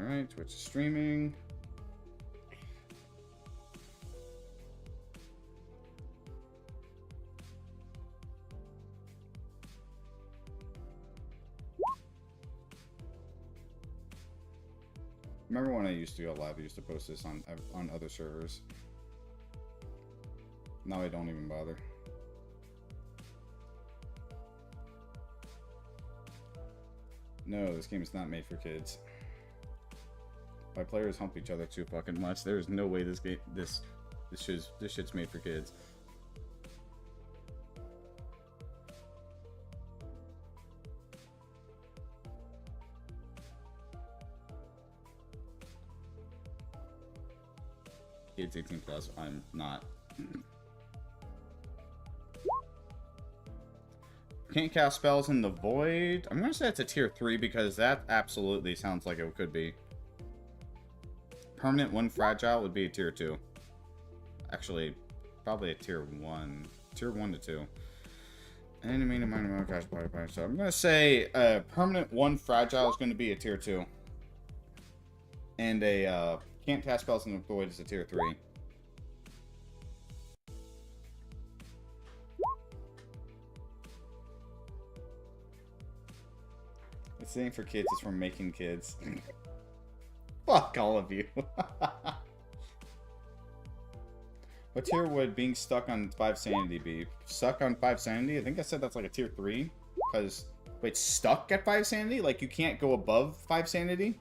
Alright, Twitch is streaming. Remember when I used to go live, I used to post this on other servers. Now I don't even bother. No, this game is not made for kids. My players hump each other too fucking much. There's no way this shit's made for kids. Kids 18 plus, I'm not. Can't cast spells in the void. I'm gonna say it's a tier 3 because that absolutely sounds like it could be. Permanent 1 fragile would be a tier 2. Actually, probably a tier 1. Tier 1 to 2. Enemy to minor amount of cast body by. So I'm gonna say permanent 1 fragile is gonna be a tier 2. And a can't cast spells in the void is a tier 3. This ain't for kids, it's for making kids. Fuck all of you. What tier would being stuck on 5 sanity be? Stuck on 5 sanity? I think I said that's like a tier 3. Because, wait, stuck at 5 sanity? Like you can't go above 5 sanity?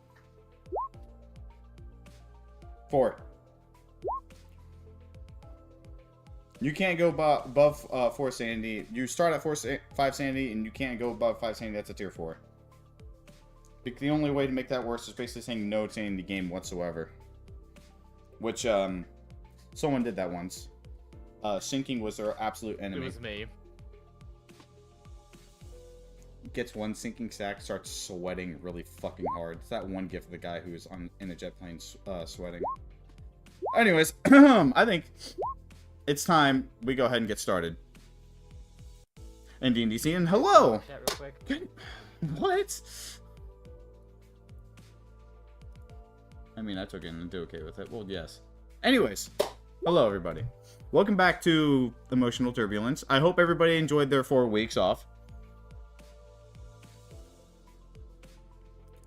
4. You can't go above 4 sanity. You start at 5 sanity and you can't go above 5 sanity. That's a tier 4. The only way to make that worse is basically saying no to any game whatsoever. Which, someone did that once. Sinking was their absolute enemy. It was me. Gets 1 sinking stack, starts sweating really fucking hard. It's that one gif of the guy who's in a jet plane sweating. Anyways, I think it's time we go ahead and get started. And D&D scene, hello! Chat real quick. Good. What? I mean, I took it and did okay with it. Well, yes. Anyways, hello everybody. Welcome back to Emotional Turbulence. I hope everybody enjoyed their 4 weeks off.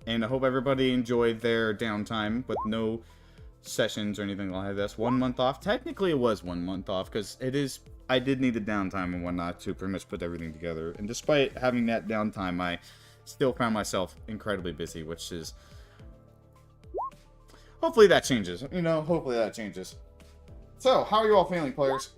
And I hope everybody enjoyed their downtime with no sessions or anything like this. 1 month off. Technically, it was 1 month off because I did need the downtime and whatnot to pretty much put everything together. And despite having that downtime, I still found myself incredibly busy, which is... Hopefully that changes. You know, hopefully that changes. So, how are you all feeling, players?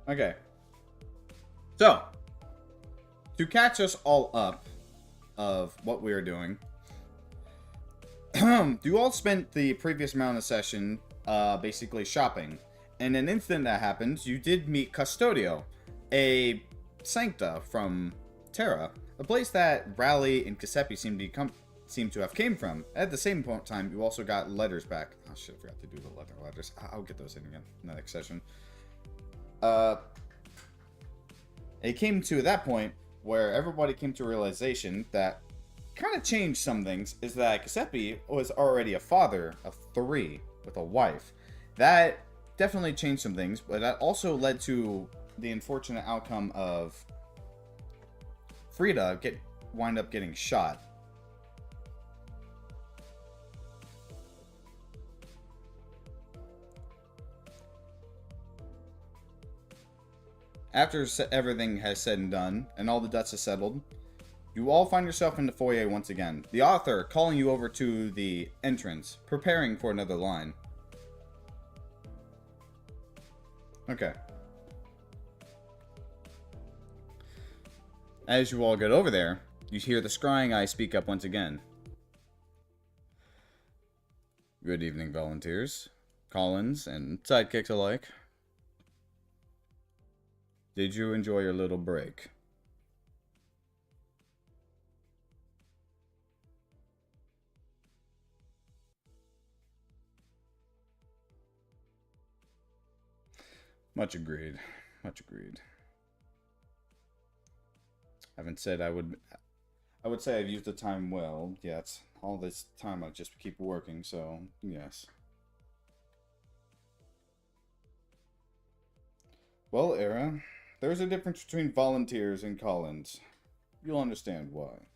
Okay. So, to catch us all up of what we are doing, you all spent the previous amount of session basically shopping. And an instant that happens, you did meet Custodio, a Sancta from Terra, a place that Raleigh and Giuseppe seem to have came from. At the same point in time, you also got letters back. Oh shit, I forgot to do the letters. I'll get those in again in the next session. It came to that point where everybody came to a realization that kind of changed some things is that Giuseppe was already a father of 3 with a wife. That definitely changed some things, but that also led to the unfortunate outcome of Frida wind up getting shot. After everything has said and done, and all the debts are settled, You all find yourself in the foyer once again. The author calling you over to the entrance, preparing for another line. Okay. As you all get over there, you hear the scrying eye speak up once again. Good evening, volunteers, Collins, and sidekicks alike. Did you enjoy your little break? Much agreed. Much agreed. I haven't said I would say I've used the time well, yet all this time I just keep working, so yes. Well, Era, there's a difference between volunteers and Collins. You'll understand why.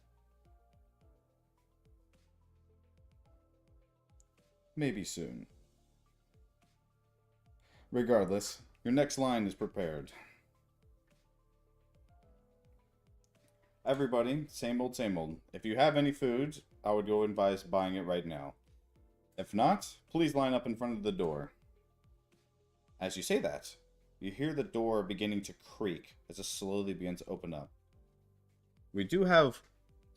Maybe soon. Regardless, your next line is prepared. Everybody, same old, same old. If you have any food, I would go advise buying it right now. If not, please line up in front of the door. As you say that, you hear the door beginning to creak as it slowly begins to open up. We do have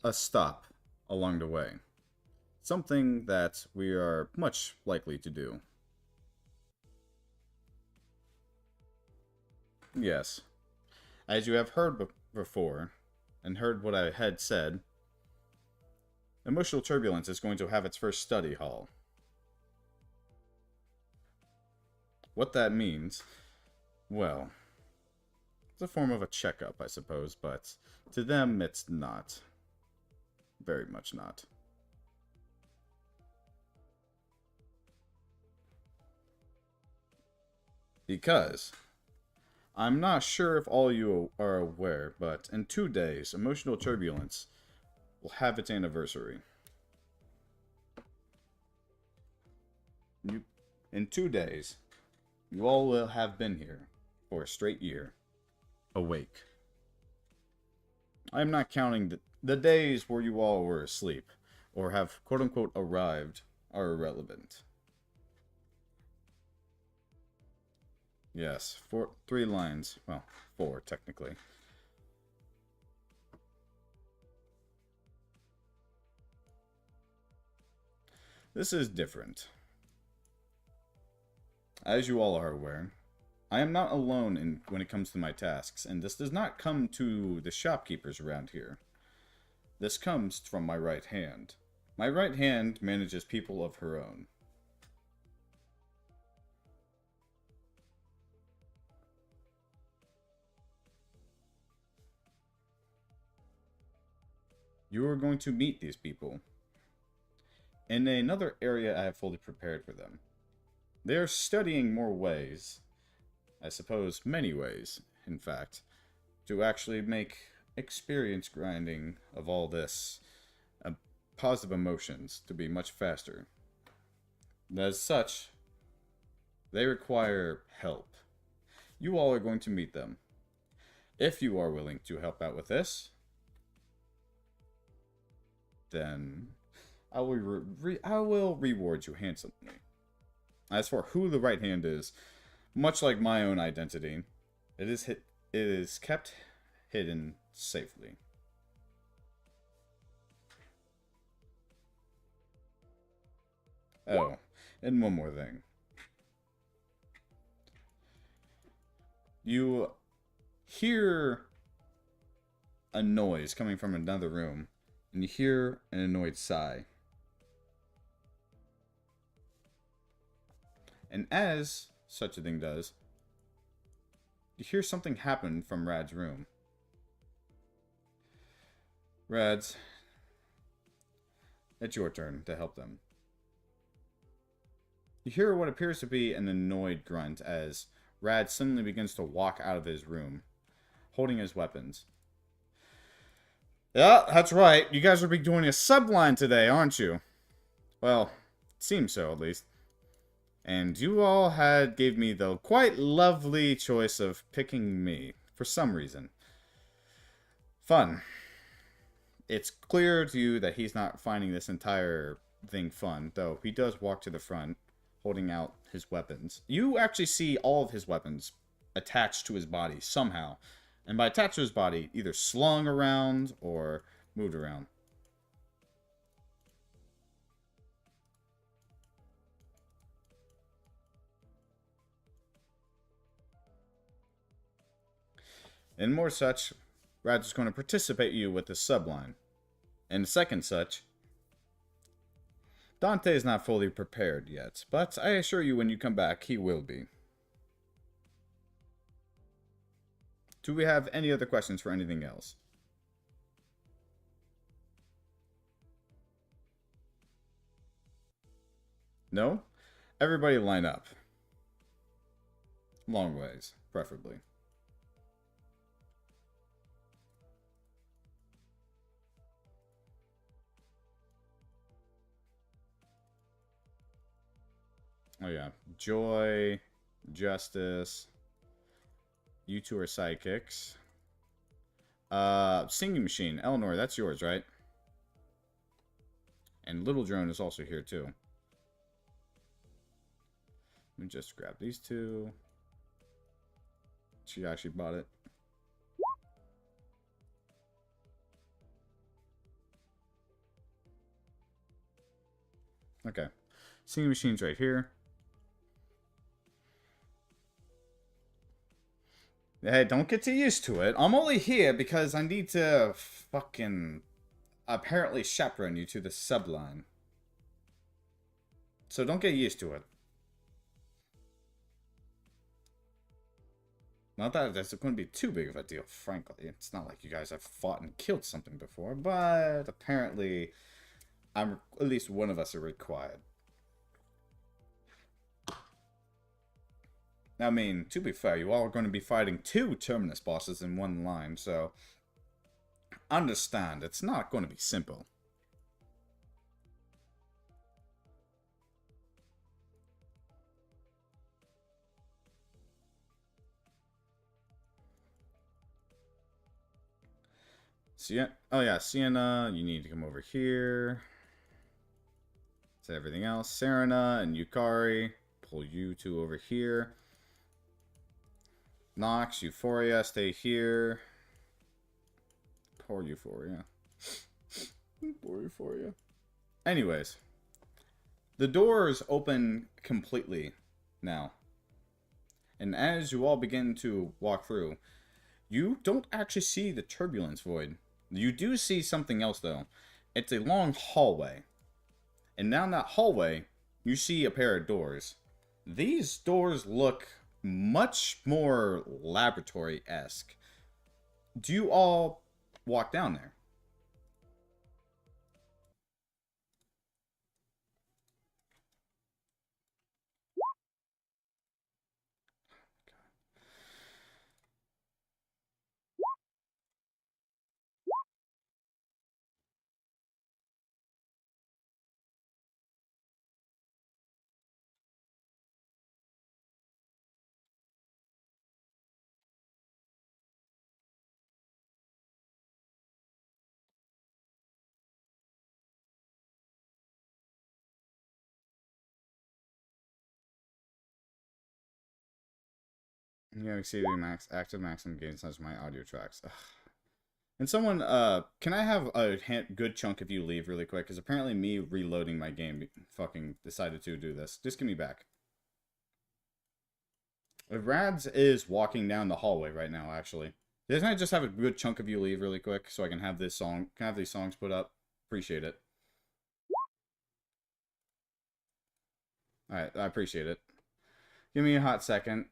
a stop along the way. Something that we are much likely to do. Yes. As you have heard before, and heard what I had said, Emotional Turbulence is going to have its first study hall. What that means, well, it's a form of a checkup, I suppose, but to them it's not. Very much not. Because I'm not sure if all you are aware, but in 2 days, Emotional Turbulence will have its anniversary. In 2 days, you all will have been here for a straight year, awake. I'm not counting the days where you all were asleep, or have quote-unquote arrived, are irrelevant. Yes, 3 lines. Well, 4, technically. This is different. As you all are aware, I am not alone when it comes to my tasks, and this does not come to the shopkeepers around here. This comes from my right hand. My right hand manages people of her own. You are going to meet these people. In another area I have fully prepared for them. They are studying more ways, I suppose many ways, in fact, to actually make experience grinding of all this positive emotions to be much faster. And as such, they require help. You all are going to meet them. If you are willing to help out with this, then I will reward you handsomely. As for who the right hand is, much like my own identity, it is kept hidden safely. Oh, and one more thing. You hear a noise coming from another room, and you hear an annoyed sigh. And as such a thing does, you hear something happen from Rad's room. Rads, it's your turn to help them. You hear what appears to be an annoyed grunt as Rad suddenly begins to walk out of his room, holding his weapons. Yeah, that's right. You guys will be doing a subline today, aren't you? Well, it seems so, at least. And you all gave me the quite lovely choice of picking me, for some reason. Fun. it's clear to you that he's not finding this entire thing fun, though he does walk to the front, holding out his weapons. You actually see all of his weapons attached to his body somehow. And by attached to his body, either slung around or moved around. And more such, Rad's is going to participate you with the subline. And the second such, Dante is not fully prepared yet, but I assure you when you come back, he will be. Do we have any other questions for anything else? No? Everybody line up. Long ways, preferably. Oh yeah. Joy, Justice. You two are sidekicks. Singing Machine. Eleanor, that's yours, right? And Little Drone is also here, too. Let me just grab these two. She actually bought it. Okay. Singing Machine's right here. Hey, don't get too used to it. I'm only here because I need to fucking apparently chaperone you to the subline. So don't get used to it. Not that that's going to be too big of a deal, frankly. It's not like you guys have fought and killed something before, but apparently at least one of us are required. I mean, to be fair, you all are going to be fighting 2 Terminus bosses in one line, so understand, it's not going to be simple. Oh yeah, Sienna, you need to come over here. Say everything else. Serena and Yukari, pull you two over here. Nox, Euphoria, stay here. Poor Euphoria. Poor Euphoria. Anyways, the doors open completely now. And as you all begin to walk through, you don't actually see the Turbulence Void. You do see something else, though. It's a long hallway. And down that hallway, you see a pair of doors. These doors look much more laboratory-esque. Do you all walk down there? Yeah, exceeding active maximum gain size of my audio tracks. Ugh. And someone, can I have a good chunk of you leave really quick? Because apparently me reloading my game fucking decided to do this. Just give me back. Rads is walking down the hallway right now, actually. Doesn't I just have a good chunk of you leave really quick so I can have this song, can I have these songs put up? Appreciate it. Alright, I appreciate it. Give me a hot second.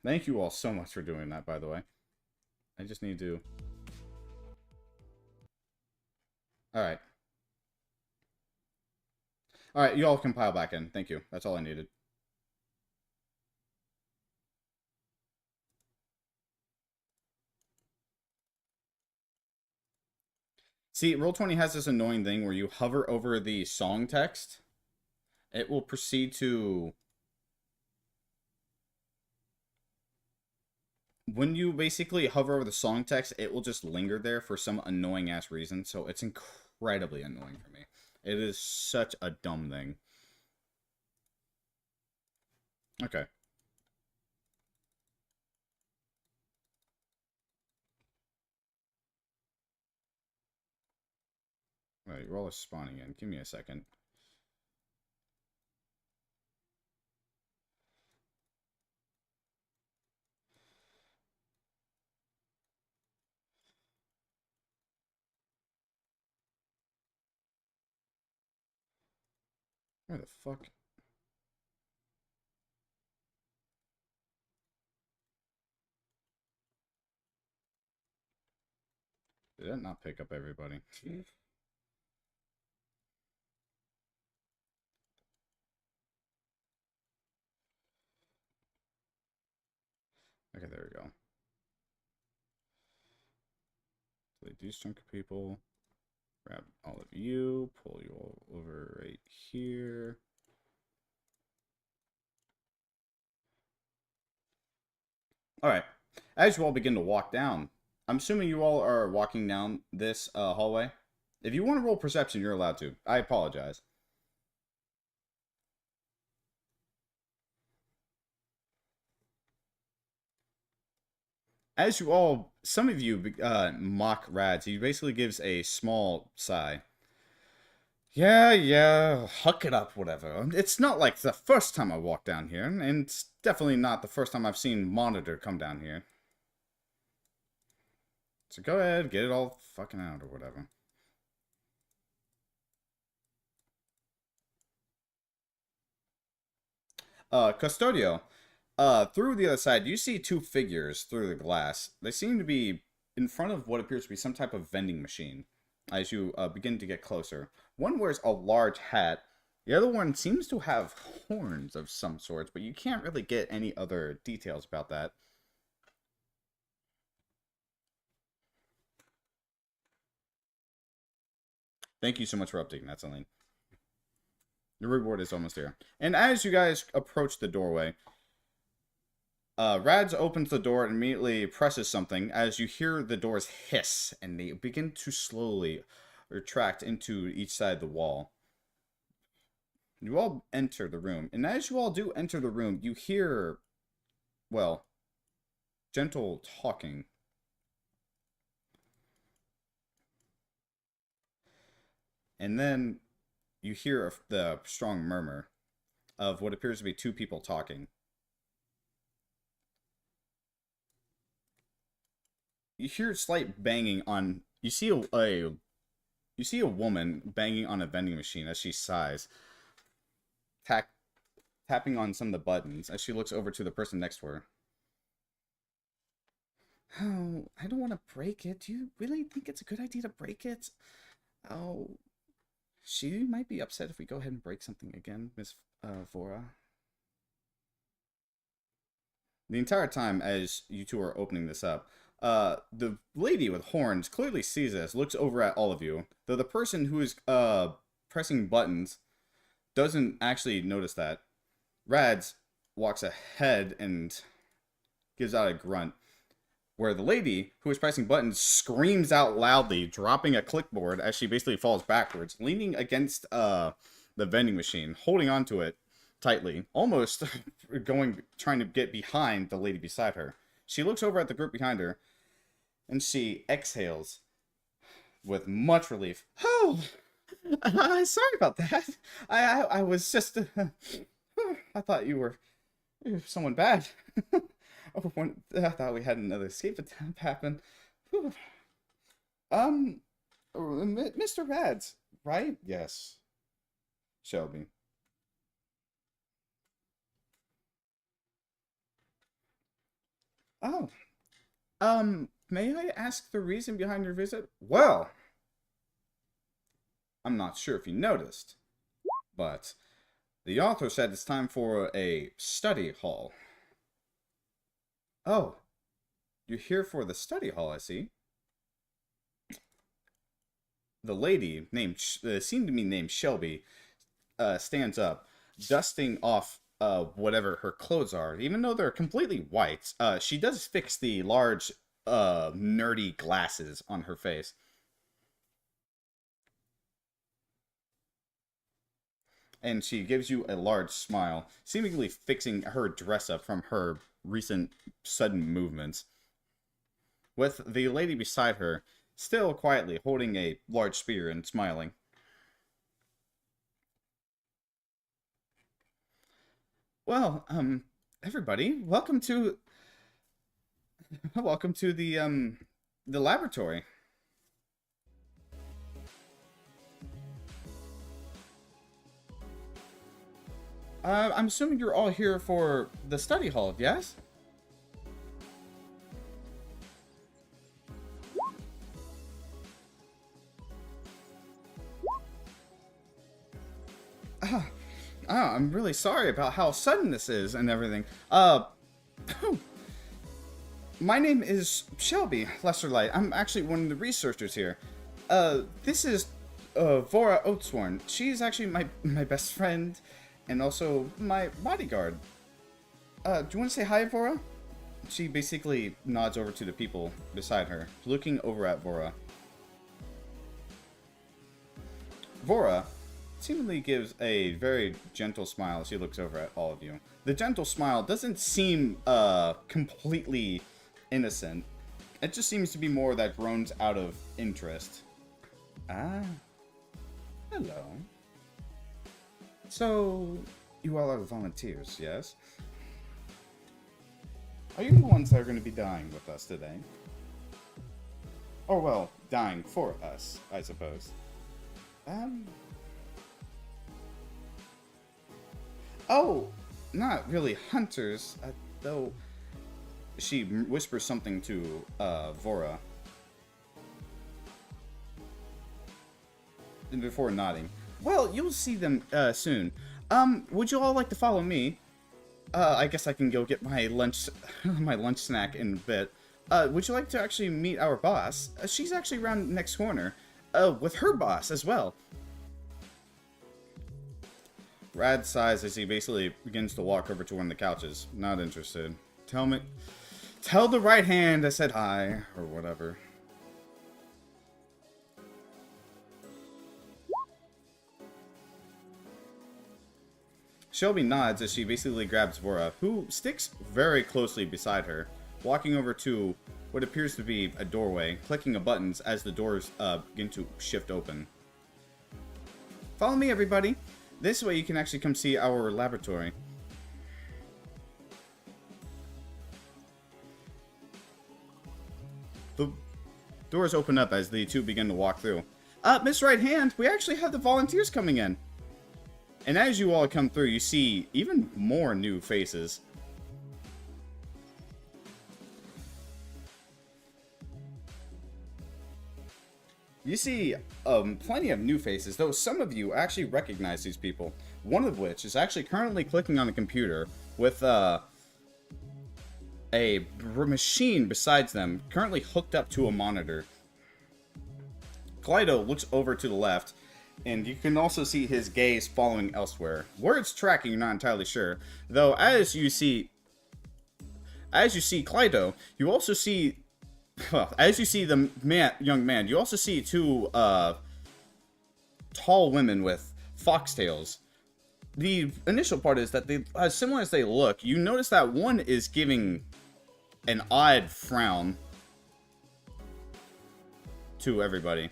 Thank you all so much for doing that, by the way. I just need to... Alright. Alright, you all can pile back in. Thank you. That's all I needed. See, Roll20 has this annoying thing where you hover over the song text. It will proceed to... when you basically hover over the song text, it will just linger there for some annoying ass reason. So it's incredibly annoying for me. It is such a dumb thing. Okay. Alright, you're all spawning in. Give me a second. Where the fuck? Did that not pick up everybody? Okay, there we go. Delete these chunk of people. Grab all of you. Pull you all over right here. Alright. As you all begin to walk down, I'm assuming you all are walking down this hallway. If you want to roll perception, you're allowed to. I apologize. As you all, some of you mock Rads. He basically gives a small sigh. Yeah, huck it up, whatever. It's not like the first time I walked down here, and it's definitely not the first time I've seen Monitor come down here. So go ahead, get it all fucking out or whatever. Custodio. Through the other side, you see two figures through the glass. They seem to be in front of what appears to be some type of vending machine as you begin to get closer. One wears a large hat. The other one seems to have horns of some sorts, but you can't really get any other details about that. Thank you so much for updating that, Celine. Your reward is almost here. And as you guys approach the doorway, Rads opens the door and immediately presses something as you hear the doors hiss and they begin to slowly retract into each side of the wall. You all enter the room, and as you all do enter the room, you hear, well, gentle talking. And then you hear the strong murmur of what appears to be two people talking. You hear slight banging on. You see a woman banging on a vending machine as she sighs, tapping on some of the buttons as she looks over to the person next to her. Oh, I don't want to break it. Do you really think it's a good idea to break it? Oh, she might be upset if we go ahead and break something again, Miss Vora. The entire time as you two are opening this up, the lady with horns clearly sees this, looks over at all of you, though the person who is pressing buttons doesn't actually notice that. Rads walks ahead and gives out a grunt, where the lady who is pressing buttons screams out loudly, dropping a clipboard as she basically falls backwards, leaning against the vending machine, holding onto it tightly, almost trying to get behind the lady beside her. She looks over at the group behind her, and she exhales with much relief. Oh, sorry about that. I was just, I thought you were someone bad. I thought we had another escape attempt happen. Mr. Rads, right? Yes. Shelby. Oh, may I ask the reason behind your visit? Well, I'm not sure if you noticed, but the author said it's time for a study hall. Oh, you're here for the study hall, I see. The lady, named seemed to be named Shelby, stands up, dusting off whatever her clothes are, even though they're completely white. She does fix the large, nerdy glasses on her face. And she gives you a large smile, seemingly fixing her dress up from her recent sudden movements. With the lady beside her, still quietly holding a large spear and smiling. Well, everybody, welcome to the laboratory. I'm assuming you're all here for the study hall, yes? Ah, I'm really sorry about how sudden this is and everything. My name is Shelby Lesterlight. I'm actually one of the researchers here. This is Vora Oatsworn. She's actually my best friend and also my bodyguard. Do you want to say hi, Vora? She basically nods over to the people beside her, looking over at Vora. Vora seemingly gives a very gentle smile as she looks over at all of you. The gentle smile doesn't seem completely innocent. It just seems to be more that groans out of interest. Ah, hello. So, you all are the volunteers, yes? Are you the ones that are going to be dying with us today? Or, well, dying for us, I suppose. Oh, not really hunters, though she whispers something to Vora. And before nodding. Well, you'll see them soon. Would you all like to follow me? I guess I can go get my lunch, my lunch snack in a bit. Would you like to actually meet our boss? She's actually around next corner. With her boss as well. Rad sighs as he basically begins to walk over to one of the couches. Not interested. Tell the right hand I said hi, or whatever. Shelby nods as she basically grabs Vora, who sticks very closely beside her, walking over to what appears to be a doorway, clicking a buttons as the doors begin to shift open. Follow me, everybody. This way you can actually come see our laboratory. The doors open up as the two begin to walk through. Miss Right Hand, we actually have the volunteers coming in. And as you all come through, you see even more new faces. You see plenty of new faces, though some of you actually recognize these people. One of which is actually currently clicking on a computer with a machine besides them, currently hooked up to a monitor. Kaleido looks over to the left, and you can also see his gaze following elsewhere. Where it's tracking, you're not entirely sure. Though, as you see Kaleido, you also see... Well, as you see the young man, you also see two tall women with foxtails. The initial part is that they, as similar as they look, you notice that one is giving an odd frown to everybody.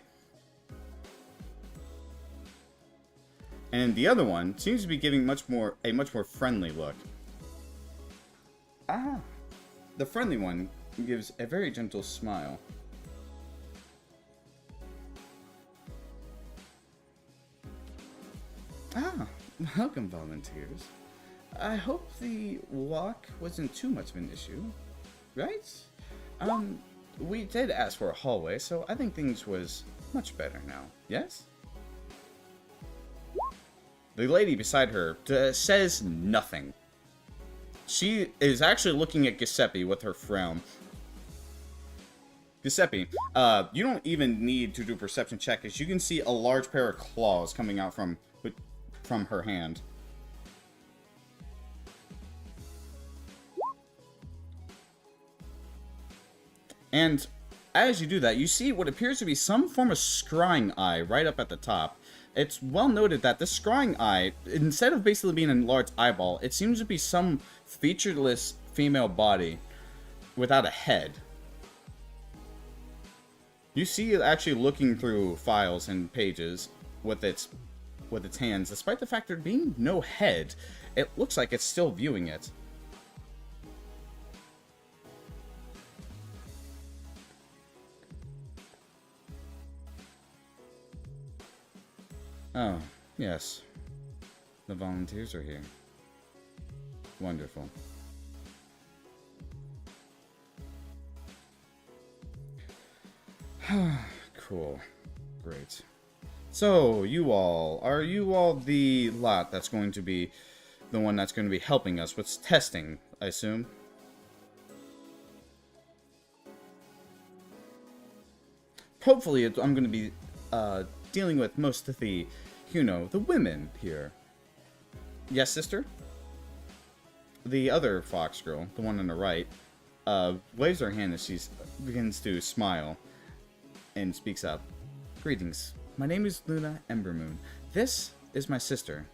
And the other one seems to be giving a much more friendly look. Ah, the friendly one gives a very gentle smile. Ah, welcome, volunteers. I hope the walk wasn't too much of an issue, right? We did ask for a hallway, so I think things was much better now, yes? The lady beside her says nothing. She is actually looking at Giuseppe with her frown. Giuseppe, you don't even need to do a perception check, as you can see a large pair of claws coming out from her hand. And as you do that, you see what appears to be some form of scrying eye right up at the top. It's well noted that this scrying eye, instead of basically being a large eyeball, it seems to be some featureless female body without a head. You see it actually looking through files and pages with its hands. Despite the fact there being no head, it looks like it's still viewing it. Oh, yes. The volunteers are here. Wonderful. Cool. Great. So, are you all the lot that's going to be the one that's going to be helping us with testing, I assume? Hopefully, I'm going to be dealing with most of the, the women here. Yes, sister? The other fox girl, the one on the right, waves her hand as she begins to smile and speaks up. Greetings. My name is Luna Embermoon. This is my sister,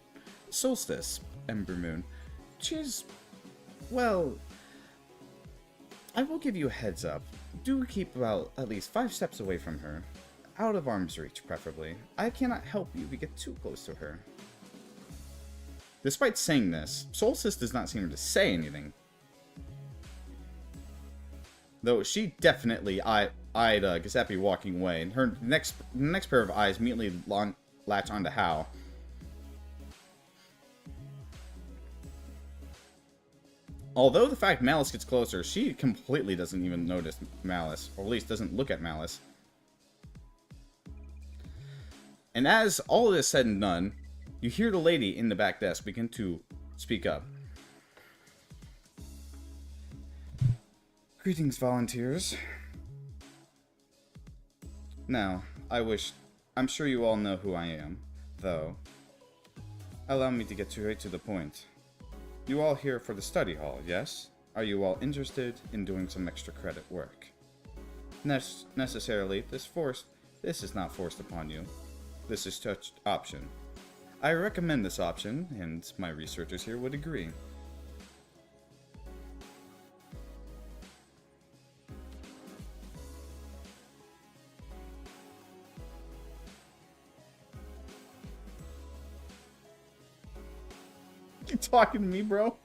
Solstice Embermoon. She's, well, I will give you a heads up. Do keep about at least 5 steps away from her. Out of arm's reach, preferably. I cannot help you if you get too close to her. Despite saying this, Solstice does not seem to say anything. Though she definitely eyed Giuseppe walking away, and her next pair of eyes immediately latch onto Hal. Although the fact Malice gets closer, she completely doesn't even notice Malice, or at least doesn't look at Malice. And as all of this is said and done, you hear the lady in the back desk begin to speak up. Greetings, volunteers. Now, I'm sure you all know who I am, though. Allow me to get right to the point. You all here for the study hall, yes? Are you all interested in doing some extra credit work? Necessarily, this is not forced upon you. This is touched option. I recommend this option, and my researchers here would agree. You talking to me, bro?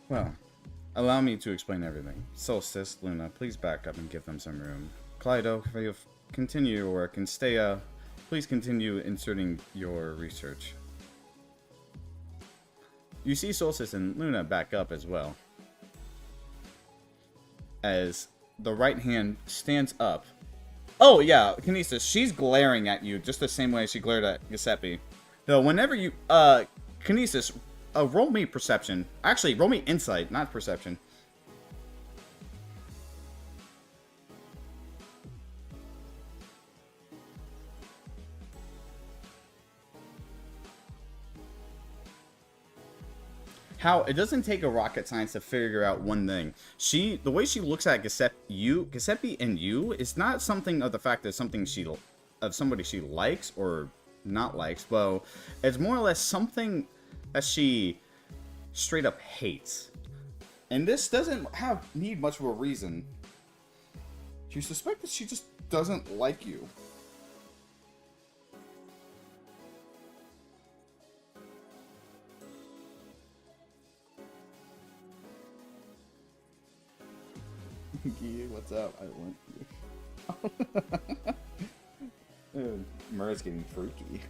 Well, allow me to explain everything. Solstice, Luna, please back up and give them some room. Kaleido, if you continue your work, and Steya, please continue inserting your research. You see Solstice and Luna back up as well. As the right hand stands up. Oh yeah, Kinesis, she's glaring at you just the same way she glared at Giuseppe. Though whenever you, Kinesis, roll me perception. Actually, roll me insight, not perception. How it doesn't take a rocket science to figure out one thing. The way she looks at Giuseppe and you is not something of the fact that somebody she likes or not likes. Well, it's more or less something that she straight up hates. And this doesn't need much of a reason. You suspect that she just doesn't like you. What's up? I want you. Murray's getting freaky.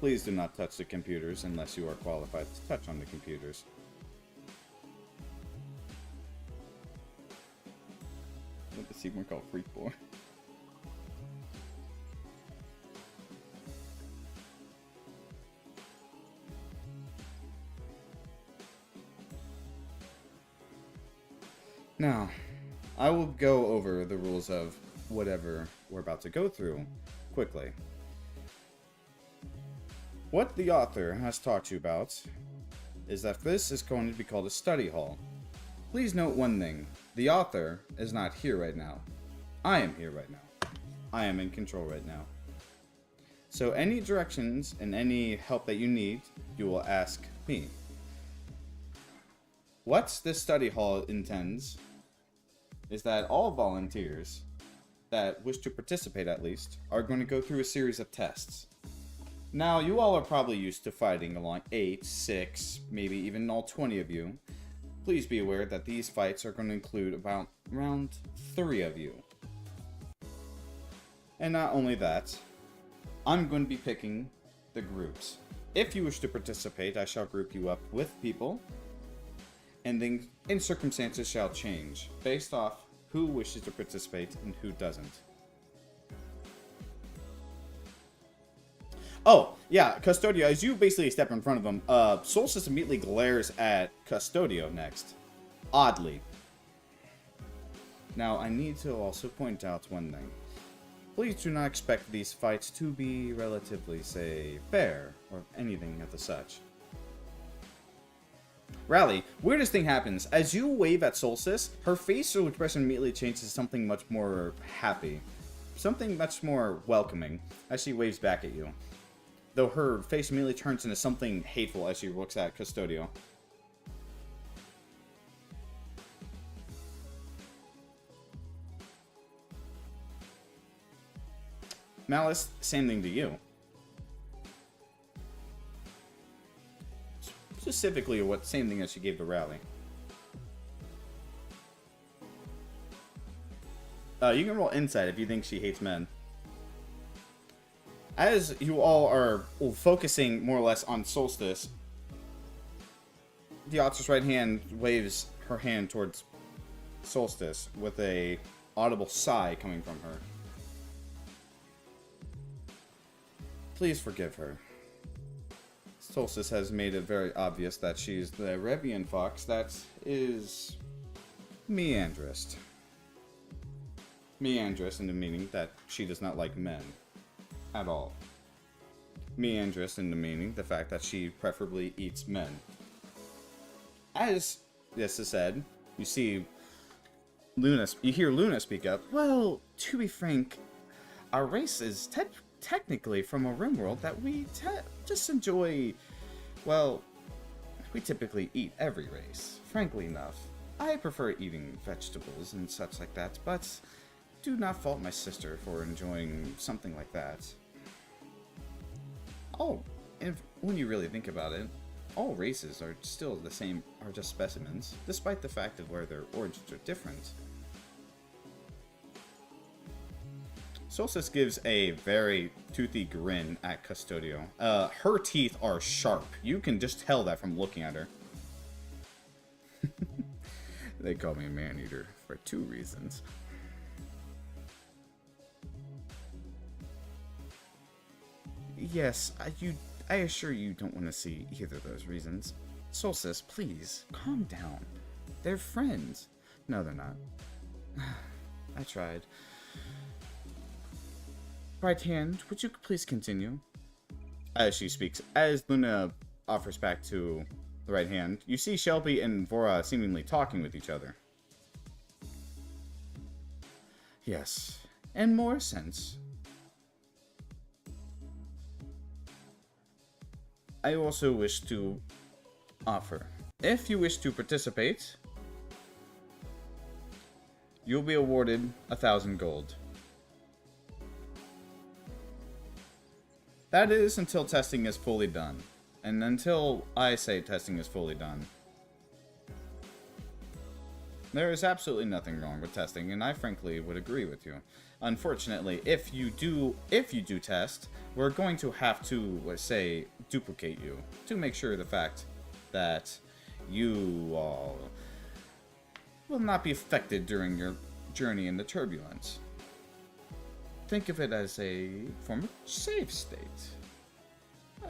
Please do not touch the computers unless you are qualified to touch on the computers. What the segment called Freak Boy? Now, I will go over the rules of whatever we're about to go through quickly. What the author has taught you about is that this is going to be called a study hall. Please note one thing. The author is not here right now. I am here right now. I am in control right now. So any directions and any help that you need, you will ask me. What this study hall intends is that all volunteers that wish to participate at least are going to go through a series of tests. Now, you all are probably used to fighting along 8, 6, maybe even all 20 of you. Please be aware that these fights are going to include about around 3 of you. And not only that, I'm going to be picking the groups. If you wish to participate, I shall group you up with people, and then in circumstances shall change based off who wishes to participate and who doesn't. Oh, yeah, Custodio, as you basically step in front of him, Solstice immediately glares at Custodio next. Oddly. Now, I need to also point out one thing. Please do not expect these fights to be relatively, say, fair, or anything of the such. Rally, weirdest thing happens. As you wave at Solstice, her facial expression immediately changes to something much more happy. Something much more welcoming, as she waves back at you. Though her face immediately turns into something hateful as she looks at Custodio. Malice, same thing to you. Specifically, what same thing as she gave to Rally. You can roll insight if you think she hates men. As you all are focusing more or less on Solstice, the author's right hand waves her hand towards Solstice with a audible sigh coming from her. Please forgive her. Solstice has made it very obvious that she's the Revian fox that is meandrous. Meandrous in the meaning that she does not like men. At all. Meandrous in the meaning the fact that she preferably eats men. As this is said, you see you hear Luna speak up. Well, to be frank, our race is technically from a rim world that we just enjoy. Well, we typically eat every race. Frankly enough, I prefer eating vegetables and such like that, but do not fault my sister for enjoying something like that. Oh, and when you really think about it, all races are still the same, are just specimens, despite the fact of where their origins are different. Solstice gives a very toothy grin at Custodio. Her teeth are sharp. You can just tell that from looking at her. They call me a man-eater for 2 reasons. Yes, I assure you don't want to see either of those reasons. Solstice, please, calm down. They're friends. No, they're not. I tried. Right hand, would you please continue? As she speaks, as Luna offers back to the right hand, you see Shelby and Vora seemingly talking with each other. Yes, in more sense. I also wish to offer. If you wish to participate, you'll be awarded 1,000 gold. That is until testing is fully done. And until I say testing is fully done. There is absolutely nothing wrong with testing, and I frankly would agree with you. Unfortunately, if you do test, we're going to have to, let's say, duplicate you to make sure the fact that you all will not be affected during your journey in the Turbulence. Think of it as a form of save state.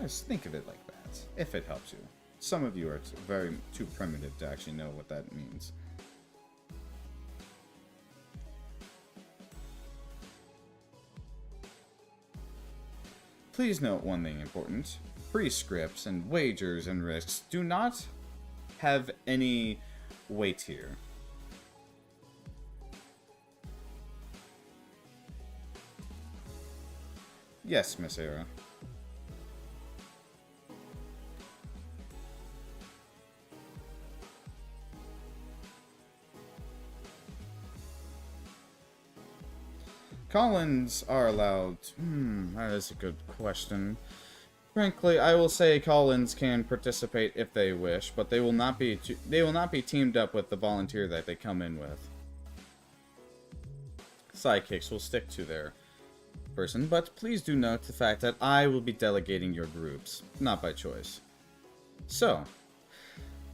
Just think of it like that, if it helps you. Some of you are too primitive to actually know what that means. Please note one thing important. Prescripts and wagers and risks do not have any weight here. Yes, Miss Era. Collins are allowed... that is a good question. Frankly, I will say Collins can participate if they wish, but they will not be teamed up with the volunteer that they come in with. Sidekicks will stick to their person, but please do note the fact that I will be delegating your groups, not by choice. So,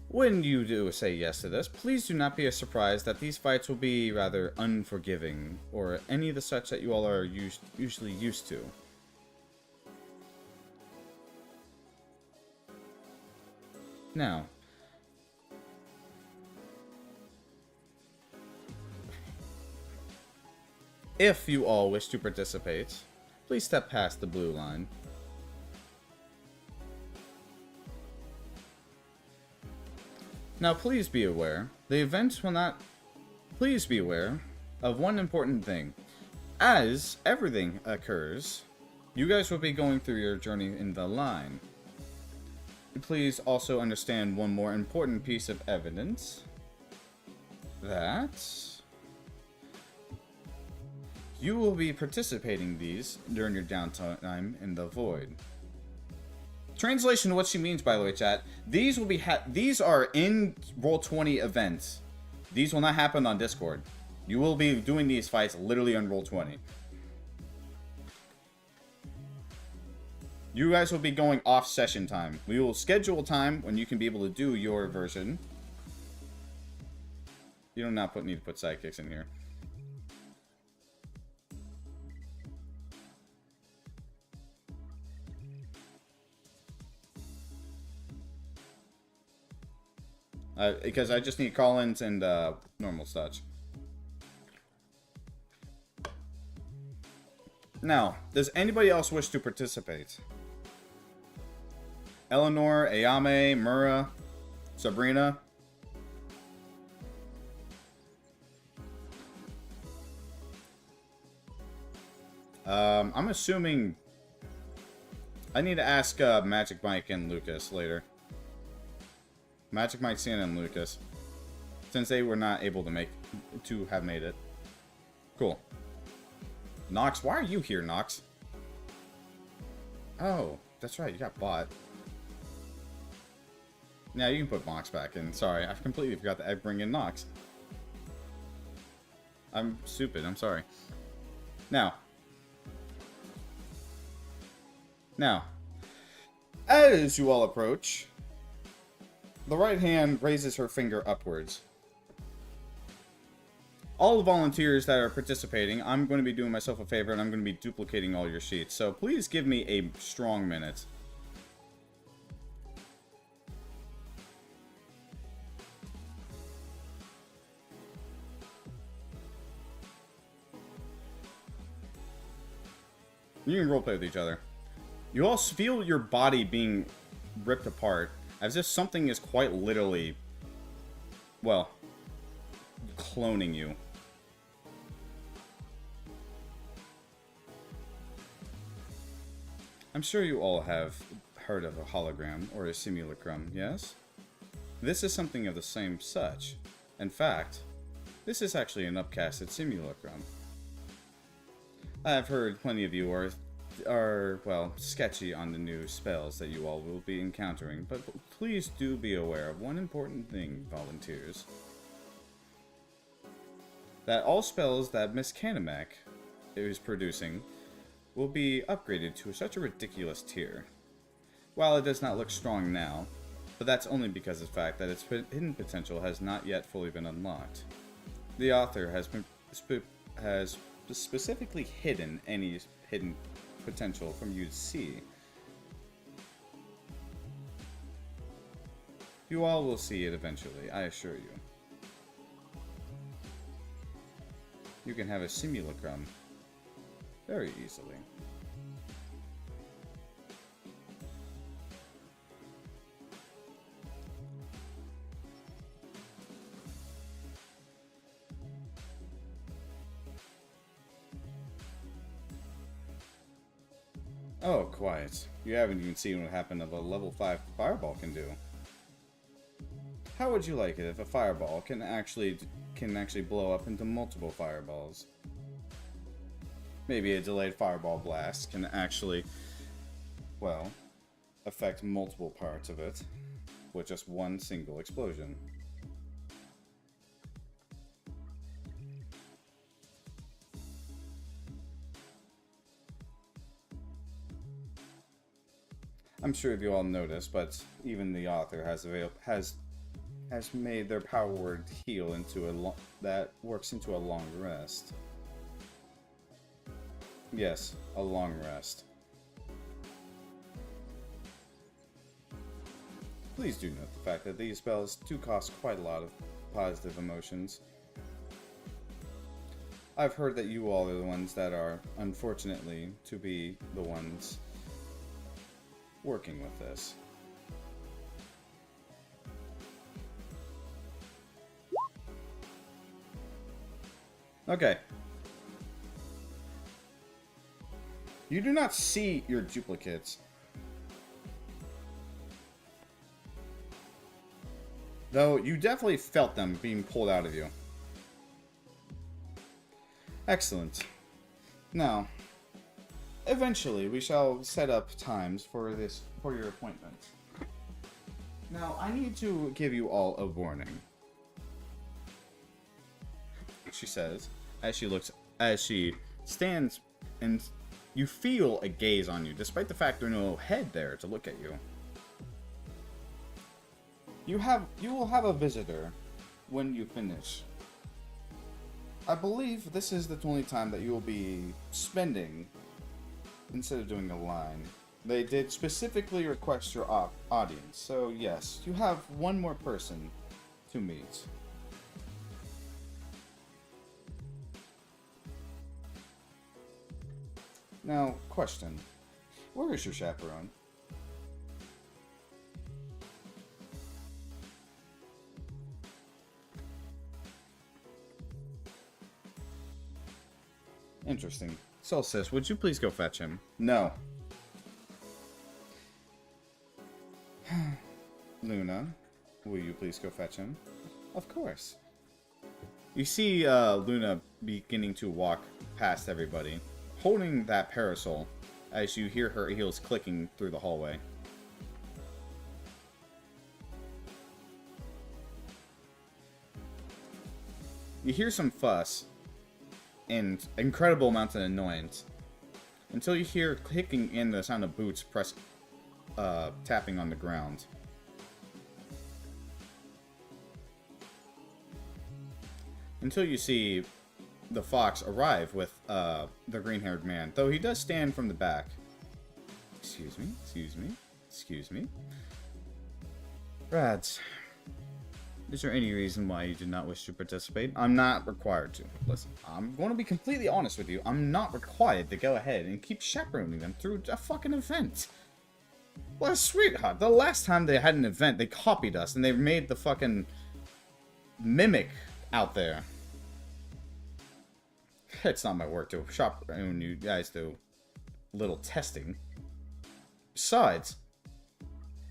when you do say yes to this, please do not be surprised that these fights will be rather unforgiving, or any of the such that you all are usually used to. Now, if you all wish to participate, please step past the blue line. Now, please be aware, the event will not... Please be aware of one important thing. As everything occurs, you guys will be going through your journey in the line. Please also understand one more important piece of evidence. That... you will be participating these during your downtime in the void. Translation of what she means, by the way, chat. These will be these are in Roll20 events. These will not happen on Discord. You will be doing these fights literally on Roll20. You guys will be going off session time. We will schedule a time when you can be able to do your version. You do not need to put sidekicks in here. Because I just need Collins and normal stats. Now, does anybody else wish to participate? Eleanor, Ayame, Mura, Sabrina? I'm assuming... I need to ask Magic Mike and Lucas later. Magic Mike, Sienna, and Lucas. Since they were not able to have made it. Cool. Nox, why are you here, Nox? Oh, that's right, you got bought. Now you can put Mox back in. Sorry, I completely forgot to bring in Nox. I'm stupid, I'm sorry. Now, as you all approach, the right hand raises her finger upwards. All the volunteers that are participating, I'm going to be doing myself a favor and I'm going to be duplicating all your sheets. So please give me a strong minute. You can roleplay with each other. You all feel your body being ripped apart, as if something is quite literally, well, cloning you. I'm sure you all have heard of a hologram or a simulacrum, yes? This is something of the same such. In fact, this is actually an upcasted simulacrum. I've heard plenty of you are, well, sketchy on the new spells that you all will be encountering, but please do be aware of one important thing, volunteers. That all spells that Miss Canamek is producing will be upgraded to such a ridiculous tier. While it does not look strong now, but that's only because of the fact that its hidden potential has not yet fully been unlocked. The author has specifically hidden any hidden potential from you to see. You all will see it eventually, I assure you. You can have a simulacrum very easily. Oh, quiet. You haven't even seen what happened of a level 5 fireball can do. How would you like it if a fireball can actually blow up into multiple fireballs? Maybe a delayed fireball blast can actually, well, affect multiple parts of it with just one single explosion. I'm sure you all noticed, but even the author has made their power word heal into that works into a long rest. Yes, a long rest. Please do note the fact that these spells do cost quite a lot of positive emotions. I've heard that you all are the ones that are, unfortunately, to be the ones working with this. Okay. You do not see your duplicates. Though you definitely felt them being pulled out of you. Excellent. Now, eventually we shall set up times for your appointment. Now, I need to give you all a warning. She says, as she stands, and you feel a gaze on you, despite the fact there's no head there to look at you. You will have a visitor when you finish. I believe this is the only time that you will be spending instead of doing a line. They did specifically request your audience, so yes, you have one more person to meet. Now, question. Where is your chaperone? Interesting. Solstice, would you please go fetch him? No. Luna, will you please go fetch him? Of course. You see Luna beginning to walk past everybody, holding that parasol, as you hear her heels clicking through the hallway. You hear some fuss and incredible amounts of annoyance until you hear clicking and the sound of boots tapping on the ground. Until you see the fox arrive with the green-haired man, though he does stand from the back. Excuse me, excuse me, excuse me. Rads, is there any reason why you did not wish to participate? I'm not required to. Listen, I'm going to be completely honest with you. I'm not required to go ahead and keep chaperoning them through a fucking event. What a sweetheart. The last time they had an event, they copied us and they made the fucking mimic out there. It's not my work to chaperone you guys do little testing. Besides,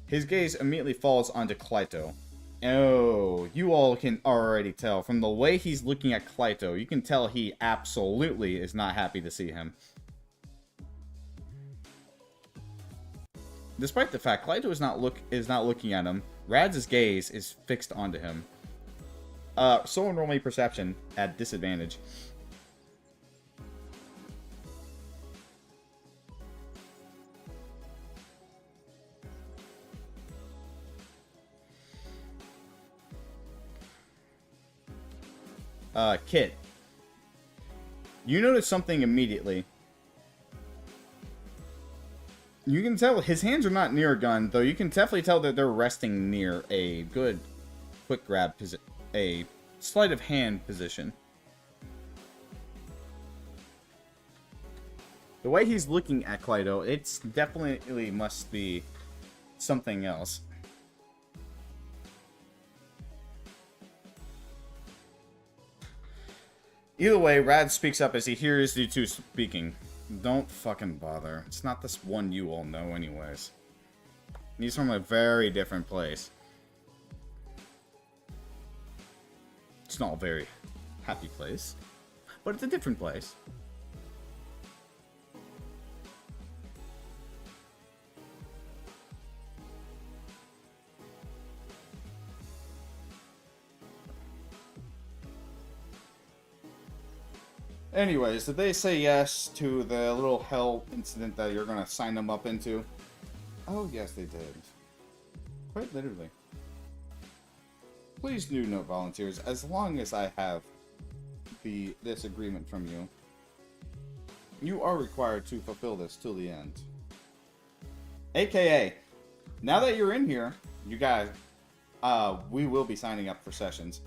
his gaze immediately falls onto Clyto. Oh, you all can already tell from the way he's looking at Clyto. You can tell he absolutely is not happy to see him. Despite the fact Clyto is not looking at him, Rad's gaze is fixed onto him. So roll me perception at disadvantage. Kit, you notice something immediately. You can tell his hands are not near a gun, though you can definitely tell that they're resting near a good quick grab position, a sleight of hand position. The way he's looking at Clyto, it's definitely must be something else. Either way, Rad speaks up as he hears you two speaking. Don't fucking bother. It's not this one you all know anyways. He's from a very different place. It's not a very happy place, but it's a different place. Anyways, did they say yes to the little hell incident that you're gonna sign them up into? Oh, yes, they did. Quite literally. Please do no volunteers, as long as I have this agreement from you. You are required to fulfill this till the end. AKA, now that you're in here, you guys, we will be signing up for sessions.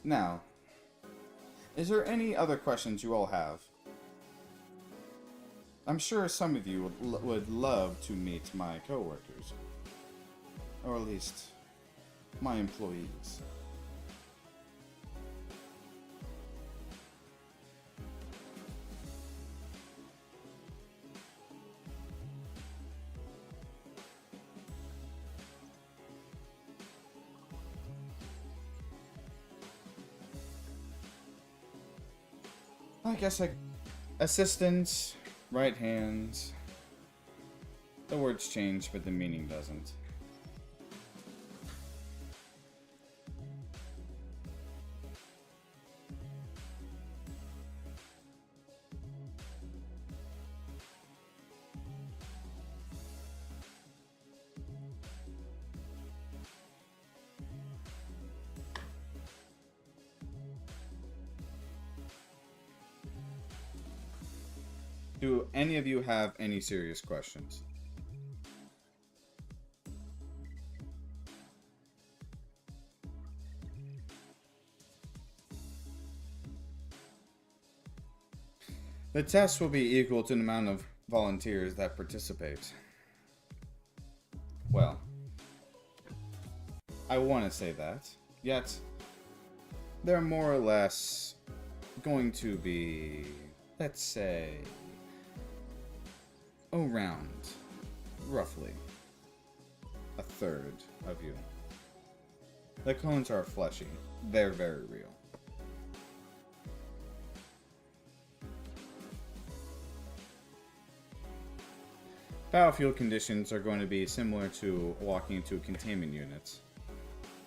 Now, is there any other questions you all have? I'm sure some of you would love to meet my coworkers. Or at least, my employees. I guess assistants, right hands. The words change, but the meaning doesn't. Do any of you have any serious questions? The test will be equal to the amount of volunteers that participate. Well, I want to say that, yet they're more or less going to be, let's say, around, roughly, a third of you. The clones are fleshy. They're very real. Battlefield conditions are going to be similar to walking into containment units.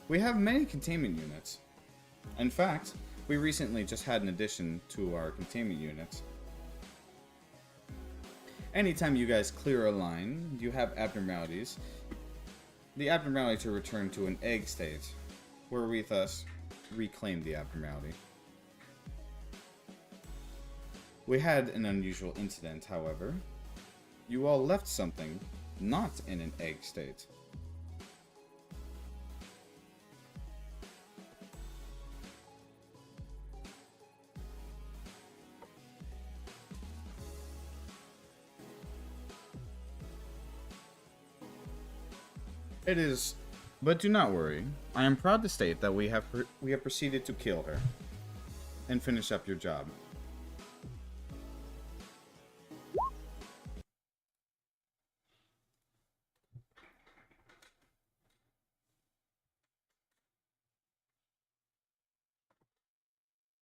We have many containment units. In fact, we recently just had an addition to our containment units. Anytime you guys clear a line, you have abnormalities. The abnormality to return to an egg state, where we thus reclaim the abnormality. We had an unusual incident, however. You all left something not in an egg state. It is, but do not worry. I am proud to state that we have proceeded to kill her and finish up your job.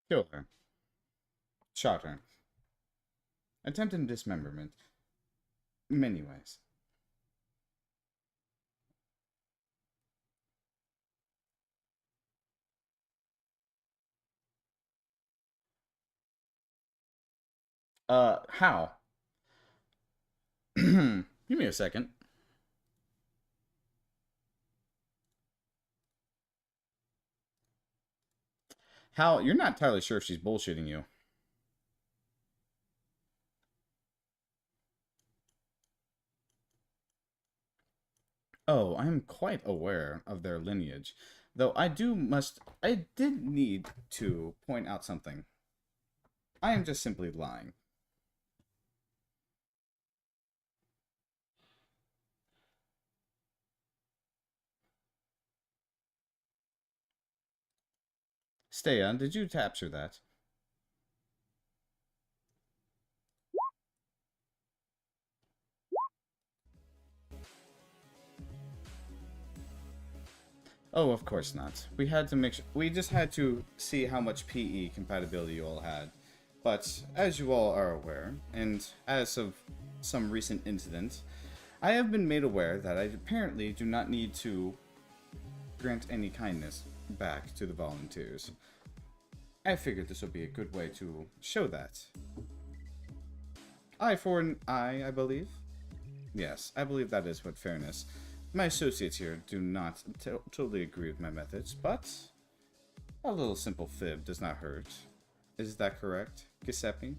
Kill her. Shot her. Attempted dismemberment. Many ways. How? Give me a second. Hal, you're not entirely sure if she's bullshitting you. Oh, I am quite aware of their lineage. Though I did need to point out something. I am just simply lying. Steya, did you capture that? Oh, of course not. We had to make sure, we just had to see how much PE compatibility you all had. But as you all are aware, and as of some recent incident, I have been made aware that I apparently do not need to grant any kindness back to the volunteers. I figured this would be a good way to show that. Eye for an eye, I believe. Yes, I believe that is what fairness. My associates here do not totally agree with my methods, but a little simple fib does not hurt. Is that correct, Giuseppe?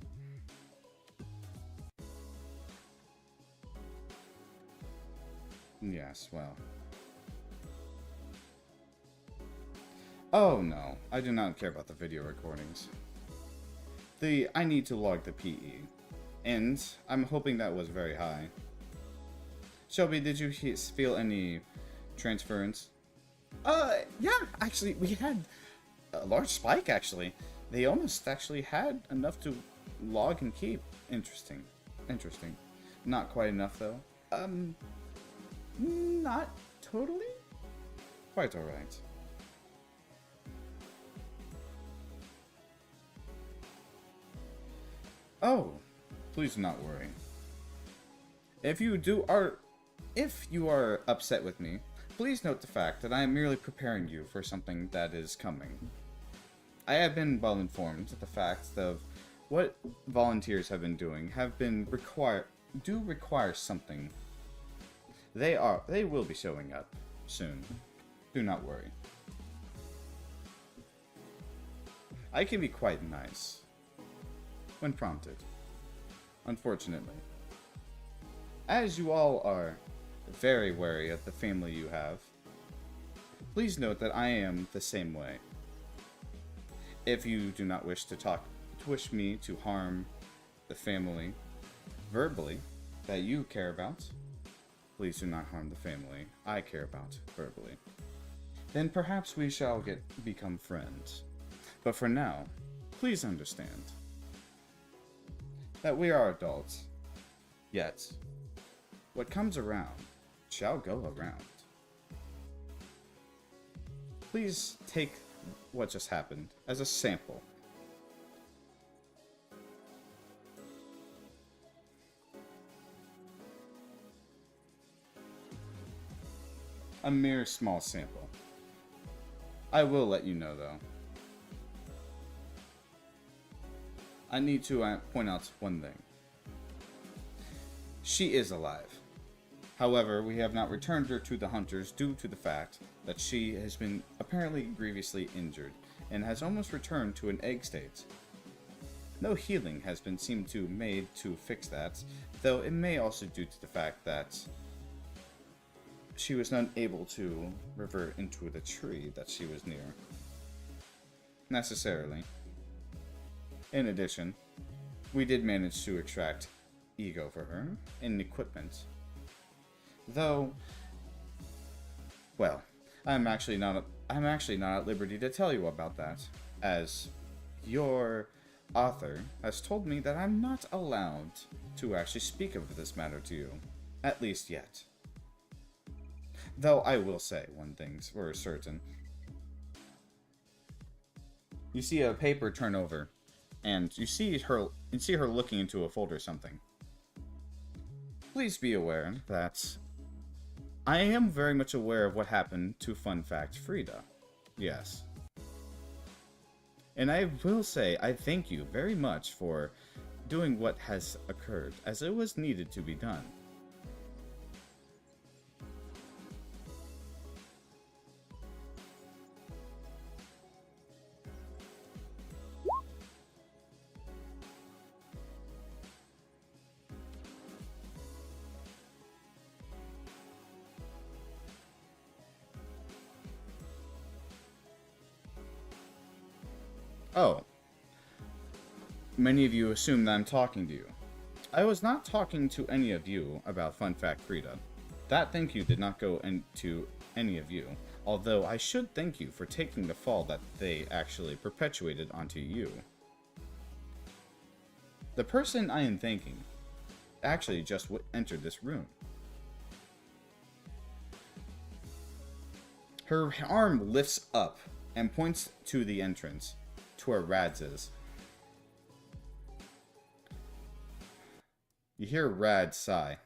Yes, well. Oh no, I do not care about the video recordings. I need to log the PE, and I'm hoping that was very high. Shelby, did you feel any transference? Yeah, actually, we had a large spike, actually. They almost actually had enough to log and keep. Interesting. Interesting. Not quite enough, though. Not totally? Quite alright. Oh, please do not worry. If you are upset with me, please note the fact that I am merely preparing you for something that is coming. I have been well informed of the fact of what volunteers have been doing require something. They will be showing up soon. Do not worry. I can be quite nice when prompted. Unfortunately. As you all are very wary of the family you have, please note that I am the same way. If you do not wish me to harm the family verbally that you care about, please do not harm the family I care about verbally. Then perhaps we shall become friends. But for now, please understand that we are adults. Yet, what comes around shall go around. Please take what just happened as a sample. A mere small sample. I will let you know, though. I need to point out one thing. She is alive. However, we have not returned her to the hunters due to the fact that she has been apparently grievously injured and has almost returned to an egg state. No healing has been made to fix that, though it may also due to the fact that she was unable to revert into the tree that she was near. Necessarily. In addition, we did manage to extract ego for her and equipment. Though, well, I'm actually not at liberty to tell you about that, as your author has told me that I'm not allowed to actually speak of this matter to you, at least yet. Though I will say one thing's for certain. You see a paper turn over, and you see her looking into a folder or something. Please be aware that I am very much aware of what happened to Fun Fact Frida. Yes. And I will say I thank you very much for doing what has occurred, as it was needed to be done. Oh. Many of you assume that I'm talking to you. I was not talking to any of you about Fun Fact Frida. That thank you did not go into any of you. Although I should thank you for taking the fall that they actually perpetuated onto you. The person I am thanking actually just entered this room. Her arm lifts up and points to the entrance, to where Rads is. You hear Rad sigh.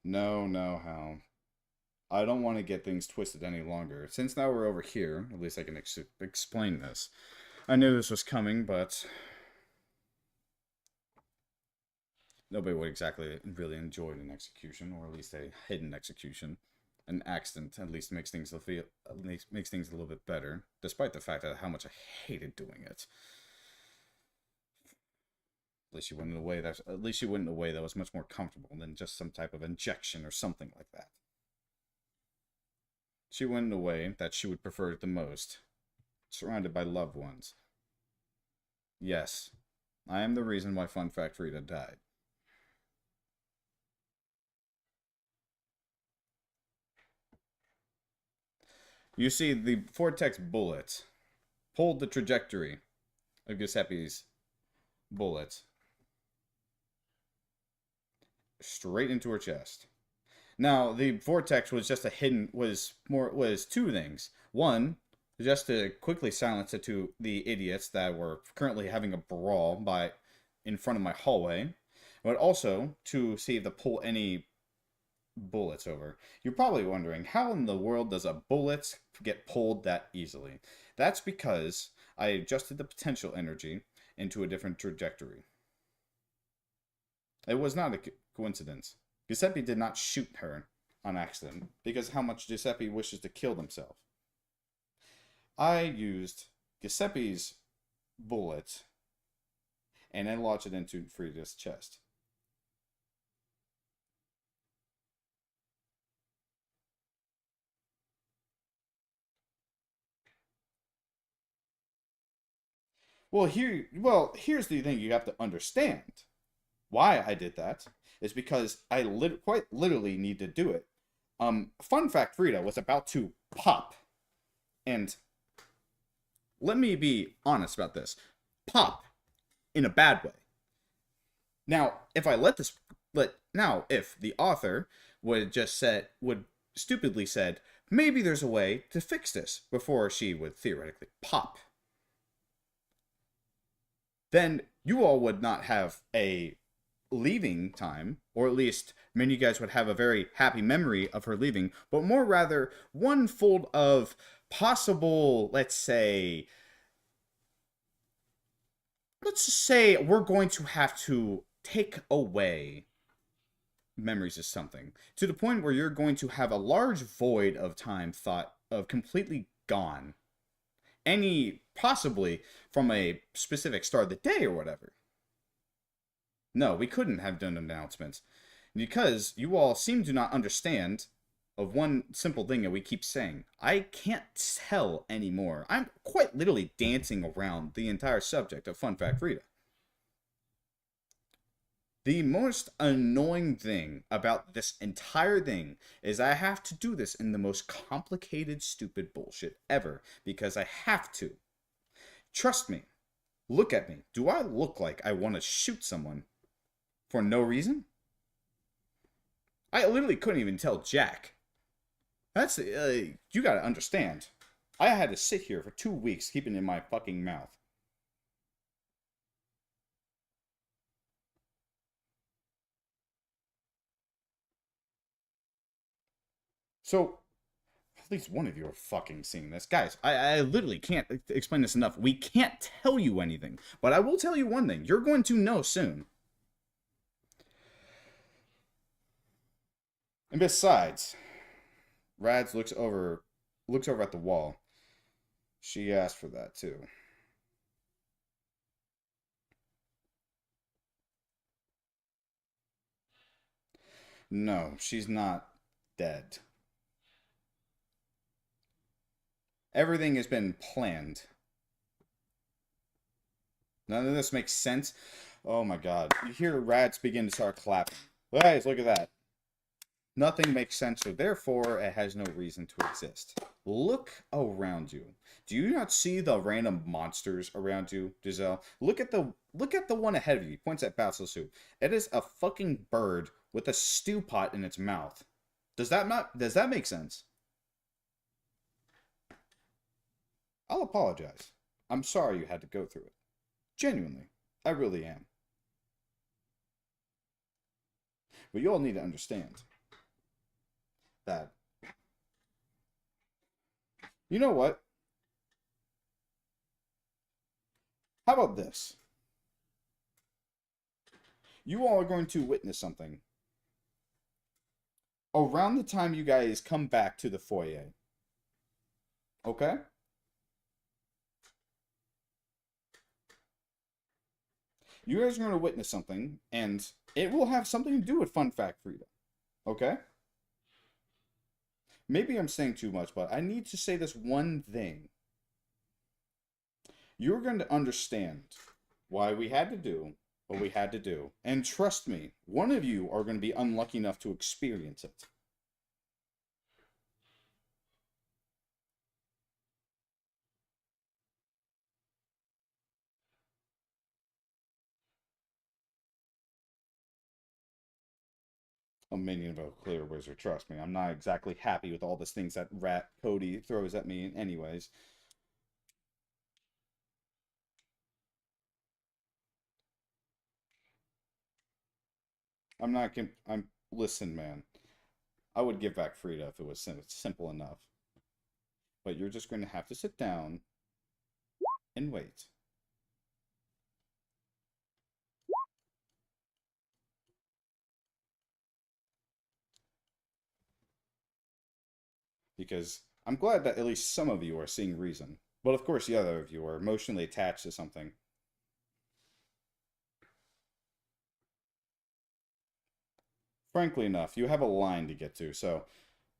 No, Hal. I don't want to get things twisted any longer. Since now we're over here, at least I can explain this. I knew this was coming, but nobody would exactly really enjoy an execution, or at least a hidden execution. An accident at least makes things makes things a little bit better, despite the fact that how much I hated doing it. At least you went in a way that was much more comfortable than just some type of injection or something like that. She went in a way that she would prefer it the most, surrounded by loved ones. Yes, I am the reason why Fun Fact Rita died. You see, the vortex bullet pulled the trajectory of Giuseppe's bullet straight into her chest. Now, the vortex was just was two things. One, just to quickly silence it to the idiots that were currently having a brawl in front of my hallway, but also to see if to pull any bullets over. You're probably wondering, how in the world does a bullet get pulled that easily? That's because I adjusted the potential energy into a different trajectory. It was not a coincidence. Giuseppe did not shoot her on accident, because how much Giuseppe wishes to kill himself. I used Giuseppe's bullet, and I launched it into Frida's chest. Here's the thing you have to understand. Why I did that is because I quite literally need to do it. Fun fact, Frida was about to pop. And let me be honest about this. Pop in a bad way. Now, if the author would stupidly said, maybe there's a way to fix this before she would theoretically pop, then you all would not have a leaving time, or at least many of you guys would have a very happy memory of her leaving, but more rather one full of possible, let's say we're going to have to take away memories of something to the point where you're going to have a large void of time thought of completely gone, any possibly from a specific start of the day or whatever. No, we couldn't have done announcements because you all seem to not understand of one simple thing that we keep saying. I can't tell anymore. I'm quite literally dancing around the entire subject of Fun Fact Rita. The most annoying thing about this entire thing is I have to do this in the most complicated, stupid bullshit ever because I have to. Trust me. Look at me. Do I look like I want to shoot someone for no reason? I literally couldn't even tell Jack. That's you gotta understand. I had to sit here for 2 weeks keeping it in my fucking mouth. So, at least one of you are fucking seeing this. Guys, I literally can't explain this enough. We can't tell you anything. But I will tell you one thing. You're going to know soon. And besides, Rads looks over at the wall. She asked for that too. No, she's not dead. Everything has been planned. None of this makes sense. Oh my god. You hear rats begin to start clapping. Guys, look at that. Nothing makes sense, so therefore it has no reason to exist. Look around you. Do you not see the random monsters around you, Giselle? Look at the one ahead of you. He points at Basilsu. It is a fucking bird with a stew pot in its mouth. Does that make sense? I'll apologize. I'm sorry you had to go through it. Genuinely. I really am. But you all need to understand that. You know what? How about this? You all are going to witness something around the time you guys come back to the foyer. Okay? You guys are going to witness something, and it will have something to do with Fun Fact Freedom. Okay? Maybe I'm saying too much, but I need to say this one thing. You're going to understand why we had to do what we had to do. And trust me, one of you are going to be unlucky enough to experience it. A minion of a clear wizard, trust me. I'm not exactly happy with all these things that Rat Cody throws at me anyways. Listen, man. I would give back Frida if it was simple enough. But you're just going to have to sit down and wait. Because I'm glad that at least some of you are seeing reason. But of course, the other of you are emotionally attached to something. Frankly enough, you have a line to get to, so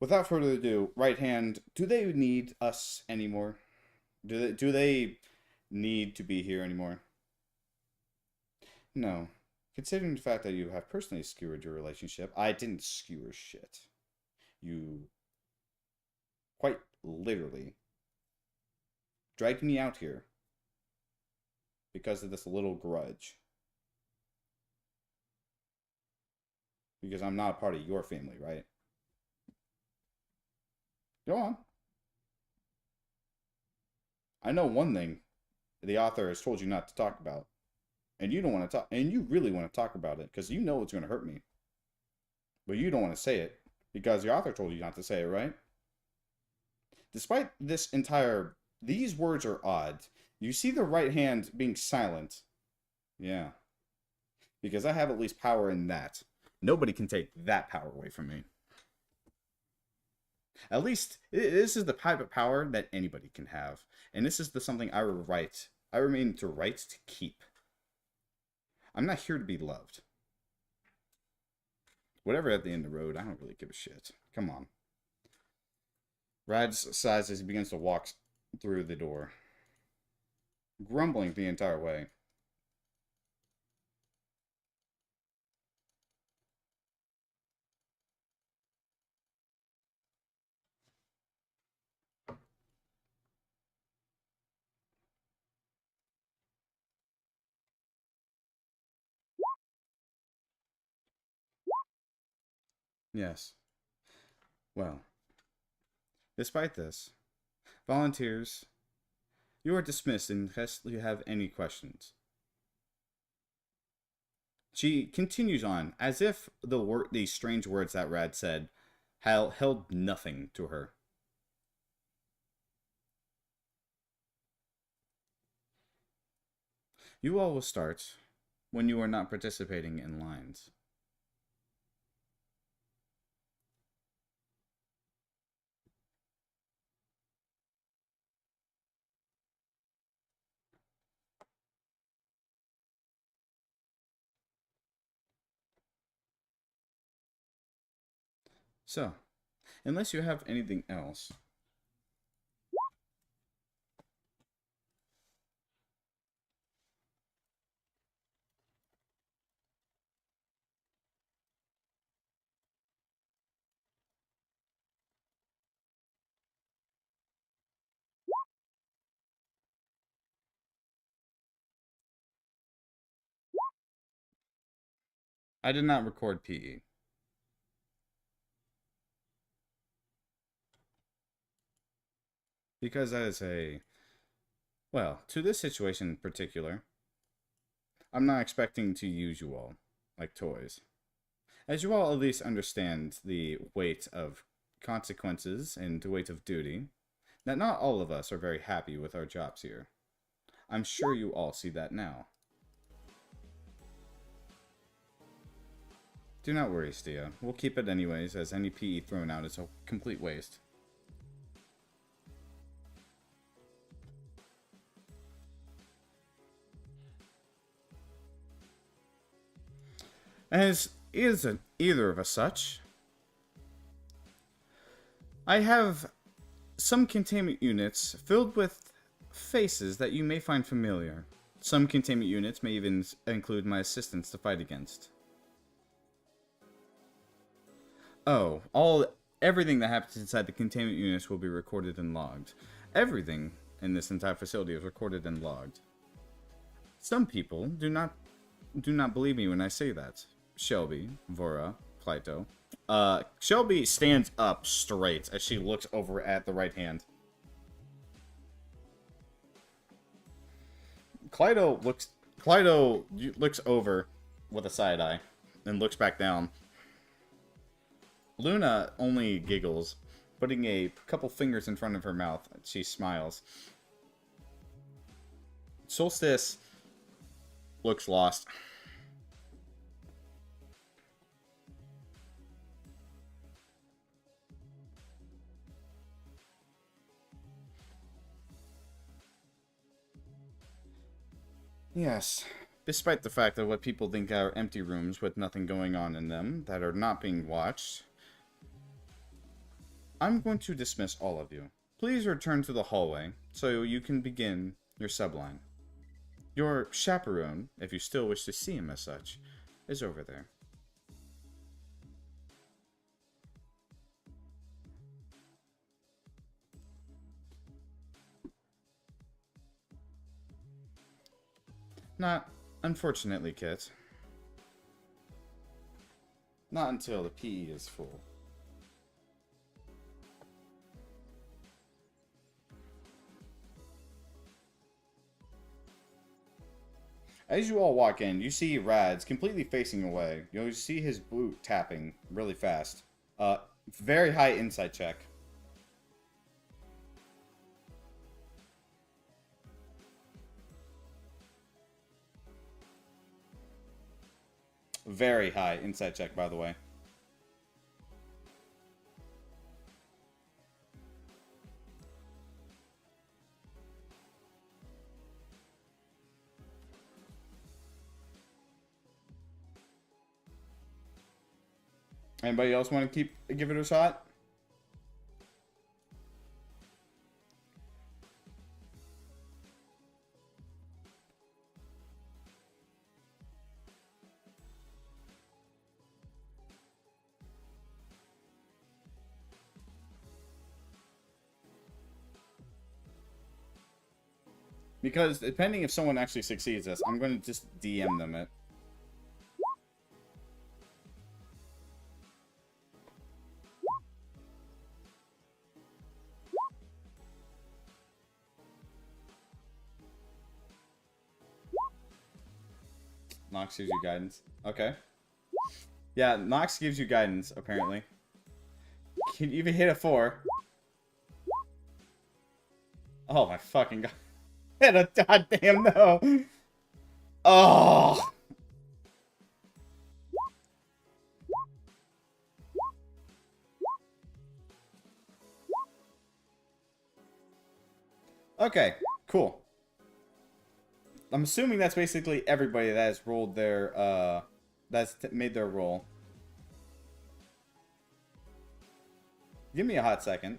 without further ado, right hand, do they need us anymore? Do they need to be here anymore? No. Considering the fact that you have personally skewered your relationship, I didn't skewer shit. You quite literally dragged me out here because of this little grudge. Because I'm not a part of your family, right? Go on. I know one thing the author has told you not to talk about. And you don't want to talk, and you really want to talk about it because you know it's going to hurt me. But you don't want to say it because the author told you not to say it, right? Despite these words are odd. You see the right hand being silent. Yeah. Because I have at least power in that. Nobody can take that power away from me. At least this is the type of power that anybody can have, and this is the something I remain to right to keep. I'm not here to be loved. Whatever at the end of the road, I don't really give a shit. Come on. Rad sighs as he begins to walk through the door, grumbling the entire way. Yes. Well, despite this, volunteers, you are dismissed unless you have any questions. She continues on, as if these strange words that Rad said held nothing to her. You all will start when you are not participating in lines. So, unless you have anything else, I did not record PE. Because that is well, to this situation in particular, I'm not expecting to use you all like toys. As you all at least understand the weight of consequences and the weight of duty, that not all of us are very happy with our jobs here. I'm sure you all see that now. Do not worry, Stia. We'll keep it anyways, as any PE thrown out is a complete waste. As isn't either of us such, I have some containment units filled with faces that you may find familiar. Some containment units may even include my assistants to fight against. Oh, everything that happens inside the containment units will be recorded and logged. Everything in this entire facility is recorded and logged. Some people do not believe me when I say that. Shelby, Vora, Clyto. Shelby stands up straight as she looks over at the right hand. Clyto looks over with a side eye and looks back down. Luna only giggles, putting a couple fingers in front of her mouth. She smiles. Solstice looks lost. Yes, despite the fact that what people think are empty rooms with nothing going on in them that are not being watched, I'm going to dismiss all of you. Please return to the hallway so you can begin your subline. Your chaperone, if you still wish to see him as such, is over there. Not, unfortunately, Kit. Not until the PE is full. As you all walk in, you see Rad's completely facing away. You see his boot tapping really fast. Very high insight check. Very high insight check, by the way. Anybody else want to give it a shot? Because depending if someone actually succeeds this, I'm going to just DM them it. Nox gives you guidance. Okay. Yeah, Nox gives you guidance, apparently. Can you even hit a 4? Oh my fucking god. Hit a goddamn no. Oh. Okay, cool. I'm assuming that's basically everybody that has rolled their, made their roll. Give me a hot second.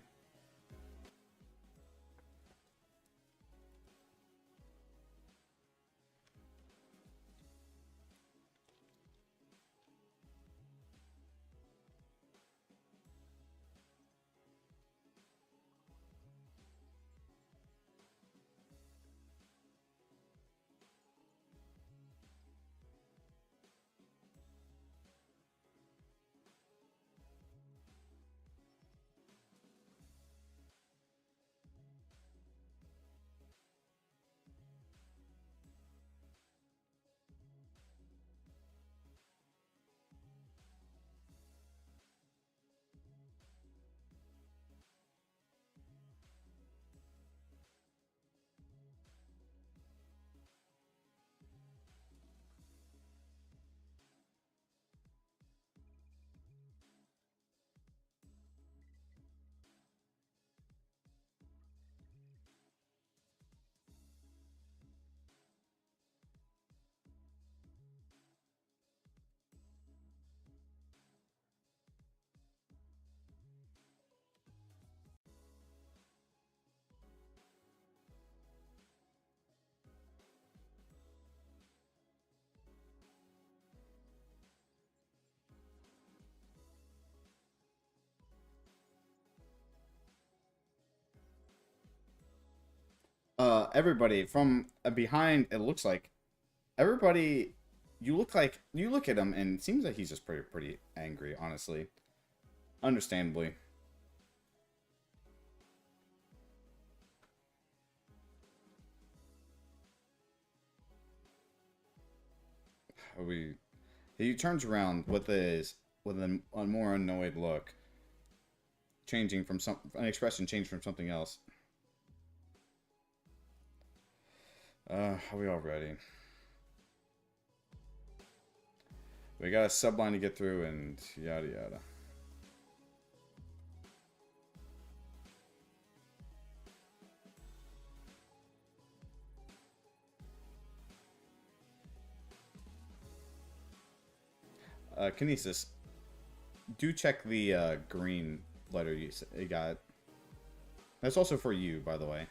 everybody from behind, it looks like everybody. You look at him, and it seems like he's just pretty angry, honestly. Understandably. We He turns around with a more annoyed look, changing from an expression changed from something else. Are we all ready? We got a subline to get through and yada yada. Kinesis, do check the green letter you got. That's also for you, by the way.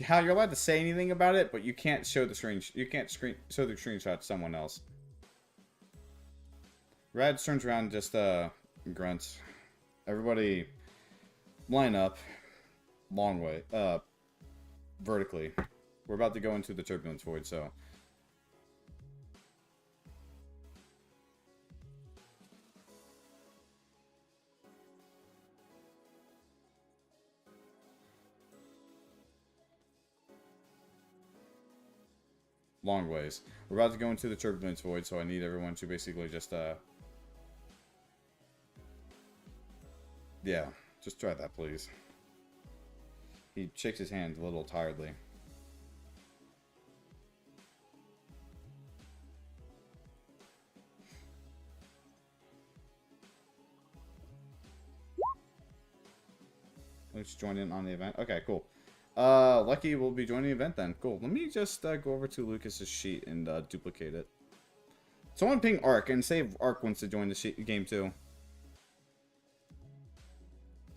Hal, you're allowed to say anything about it, but you can't show the screen. You can't show the screenshot to someone else. Rad turns around, and just grunts. Everybody, line up, long way, vertically. We're about to go into the turbulence void, so. Long ways. We're about to go into the turbulence void, so I need everyone to basically just, yeah, just try that, please. He shakes his hand a little tiredly. Let's join in on the event. Okay, cool. Lucky will be joining the event then. Cool. Let me just go over to Lucas's sheet and duplicate it. Someone ping Ark and say if Ark wants to join the game too.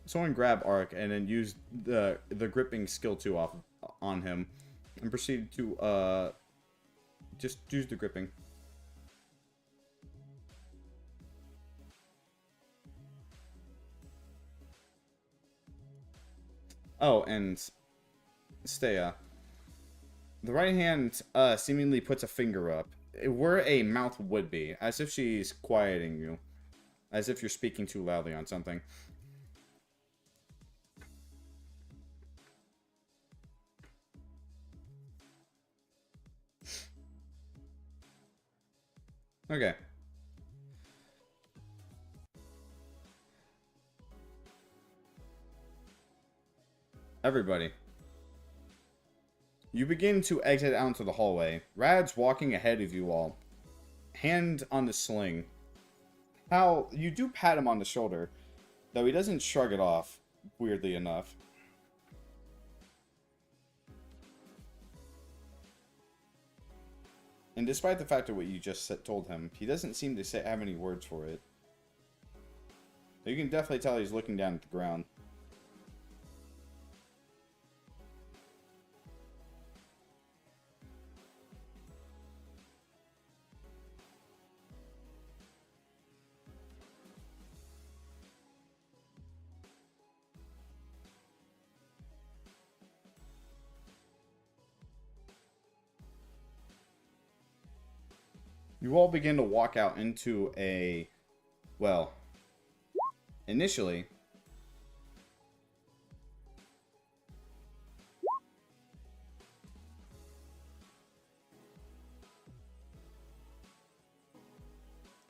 Someone grab Ark and then use the gripping skill 2 off on him and proceed to just use the gripping. Oh, and Steya. The right hand seemingly puts a finger up, where a mouth would be, as if she's quieting you, as if you're speaking too loudly on something. Okay. Everybody. You begin to exit out into the hallway. Rad's walking ahead of you all. Hand on the sling. Hal, you do pat him on the shoulder, though he doesn't shrug it off, weirdly enough. And despite the fact of what you just told him, he doesn't seem to have any words for it. You can definitely tell he's looking down at the ground. You all begin to walk out into a, well, initially,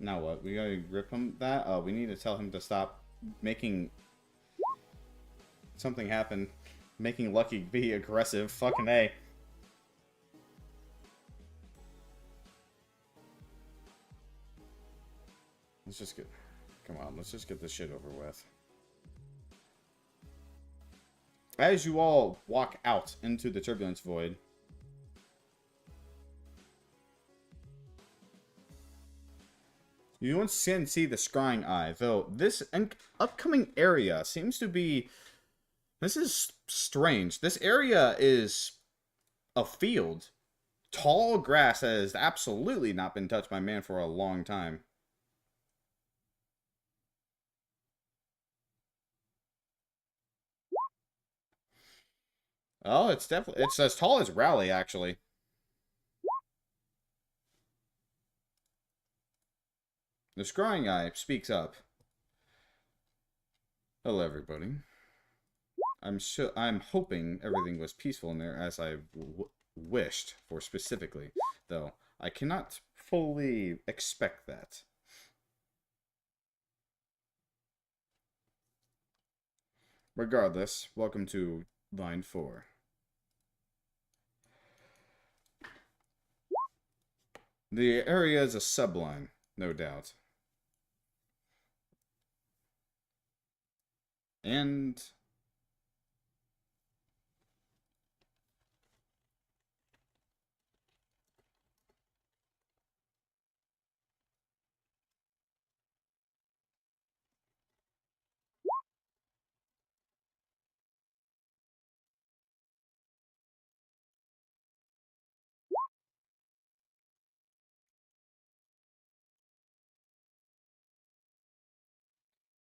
now what? We gotta grip him that? We need to tell him to stop making something happen. Making Lucky be aggressive. Fucking A. Let's just get... Come on, let's just get this shit over with. As you all walk out into the turbulence void, you once again see the scrying eye, though this upcoming area seems to be... This is strange. This area is a field tall grass that has absolutely not been touched by man for a long time. Oh, it's definitely, it's as tall as Raleigh, actually. The scrying eye speaks up. Hello, everybody. I'm hoping everything was peaceful in there as I wished for specifically, though I cannot fully expect that. Regardless, welcome to line 4. The area is a subline, no doubt. And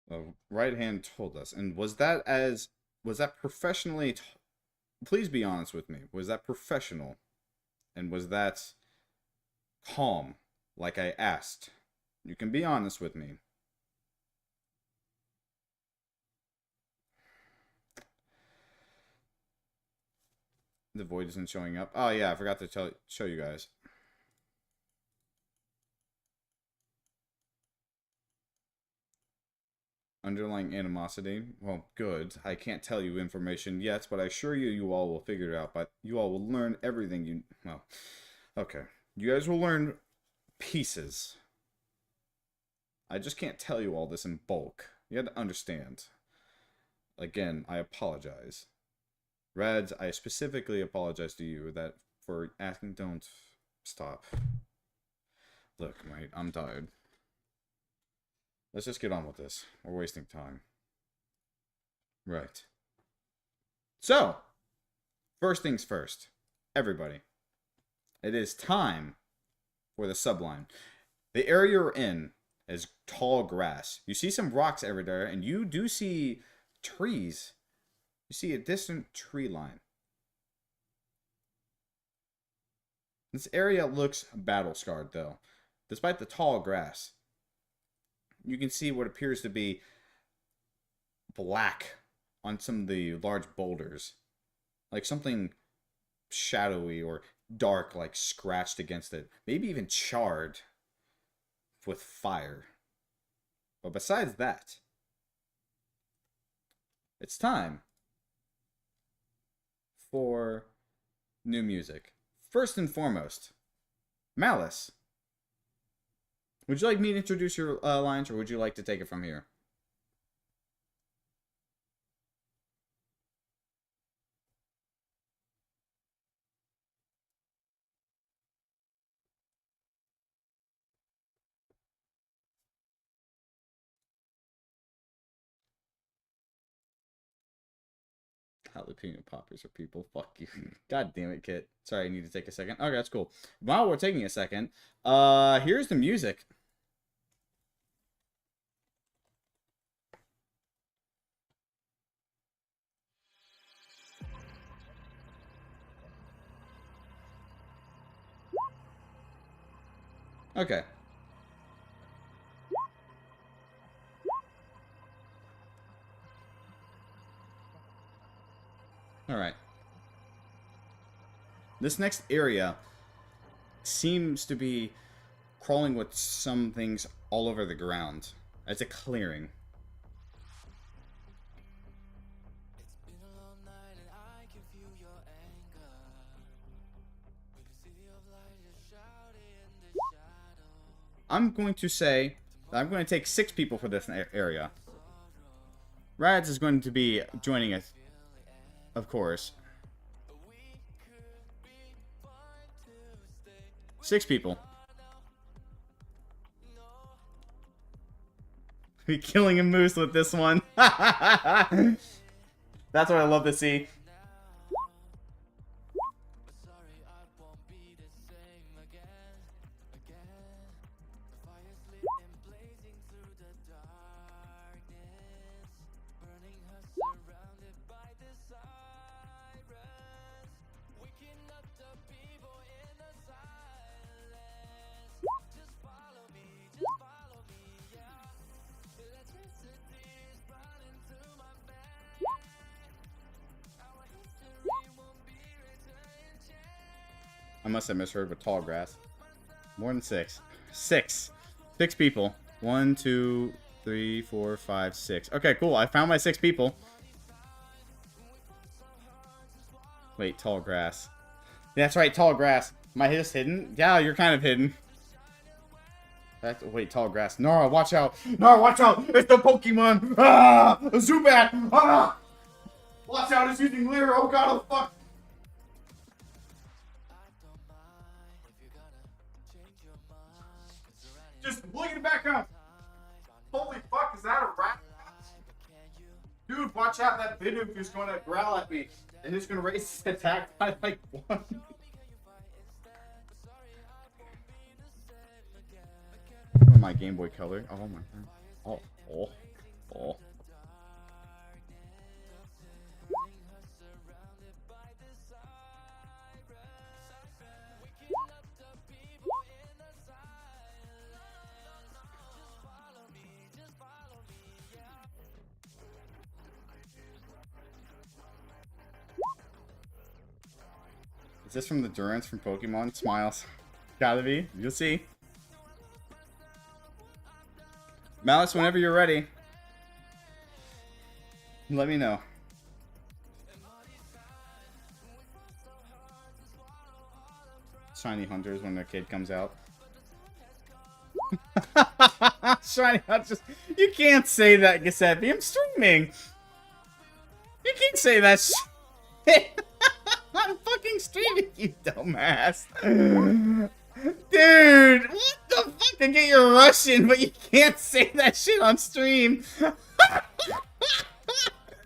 the right hand told us. And was that professionally please be honest with me. Was that professional? And was that calm like I asked? You can be honest with me. The void isn't showing up. Oh yeah, I forgot to show you guys. Underlying animosity. Well, good. I can't tell you information yet, but I assure you, you all will figure it out. But you all will learn everything you... Well, okay. You guys will learn pieces. I just can't tell you all this in bulk. You have to understand. Again, I apologize. Reds, I specifically apologize to you that for asking. Don't stop. Look, mate, I'm tired. Let's just get on with this. We're wasting time. Right. So, first things first. Everybody. It is time for the subline. The area you're in is tall grass. You see some rocks everywhere, and you do see trees. You see a distant tree line. This area looks battle-scarred, though. Despite the tall grass, you can see what appears to be black on some of the large boulders. Like something shadowy or dark, like scratched against it. Maybe even charred with fire. But besides that, it's time for new music. First and foremost, Malice. Would you like me to introduce your lines, or would you like to take it from here? Jalapeno poppers are people. Fuck you. God damn it, Kit. Sorry, I need to take a second. Okay, that's cool. While we're taking a second, here's the music. Okay. Alright. This next area seems to be crawling with some things all over the ground. It's a clearing. I'm going to say that I'm going to take 6 people for this area. Rads is going to be joining us, of course. 6 people. We're killing a moose with this one. That's what I love to see. I must have misheard with tall grass. More than 6. 6. 6 people. 1, 2, 3, 4, 5, 6. Okay, cool. I found my 6 people. Wait, tall grass. That's right, tall grass. Am I just hidden? Yeah, you're kind of hidden. Wait, tall grass. Nora, watch out. Nora, watch out. It's the Pokemon. Ah! A Zubat. Ah! Watch out, it's using Leer. Oh god, oh fuck. Just look in the background. Holy fuck, is that a rat? Dude, watch out. That Bidoof is going to growl at me. And it's going to raise his attack by like 1. Oh, my Game Boy Color. Oh my god. Oh. Is this from the Durance from Pokemon? Smiles. Gotta be. You'll see. Malice, whenever you're ready, let me know. Shiny Hunters when their kid comes out. Shiny Hunters. You can't say that, Giuseppe. I'm streaming. You can't say that shit. I'm fucking streaming, you dumbass. Dude, what the fuck? I get you're Russian, but you can't say that shit on stream.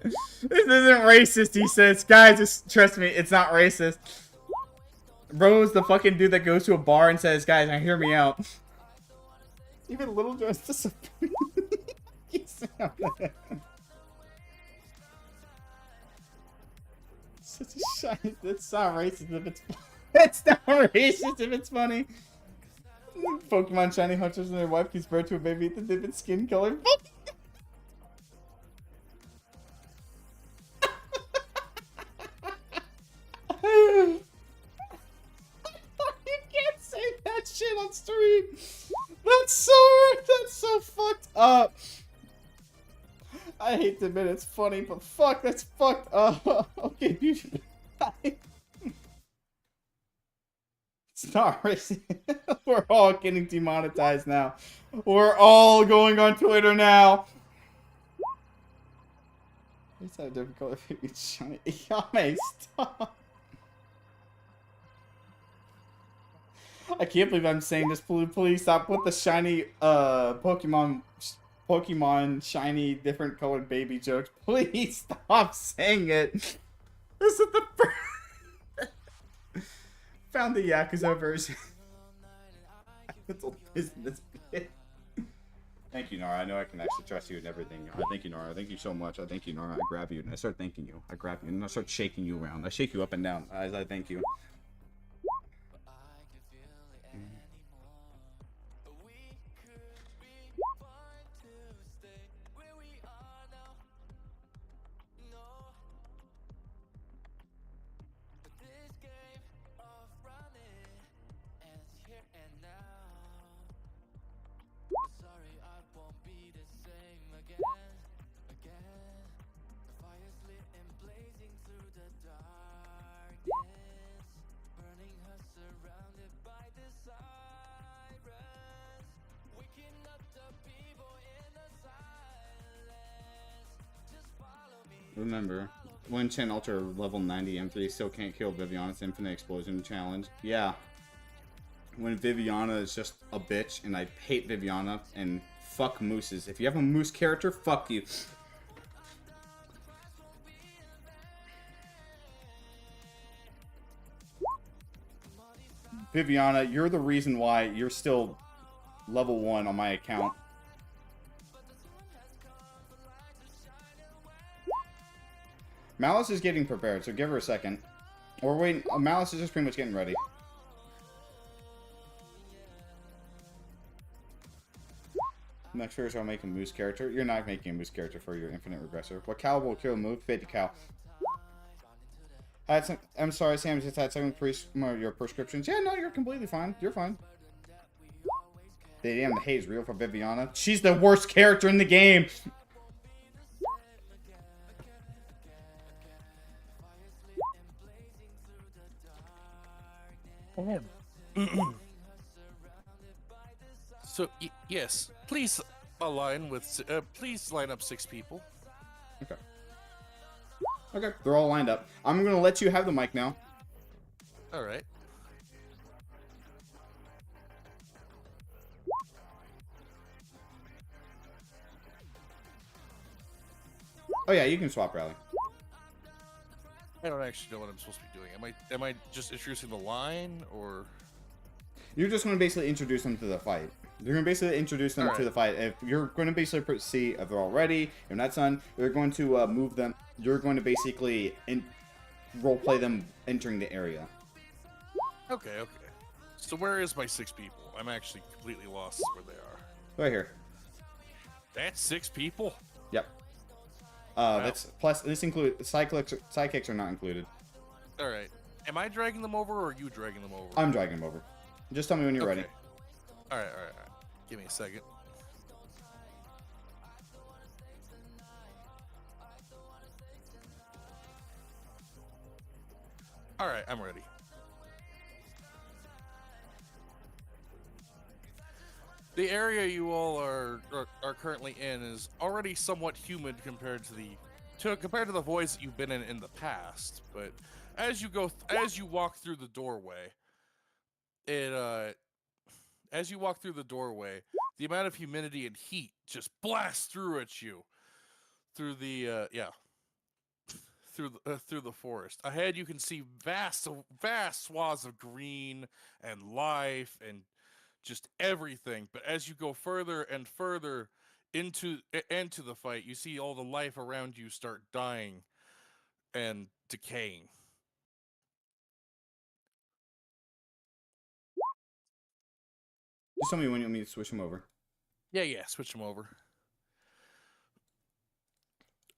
This isn't racist, he says. Guys, just trust me, it's not racist. Bro's the fucking dude that goes to a bar and says, guys, now hear me out. Even Little Joe's disappointed. Such a shiny. That's not racist if it's funny. It's not racist if it's funny. Pokemon shiny hunters and their wife gives birth to a baby with a different skin color. You can't say that shit on stream. That's so fucked up. I hate to admit it's funny, but fuck, that's fucked up. Okay, you should. It's not racist. We're all getting demonetized now. We're all going on Twitter now. It's that different color. It's shiny. Yame, stop. I can't believe I'm saying this. Please stop with the shiny Pokemon shiny different colored baby jokes. Please stop saying it. This is the first. Found the Yakuza version. Little business bit. Thank you, Nora. I know I can actually trust you and everything. I thank you, Nora. Thank you so much. I thank you, Nora. I grab you and I start thanking you. I grab you and I start shaking you around. I shake you up and down as I thank you. Remember, when Chen Ultra level 90 M3 still can't kill Viviana's Infinite Explosion challenge. Yeah. When Viviana is just a bitch, and I hate Viviana, and fuck mooses. If you have a moose character, fuck you. Viviana, you're the reason why you're still level 1 on my account. Malice is getting prepared, so give her a second. Or wait, Malice is just pretty much getting ready. Next year, I'll make a moose character. You're not making a moose character for your infinite regressor. What cow will kill a move? Fade to cow. I'm sorry, Sam. Just had some your prescriptions. Yeah, no, you're completely fine. You're fine. The hate is real for Viviana. She's the worst character in the game. So yes, please please line up 6 people. Okay. Okay, they're all lined up. I'm gonna let you have the mic now. All right. Oh yeah, you can swap rally. I don't actually know what I'm supposed to be doing. Am I just introducing the line, or You're just gonna basically introduce them to the fight. You're gonna basically introduce them to the fight. If you're going to basically see if they're all ready, if not done, you're going to move them. You're going to basically role play them entering the area. Okay. So where is my 6 people? I'm actually completely lost where they are. Right here. That's 6 people? Yep. Wow. That's plus. This includes sidekicks are not included. All right. Am I dragging them over, or are you dragging them over? I'm dragging them over. Just tell me when you're ready. All right. Give me a second. All right, I'm ready. The area you all are currently in is already somewhat humid compared to the voids that you've been in the past. But as you walk through the doorway, the amount of humidity and heat just blasts through at you through the through the forest. Ahead, you can see vast swaths of green and life and just everything. But as you go further and further into the fight, you see all the life around you start dying and decaying. Just tell me when you want me to switch them over. Yeah, switch them over.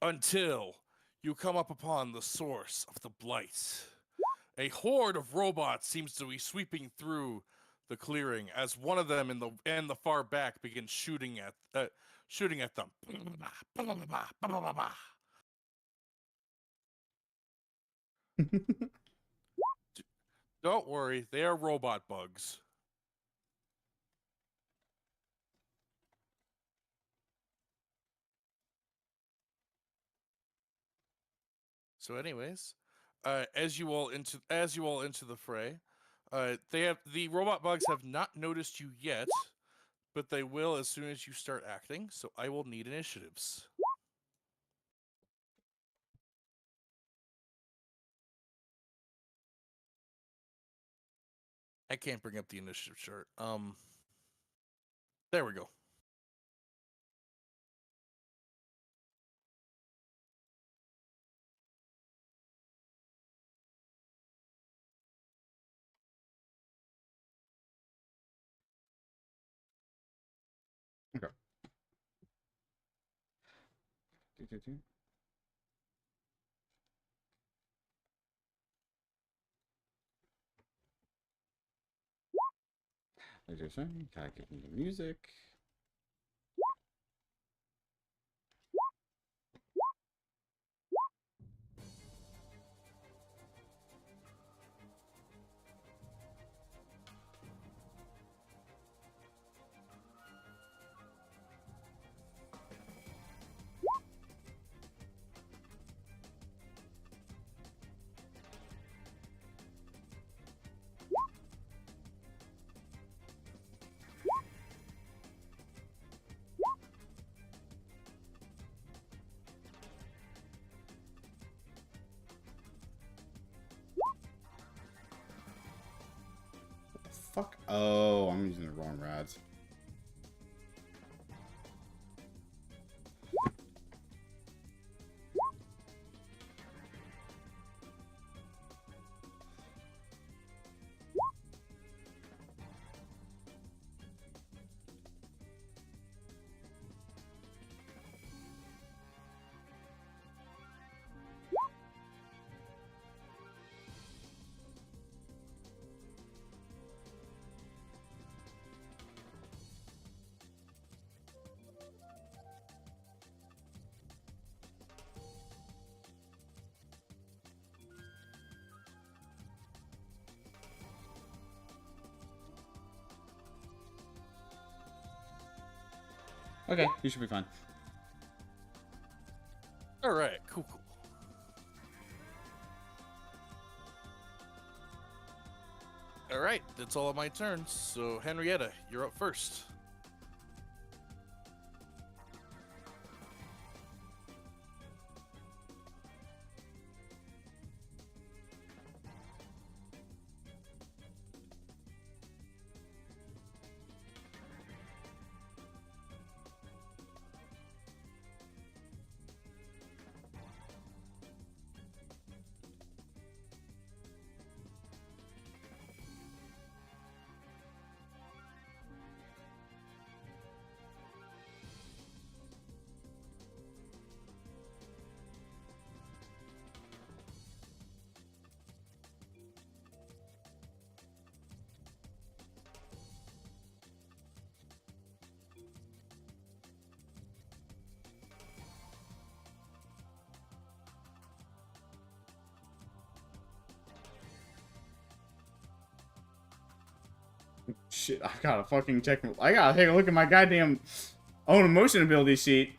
Until you come up upon the source of the blight. A horde of robots seems to be sweeping through the clearing as one of them in the far back begins shooting at them. Don't worry, they are robot bugs. So, anyways, as you all into the fray, the robot bugs have not noticed you yet, but they will as soon as you start acting. So I will need initiatives. I can't bring up the initiative chart. There we go. Okay. There's your thing. Gotta give me the music. Fuck. Oh, I'm using the wrong rads. Okay, you should be fine. All right, cool. All right, that's all of my turns. So Henrietta, you're up first. Shit, I gotta fucking check. I gotta take a look at my goddamn own emotion ability sheet.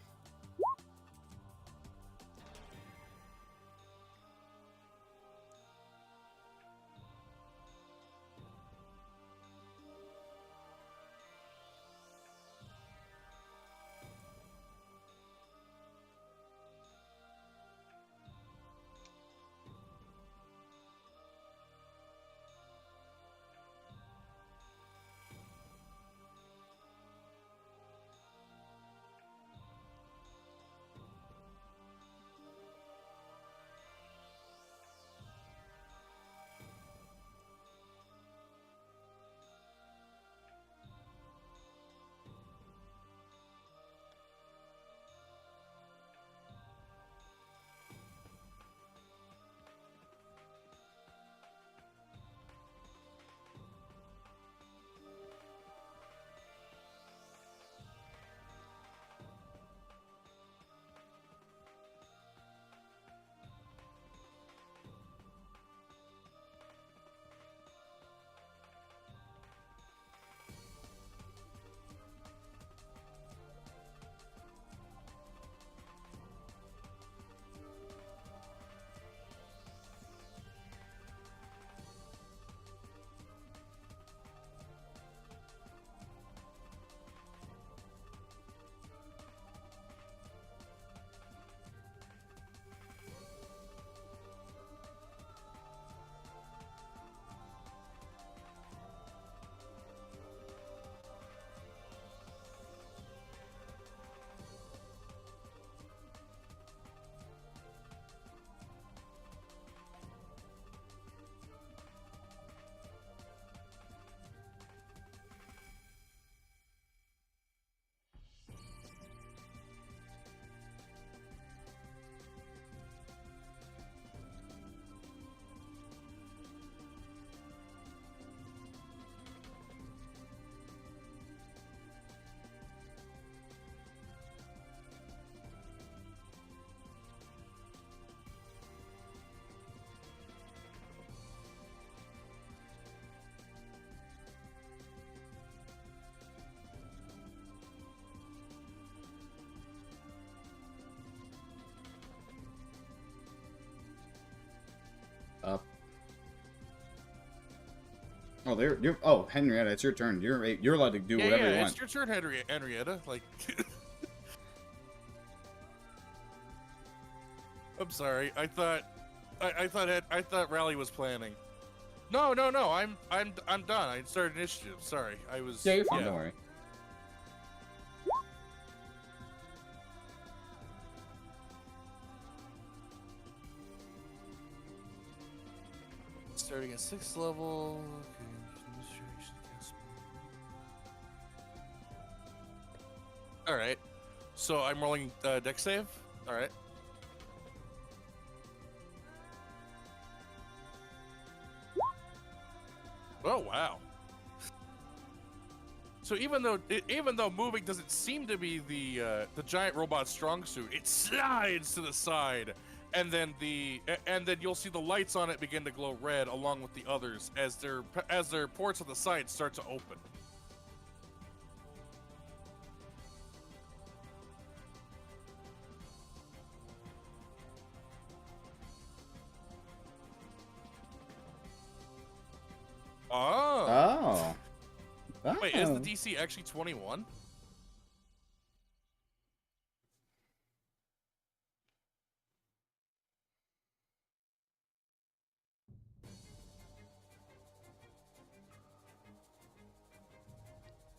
Up. Oh, oh, Henrietta, it's your turn. You're allowed to do whatever you want. It's your turn, Henrietta. Like, I'm sorry. I thought Rally was planning. No. I'm done. I started initiative. Sorry, I was. Yeah, you're fine. Don't worry. Starting at 6th level. All right. So I'm rolling dex save. All right. Oh wow. So even though moving doesn't seem to be the giant robot's strong suit, it slides to the side, and then you'll see the lights on it begin to glow red along with the others as their ports on the side start to open. Wait, is the Oh. DC actually 21?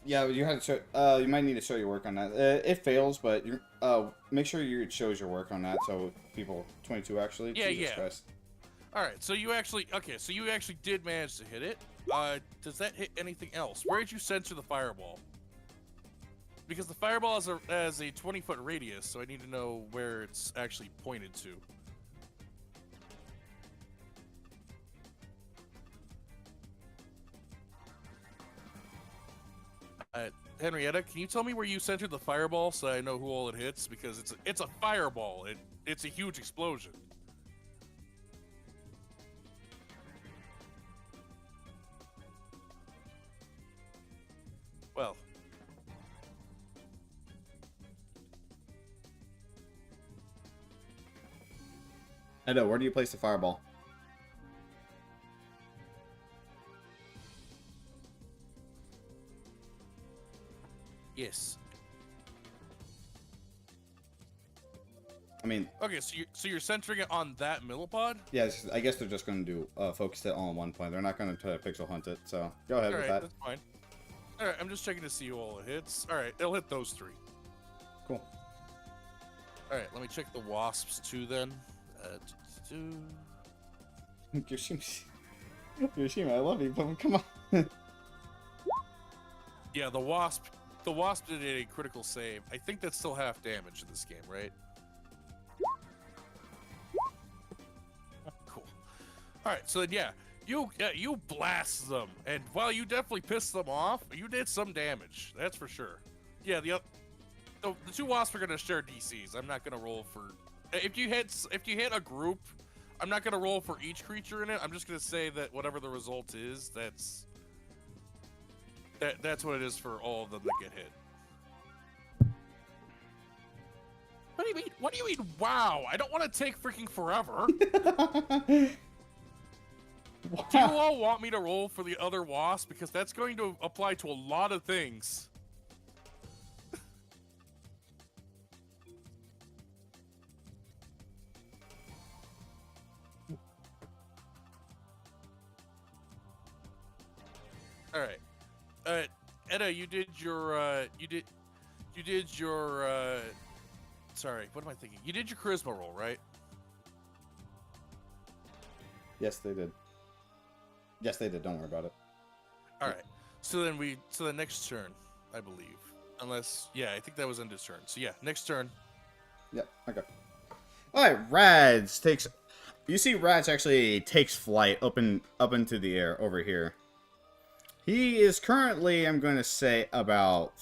Yeah, you had to show. You might need to show your work on that. It fails, but you make sure it shows your work on that so people 22 actually. Yeah, Jesus yeah. Christ. All right, so you actually did manage to hit it. Does that hit anything else? Where did you censor the fireball? Because the fireball has a 20-foot radius, so I need to know where it's actually pointed to. Henrietta, can you tell me where you centered the fireball so I know who all it hits? Because it's a fireball. It's a huge explosion. Well, I know. Where do you place the fireball? yes. I mean, Okay, so you're centering it on that millipede? yeah. I guess they're just going to do focus it all on one point. They're not going to try to pixel hunt it. So go ahead All with right, that. that's fine. All right, I'm just checking to see who all it hits. All right, it'll hit those three. Cool. All right, let me check the wasps too then. Yoshima, I love you, but come on. Yeah, the wasp did a critical save. I think that's still half damage in this game, right? Cool. All right, so then yeah, you blast them, and while you definitely pissed them off, you did some damage. That's for sure. Yeah, the two wasps are gonna share DCs. I'm not gonna roll for if you hit a group. I'm not gonna roll for each creature in it. I'm just gonna say that whatever the result is, that's what it is for all of them that get hit. What do you mean? What do you mean? Wow! I don't want to take freaking forever. Wow. Do you all want me to roll for the other wasp? Because that's going to apply to a lot of things. All right. Edda, you did your sorry, what am I thinking? You did your charisma roll, right? Yes, they did. Yes, they did. Don't worry about it. All right. So then next turn, I believe. Unless, yeah, I think that was Ender's turn. So yeah, next turn. Yep. Okay. All right. Rads takes. You see, Rads actually takes flight up into the air over here. He is currently, I'm going to say, about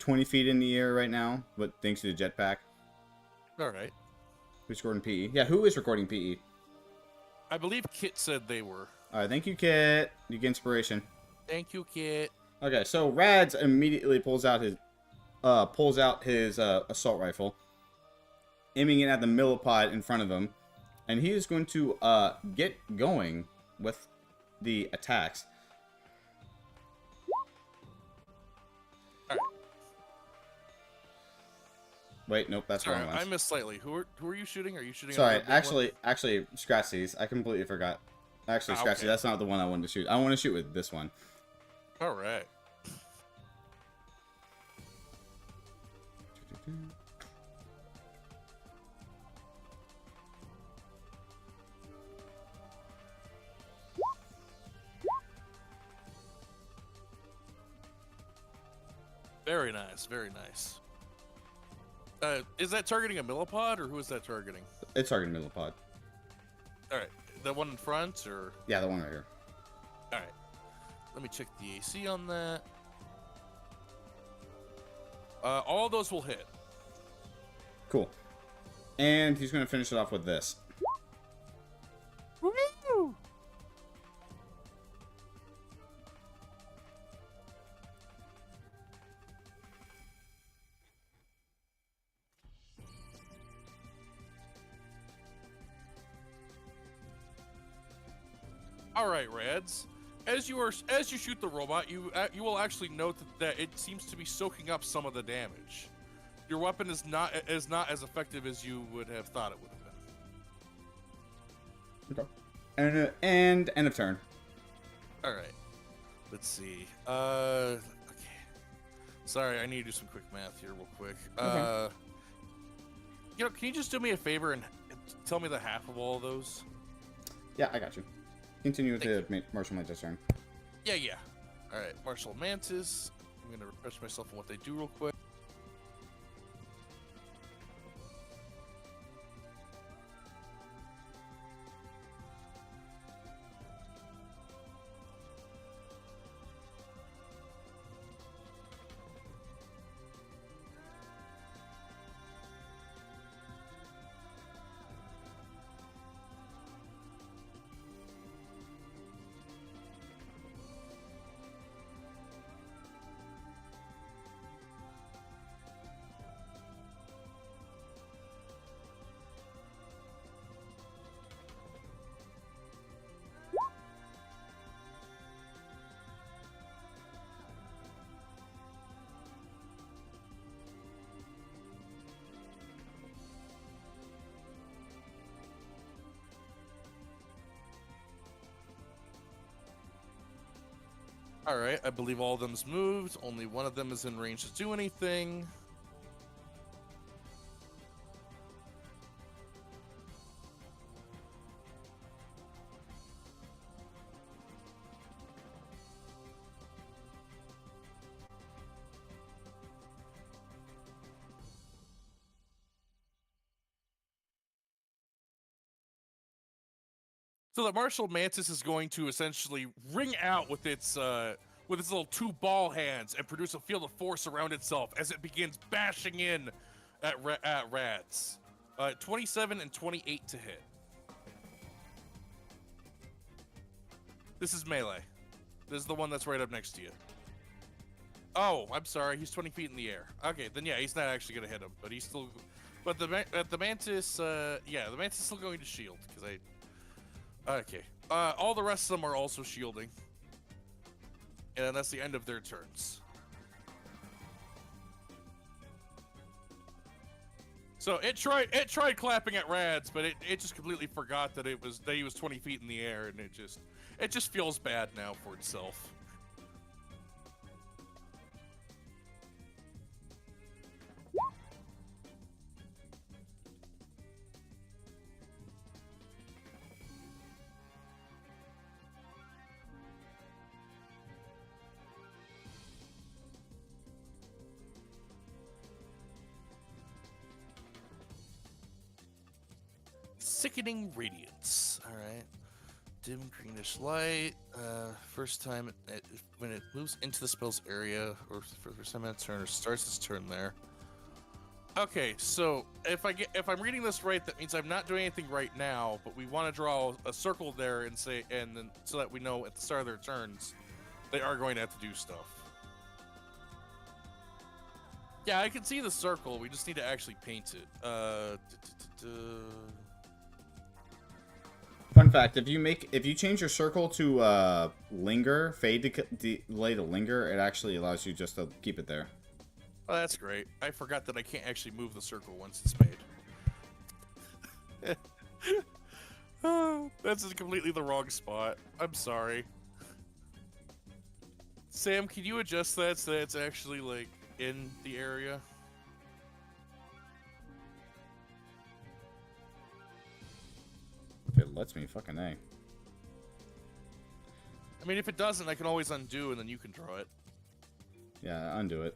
20 feet in the air right now, but thanks to the jetpack. All right. Who's recording PE? Yeah, who is recording PE? I believe Kit said they were. All right, thank you, Kit. You get inspiration. Thank you, Kit. Okay, so Rads immediately pulls out his assault rifle, aiming it at the millipede in front of him, and he is going to get going with the attacks. All right. Wait, nope, that's the Sorry, wrong one. I missed slightly. Who are you shooting? Are you shooting? Sorry, another big one? actually, scratch these. I completely forgot. Actually, scratch okay. these. That's not the one I wanted to shoot. I want to shoot with this one. All right. Very nice, very nice. Is that targeting a millipede, or who is that targeting? It's targeting millipede. All right, the one in front, or Yeah, the one right here. all right. Let me check the AC on that. All those will hit. Cool. And he's going to finish it off with this. Woo! All right, Reds. as you shoot the robot, you will actually note that it seems to be soaking up some of the damage. Your weapon is not as effective as you would have thought it would have been. Okay. And end of turn. All right. Let's see. Okay. Sorry, I need to do some quick math here, real quick. Okay. Can you just do me a favor and tell me the half of all of those? Yeah, I got you. Continue to Martial Mantis' turn. Yeah. All right, Martial Mantis. I'm gonna refresh myself on what they do real quick. All right, I believe all of them's moved. Only one of them is in range to do anything. So the Martial Mantis is going to essentially ring out with its little two ball hands and produce a field of force around itself as it begins bashing in at Rads. 27 and 28 to hit. This is melee. This is the one that's right up next to you. Oh, I'm sorry. He's 20 feet in the air. Okay, then yeah, he's not actually gonna hit him, but he's still. But the Mantis, the Mantis is still going to shield because I. Okay. All the rest of them are also shielding. And that's the end of their turns. So it tried clapping at Rads, but it just completely forgot that he was 20 feet in the air, and it just feels bad now for itself. Sickening Radiance. All right. Dim greenish light. First time when it moves into the spell's area, or for the first time in its turn, or starts its turn there. Okay, so if I'm reading this right, that means I'm not doing anything right now, but we want to draw a circle there and then so that we know at the start of their turns, they are going to have to do stuff. Yeah, I can see the circle. We just need to actually paint it. Fun fact: if you change your circle to linger, fade to delay to linger, it actually allows you just to keep it there. Oh, that's great. I forgot that I can't actually move the circle once it's made. Oh, that's completely the wrong spot. I'm sorry. Sam, can you adjust that so that it's actually like in the area? If it lets me, fucking A. I mean, if it doesn't, I can always undo and then you can draw it. Yeah, undo it.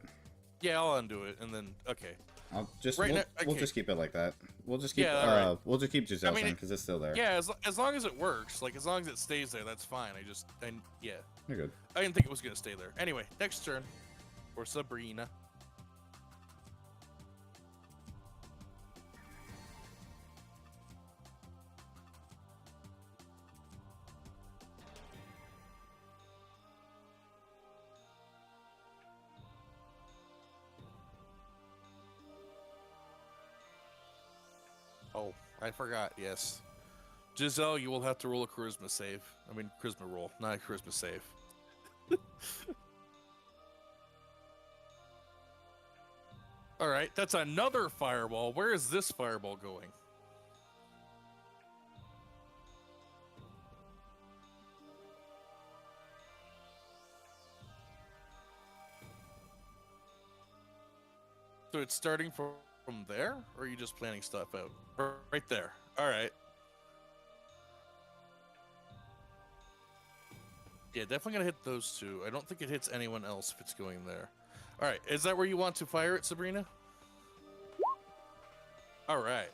Yeah, I'll undo it and then okay. I'll just right we'll just keep it like that. We'll just keep right. We'll just keep Giselle's in because it's still there. Yeah, as long as it works, like as long as it stays there, that's fine. Yeah. You're good. I didn't think it was gonna stay there. Anyway, next turn for Sabrina. Oh, I forgot. Yes. Giselle, you will have to roll a charisma save. I mean, charisma roll, not a charisma save. All right, that's another fireball. Where is this fireball going? So it's starting from there, or are you just planning stuff out? Right there. All right. Yeah, definitely gonna hit those two. I don't think it hits anyone else if it's going there. All right, is that where you want to fire it, Sabrina? All right.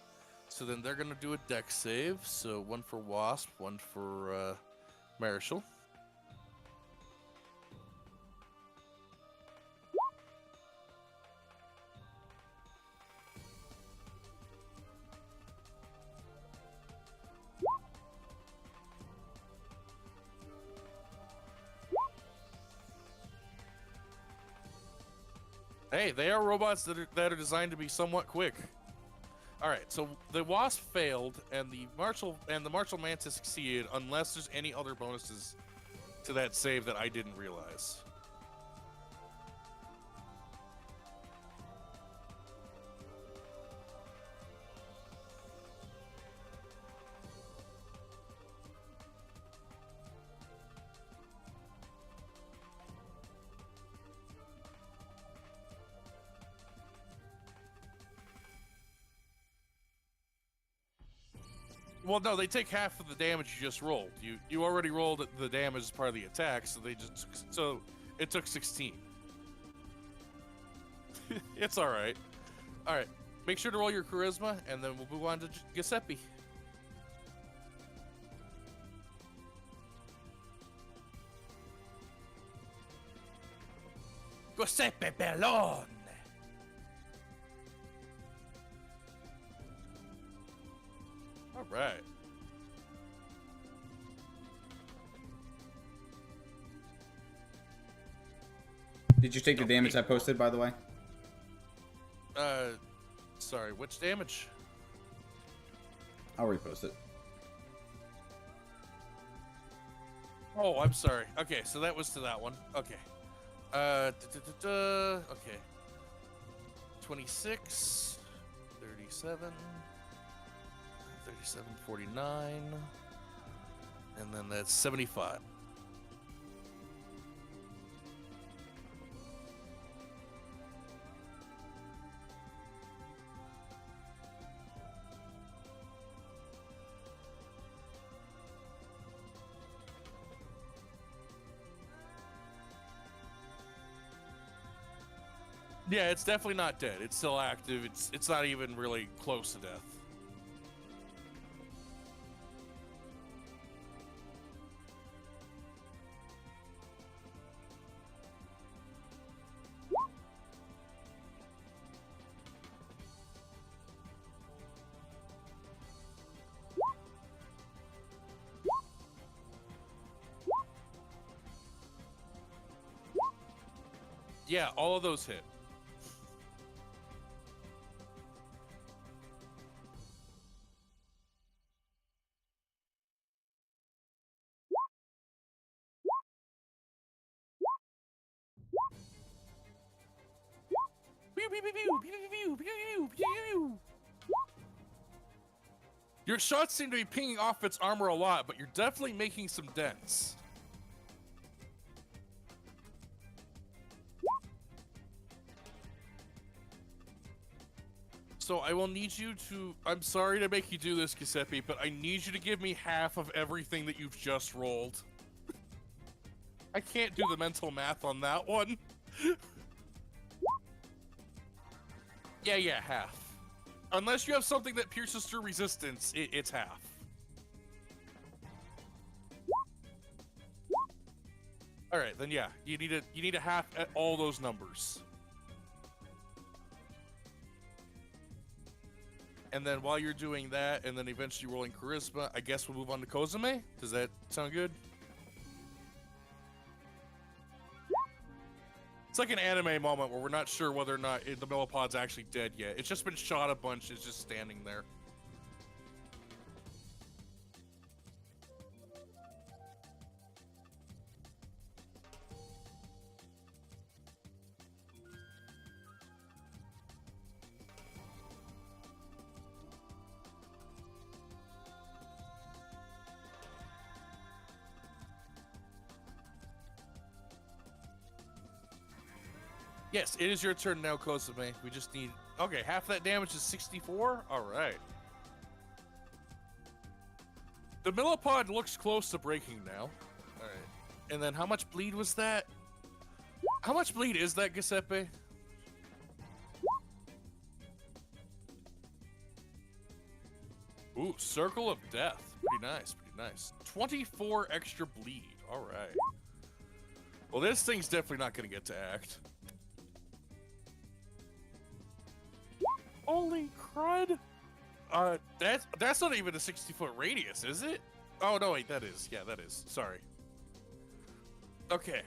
So then they're gonna do a dex save. So one for Wasp, one for Marshall. Hey, they are robots that are designed to be somewhat quick. All right, so the Wasp failed, and the Marshall Mantis succeeded, unless there's any other bonuses to that save that I didn't realize. Well, no, they take half of the damage you just rolled. You already rolled the damage as part of the attack, so it took 16. It's all right. All right, make sure to roll your charisma, and then we'll move on to Giuseppe. Giuseppe Bellone. All right. Did you take the damage I posted, by the way? Sorry, which damage? I'll repost it. Oh, I'm sorry. Okay, so that was to that one. Okay. Okay. 26, 37, 37, 49, and then that's 75. Yeah, it's definitely not dead. It's still active. It's not even really close to death. Yeah, all of those hit. Your shots seem to be pinging off its armor a lot, but you're definitely making some dents. So I will need you to... I'm sorry to make you do this, Giuseppe, but I need you to give me half of everything that you've just rolled. I can't do the mental math on that one. Yeah, half. Unless you have something that pierces through resistance, it's half. All right, then yeah, you need a half at all those numbers. And then while you're doing that, and then eventually rolling charisma, I guess we'll move on to Kozume. Does that sound good? It's like an anime moment where we're not sure whether or not the millipod's actually dead yet. It's just been shot a bunch. It's just standing there. Yes, it is your turn now, Kosume. We just need... Okay, half that damage is 64? Alright. The millipede looks close to breaking now. Alright. And then how much bleed was that? How much bleed is that, Giuseppe? Ooh, Circle of Death. Pretty nice, pretty nice. 24 extra bleed. Alright. Well, this thing's definitely not going to get to act. Holy crud! That's not even a 60-foot radius, is it? Oh, no, wait, that is. Yeah, that is. Sorry. Okay.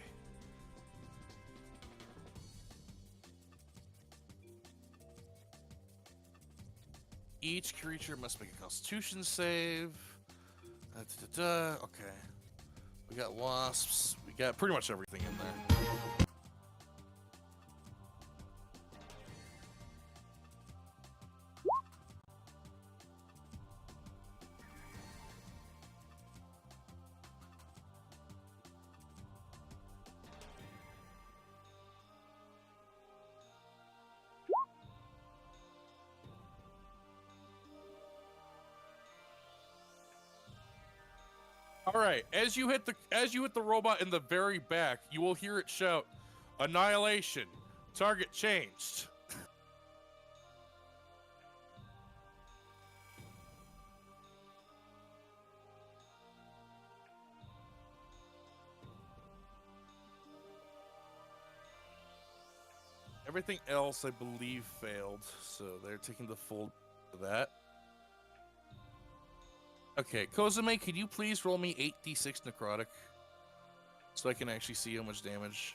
Each creature must make a Constitution save. Okay. We got wasps. We got pretty much everything in there. All right, as you hit the robot in the very back, you will hear it shout, "Annihilation. Target changed." Everything else, I believe, failed, so they're taking the full of that. Okay, Kozume, could you please roll me 8d6 necrotic? So I can actually see how much damage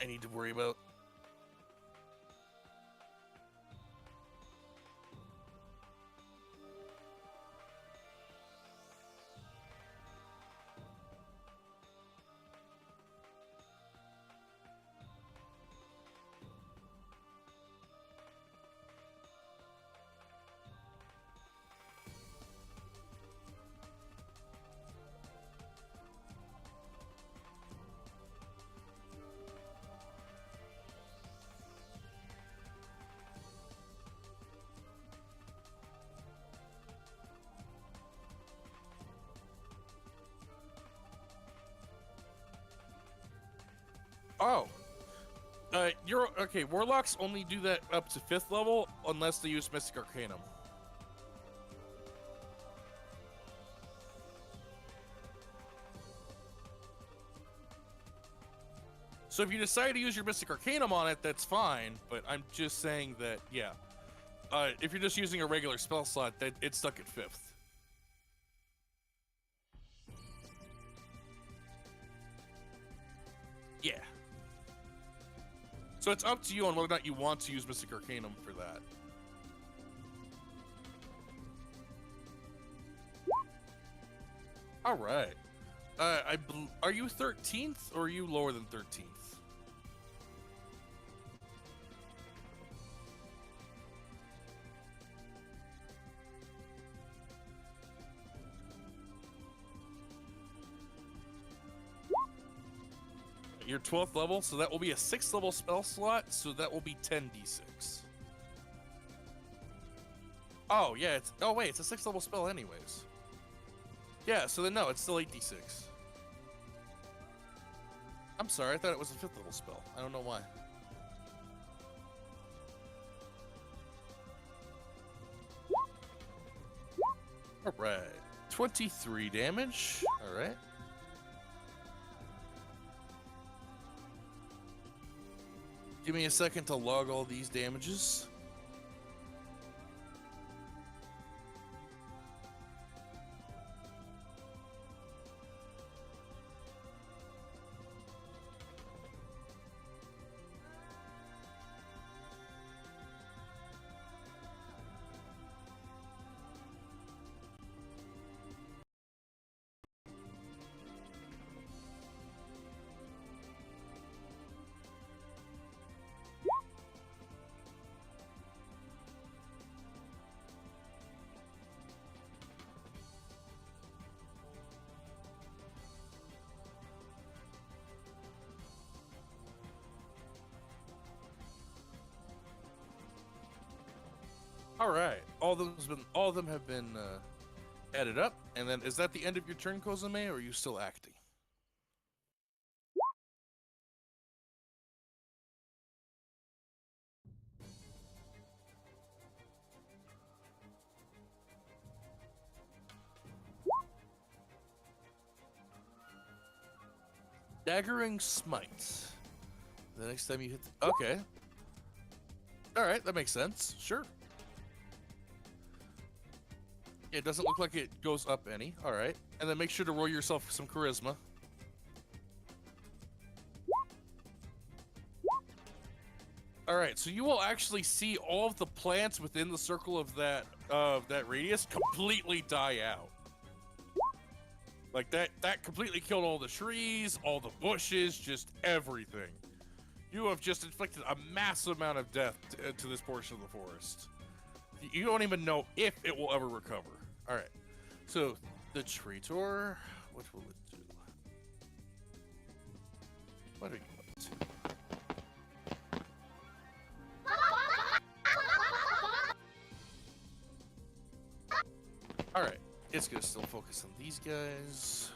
I need to worry about. Oh. You're okay. Warlocks only do that up to 5th level unless they use Mystic Arcanum. So if you decide to use your Mystic Arcanum on it, that's fine. But I'm just saying that, yeah. If you're just using a regular spell slot, that it's stuck at 5th. Yeah. So it's up to you on whether or not you want to use Mystic Arcanum for that. All right. Are you 13th or are you lower than 13th? You're 12th level, so that will be a 6th level spell slot, so that will be 10d6. Oh, yeah, oh wait, it's a 6th level spell anyways. Yeah, so then no, it's still 8d6. I'm sorry, I thought it was a 5th level spell. I don't know why. Alright. 23 damage. Alright. Give me a second to log all these damages. All right. All of them have been added up. And then, is that the end of your turn, Kozame, or are you still acting? Daggering Smite. The next time you hit... Okay. Alright, that makes sense. Sure. It doesn't look like it goes up any. Alright. And then make sure to roll yourself some charisma. Alright, so you will actually see all of the plants within the circle of that radius completely die out. Like, that completely killed all the trees, all the bushes, just everything. You have just inflicted a massive amount of death to this portion of the forest. You don't even know if it will ever recover. Alright, so the traitor, what will it do? What are you up to? Alright, it's gonna still focus on these guys.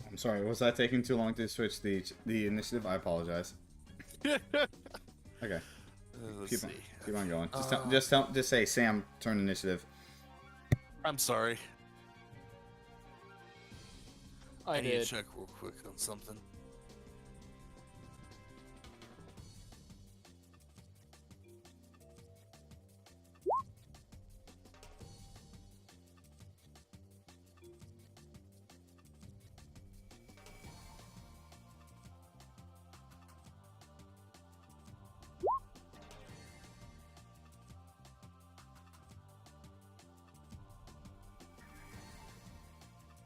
I'm sorry, was that taking too long to switch the initiative? I apologize. Okay. Keep on going. Just say Sam, turn initiative. I'm sorry. I need did. to check real quick on something.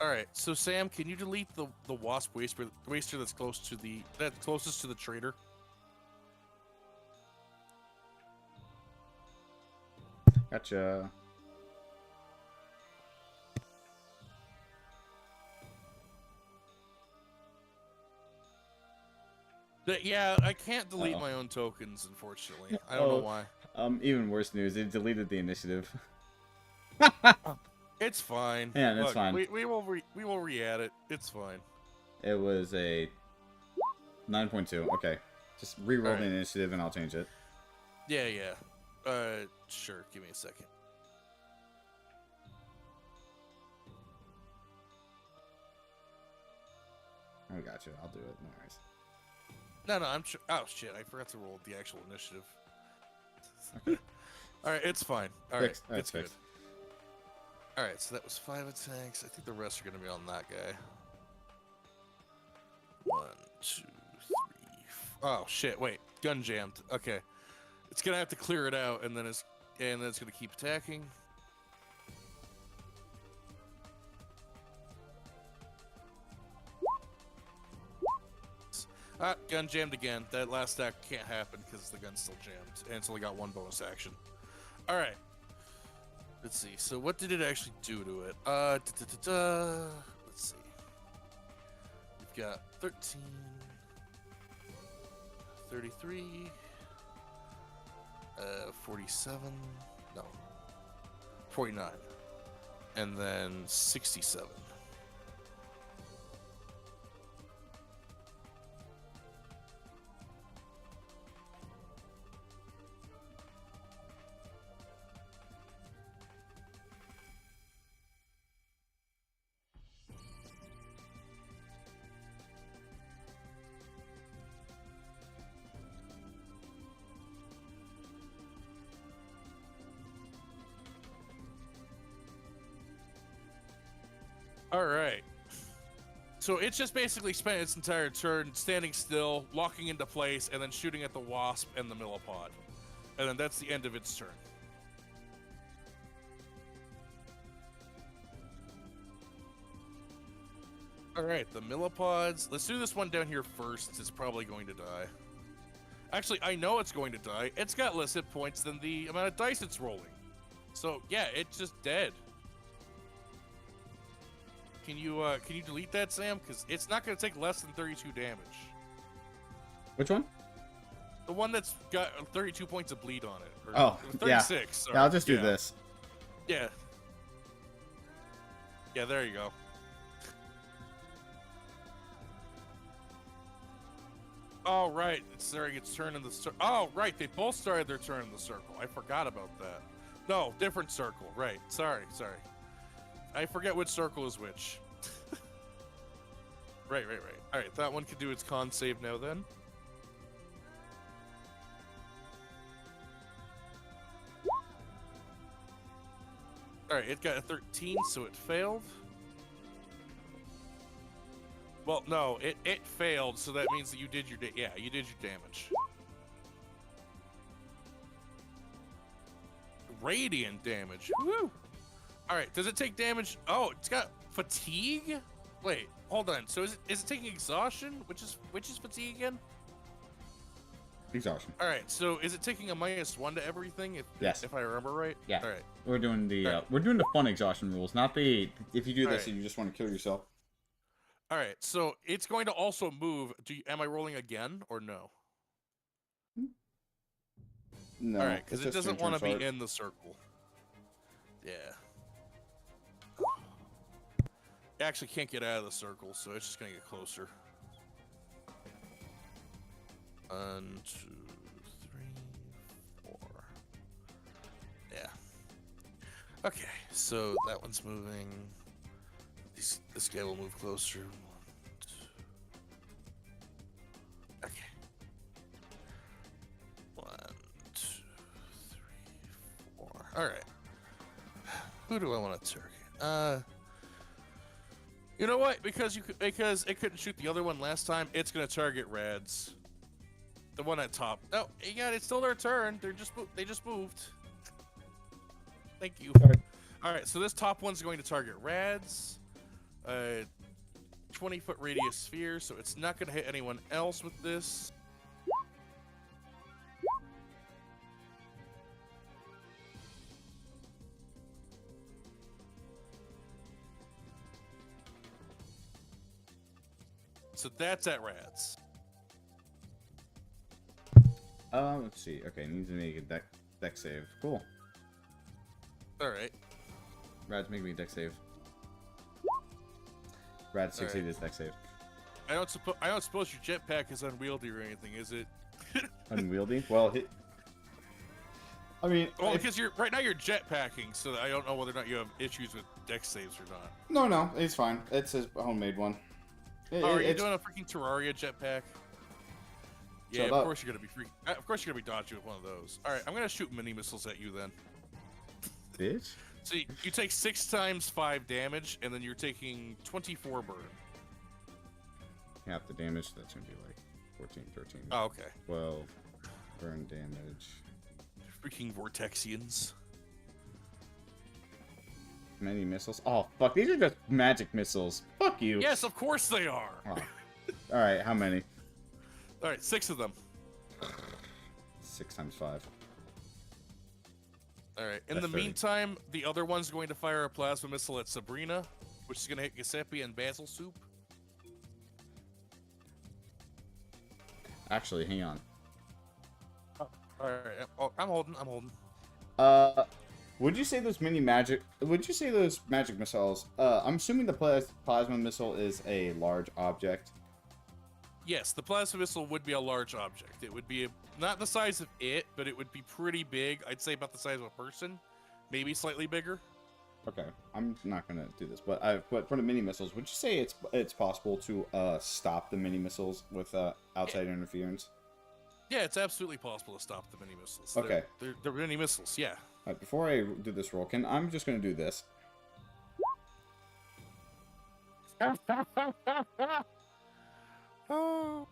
All right, so Sam, can you delete the wasp waster that's closest to the trader? Gotcha. Yeah, I can't delete my own tokens, unfortunately. I don't know why. Even worse news, it deleted the initiative. It's fine. Yeah, that's Look, fine. We will re-add it. It's fine. It was a 9.2. Okay. Just re-roll the initiative and I'll change it. Yeah. Sure. Give me a second. I got you. I'll do it. No worries. No, I'm sure. Oh shit! I forgot to roll the actual initiative. Okay. All right, it's fine. All right, it's good. All right, so that was 5 attacks. I think the rest are gonna be on that guy. 1, 2, 3. Oh shit! Wait, gun jammed. Okay, it's gonna have to clear it out, and then it's gonna keep attacking. Gun jammed again. That last stack can't happen because the gun's still jammed, and it's only got 1 bonus action. All right. Let's see. So what did it actually do to it? Let's see. We've got 13, 33, 47, no, 49, and then 67. All right. So it's just basically spent its entire turn standing still, locking into place, and then shooting at the wasp and the millipede. And then that's the end of its turn. Alright, the millipedes. Let's do this one down here first, since it's probably going to die. Actually, I know it's going to die. It's got less hit points than the amount of dice it's rolling. So, yeah, it's just dead. Can you delete that, Sam? Because it's not going to take less than 32 damage. Which one? The one that's got 32 points of bleed on it. Or, Oh, 36, yeah. Sorry. Yeah, I'll just do this. Yeah. Yeah, there you go. Oh, right. It's starting its turn in the circle. Oh, right. They both started their turn in the circle. I forgot about that. No, different circle. Right. Sorry. I forget which circle is which. Right. All right, that one can do its con save now then. All right, it got a 13, so it failed. Well, no, it failed, so that means that you did your you did your damage. Radiant damage. Woo! All right, does it take damage? Oh, it's got fatigue. Wait, hold on. So is it taking exhaustion? Which is fatigue again? Exhaustion. All right, so is it taking a -1 to everything? Yes. If I remember right. Yeah. All right. We're doing the Right. we're doing the fun exhaustion rules, not the if you do this Right. and you just want to kill yourself. All right, so it's going to also move. Am I rolling again or no? No. All right, because it's it just your doesn't want to turn be start. in the circle. Yeah. It actually can't get out of the circle, so it's just gonna get closer. 1, 2, 3, 4. Yeah. Okay, so that one's moving. This guy will move closer. 1, 2. Okay. 1, 2, 3, 4. All right. Who do I want to target? You know what? Because it couldn't shoot the other one last time, it's gonna target Rads. The one at top. Oh, yeah, it's still their turn. They just moved. Thank you. All right, so this top one's going to target Rads. 20-foot radius sphere, so it's not going to hit anyone else with this. So that's at Rads. Let's see. Okay, needs to make a deck save. Cool. All right. Rad's making me a deck save. Rad succeeded his deck save. I don't suppose your jetpack is unwieldy or anything, is it? Unwieldy? Well, I mean, well, because right now you're jetpacking, so I don't know whether or not you have issues with deck saves or not. No, it's fine. It's his homemade one. Are you doing a freaking Terraria jetpack? Yeah, of course you're gonna be Of course you're gonna be dodging with one of those. All right, I'm gonna shoot mini missiles at you then. Bitch. So you take 6 times 5 damage, and then you're taking 24 burn. Half the damage. That's gonna be like 14, 13. Oh, okay. 12 burn damage. Freaking Vortexians. Many missiles. Oh fuck! These are just magic missiles. Fuck you. Yes, of course they are. Oh. All right, how many? All right, 6 of them. 6 times 5. All right. In That's the 30. meantime, the other one's going to fire a plasma missile at Sabrina, which is going to hit Giuseppe and Basil Soup. Actually, hang on. All right. Oh, I'm holding. Would you say those magic missiles? I'm assuming the plasma missile is a large object. Yes, the plasma missile would be a large object. It would be not the size of it, but it would be pretty big. I'd say about the size of a person, maybe slightly bigger. Okay, I'm not gonna do this, but for the mini missiles, would you say it's possible to stop the mini missiles with outside interference? Yeah, it's absolutely possible to stop the mini missiles. Okay, they're mini missiles. Yeah. All right, before I do this roll, I'm just gonna do this. Oh.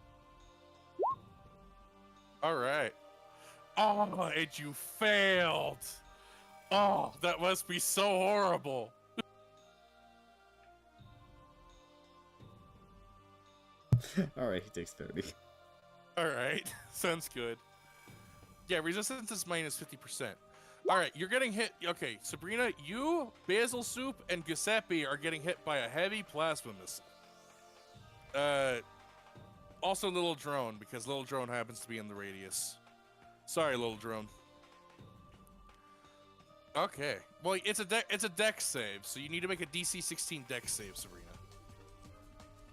All right. Oh, and you failed. Oh, that must be so horrible. Alright, he takes 30. All right, sounds good. Yeah, resistance is minus 50%. All right, you're getting hit. Okay, Sabrina, you, Basil Soup, and Giuseppe are getting hit by a heavy plasma missile. Also Little Drone, because Little Drone happens to be in the radius. Sorry, Little Drone. Okay, well, it's a dex save, so you need to make a DC 16 dex save, Sabrina.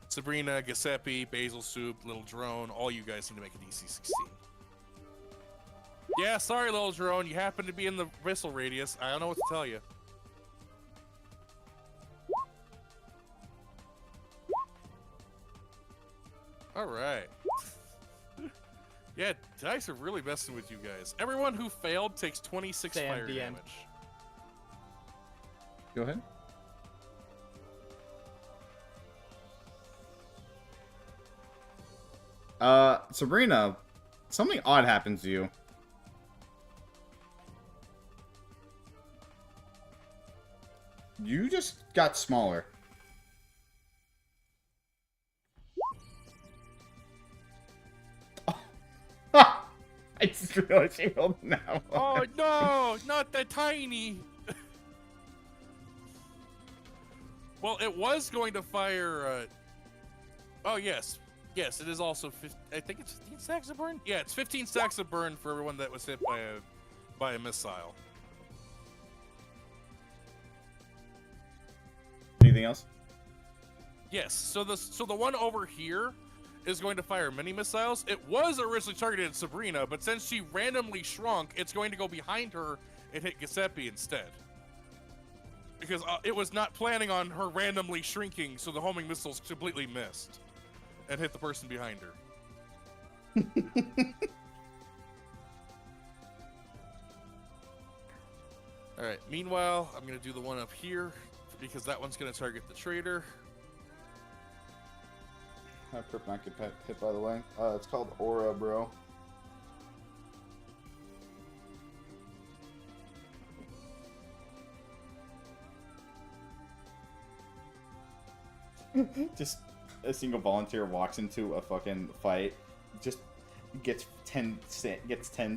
Sabrina, Giuseppe, Basil Soup, Little Drone, all you guys need to make a DC 16. Yeah, sorry, Little Drone, you happen to be in the missile radius. I don't know what to tell you. All right. Yeah, dice are really messing with you guys. Everyone who failed takes 26 fire damage. Go ahead. Sabrina, something odd happens to you. You just got smaller. I just realized you rolled now. Oh no, not that tiny. Well, it was going to fire. Oh yes, yes, it is also 15, I think it's 15 stacks of burn. Yeah, it's 15 stacks of burn for everyone that was hit by a missile. Anything else? Yes. So the one over here is going to fire mini missiles. It was originally targeted at Sabrina, but since she randomly shrunk, it's going to go behind her and hit Giuseppe instead. Because it was not planning on her randomly shrinking, so the homing missiles completely missed and hit the person behind her. All right. Meanwhile, I'm going to do the one up here because that one's going to target the traitor. I perp my hit, by the way. It's called Aura, bro. Just a single volunteer walks into a fucking fight, just gets 10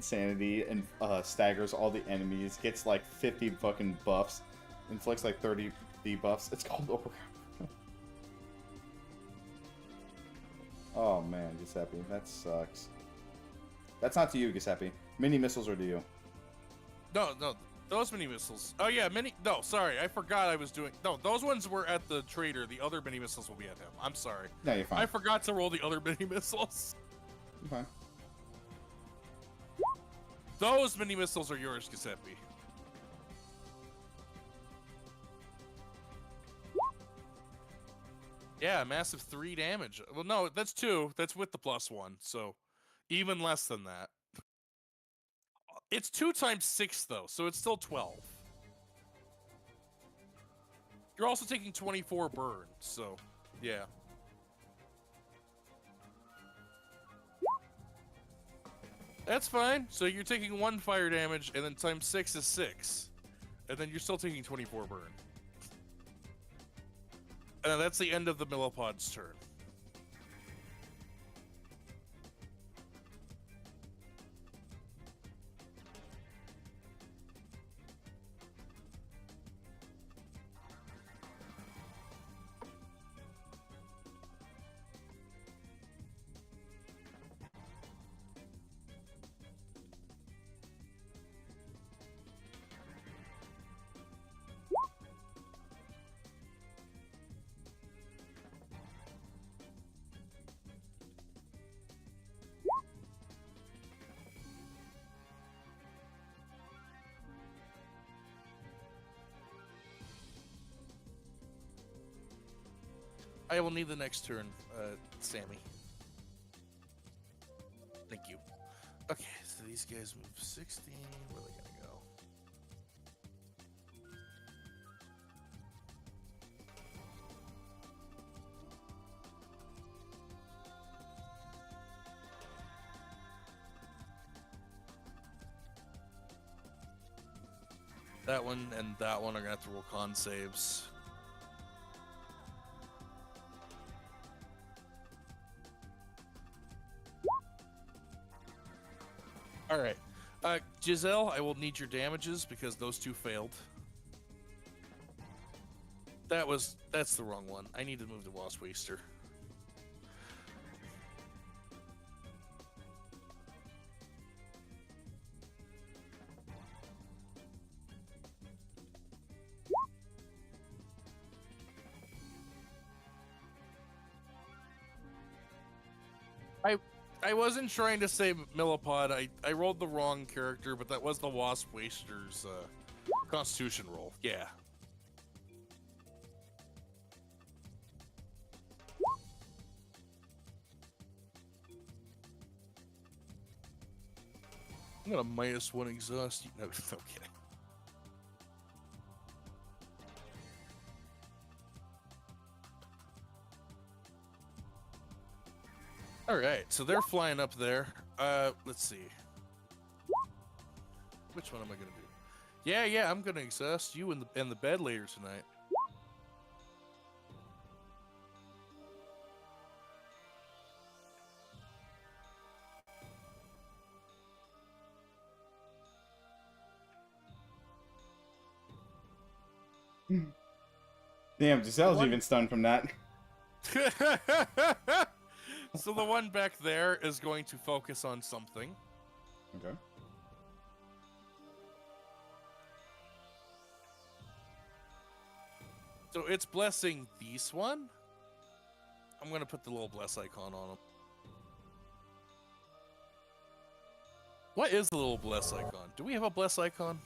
sanity and staggers all the enemies, gets like 50 fucking buffs, inflicts like 30 debuffs. It's called Aura. Oh man, Giuseppe, that sucks. That's not to you, Giuseppe. Mini missiles are to you. No, those mini missiles. Oh yeah, no, sorry, I forgot I was doing. No, those ones were at the trader. The other mini missiles will be at him. I'm sorry. No, you're fine. I forgot to roll the other mini missiles. You're fine. Those mini missiles are yours, Giuseppe. Yeah, massive 3 damage. Well, no, that's 2. That's with the +1, so even less than that. It's 2 times 6, though, so it's still 12. You're also taking 24 burn, so yeah. That's fine. So you're taking 1 fire damage, and then times 6 is 6. And then you're still taking 24 burn. And that's the end of the millipod's turn. I will need the next turn, Sammy. Thank you. Okay, so these guys move 16. Where are they gonna go? That one and that one are gonna have to roll con saves. All right, Giselle, I will need your damages because those two failed. That's the wrong one. I need to move the Wasp Waster. I wasn't trying to say Millipede. I rolled the wrong character, but that was the Wasp Waster's Constitution roll. Yeah. I'm gonna -1 exhaust. No, okay. All right, so they're flying up there. Let's see. Which one am I gonna do? Yeah, I'm gonna exhaust you in the bed later tonight. Damn, Giselle's even stunned from that. So the one back there is going to focus on something. Okay. So it's blessing this one. I'm going to put the little bless icon on him. What is the little bless icon? Do we have a bless icon?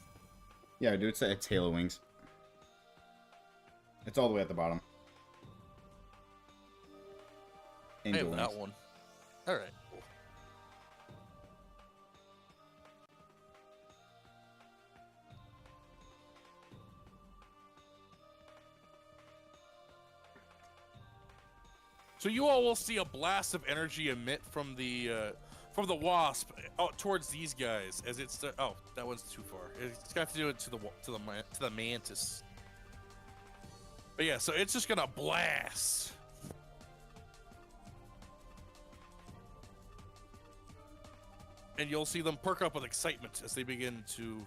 Yeah, dude, it's Halo Wings. It's all the way at the bottom. I have that one. All right. Cool. So you all will see a blast of energy emit from the wasp out towards these guys as it's oh, that one's too far. It's got to do it to the mantis. But yeah, so it's just gonna blast. And you'll see them perk up with excitement as they begin to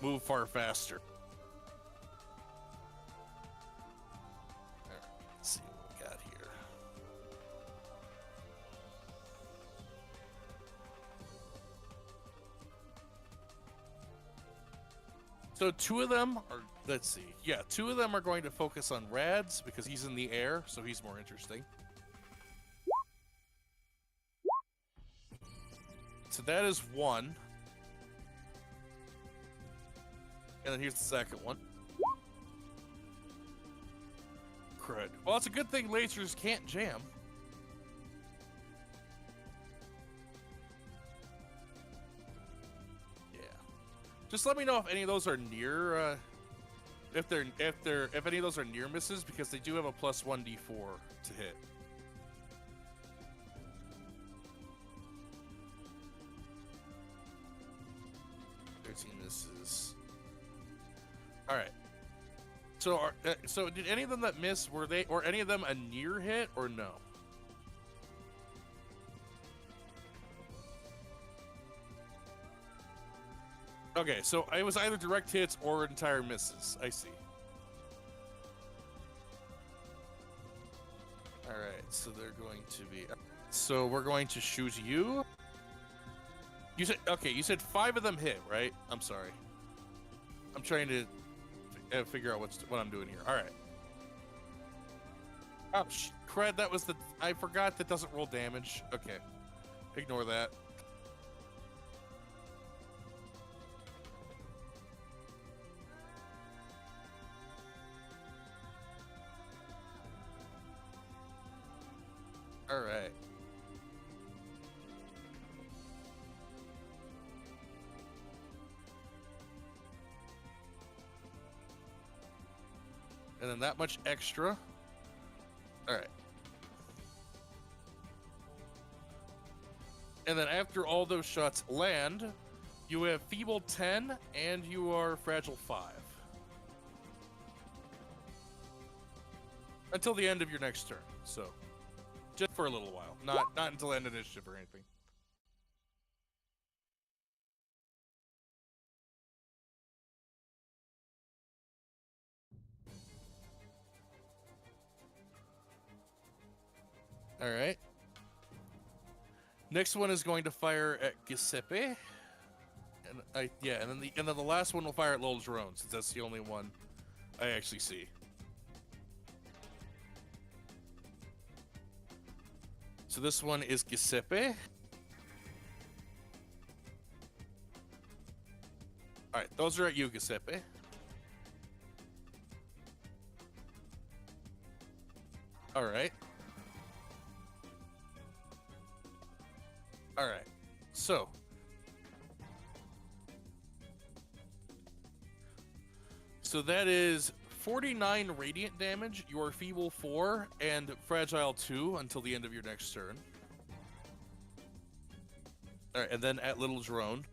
move far faster. Alright, let's see what we got here. So two of them are, let's see. Yeah, two of them are going to focus on Rads because he's in the air, so he's more interesting. So that is one. And then here's the second one. Crud. Well, it's a good thing lasers can't jam. Yeah. Just let me know if any of those are near if any of those are near misses, because they do have a +1 d4 to hit. Misses. All right. So, so did any of them that miss, were any of them a near hit or no? Okay, so it was either direct hits or entire misses. I see. All right, so they're going to be. So we're going to shoot you. You said, okay, you said 5 of them hit, right? I'm sorry. I'm trying to figure out what I'm doing here. All right. Oh, crud, that was I forgot that doesn't roll damage. Okay. Ignore that. All right. And then that much extra. All right. And then after all those shots land, you have Feeble 10 and you are Fragile 5. Until the end of your next turn. So, just for a little while. Not until end of initiative or anything. All right. Next one is going to fire at Giuseppe. And then the last one will fire at Lil Drone, since that's the only one I actually see. So this one is Giuseppe. All right, those are at you, Giuseppe. All right. All right. So that is 49 radiant damage. You are feeble 4 and fragile 2 until the end of your next turn. All right, and then at Little Drone.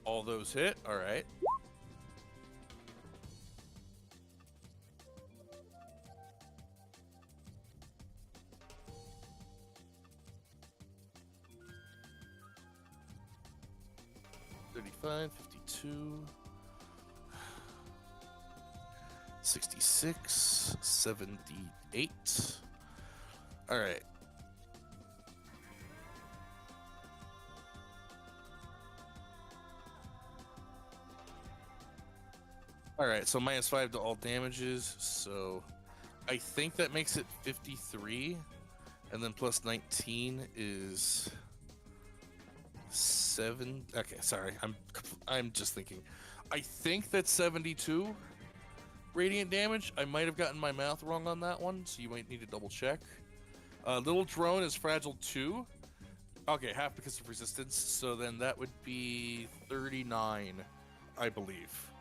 All those hit. All right. $35, $52, $66, $78. All right. All right, so -5 to all damages. So I think that makes it 53, and then plus 19 is 7. Okay, sorry, I'm just thinking. I think that's 72 radiant damage. I might have gotten my math wrong on that one, so you might need to double check. Little Drone is fragile 2. Okay, half because of resistance. So then that would be 39, I believe.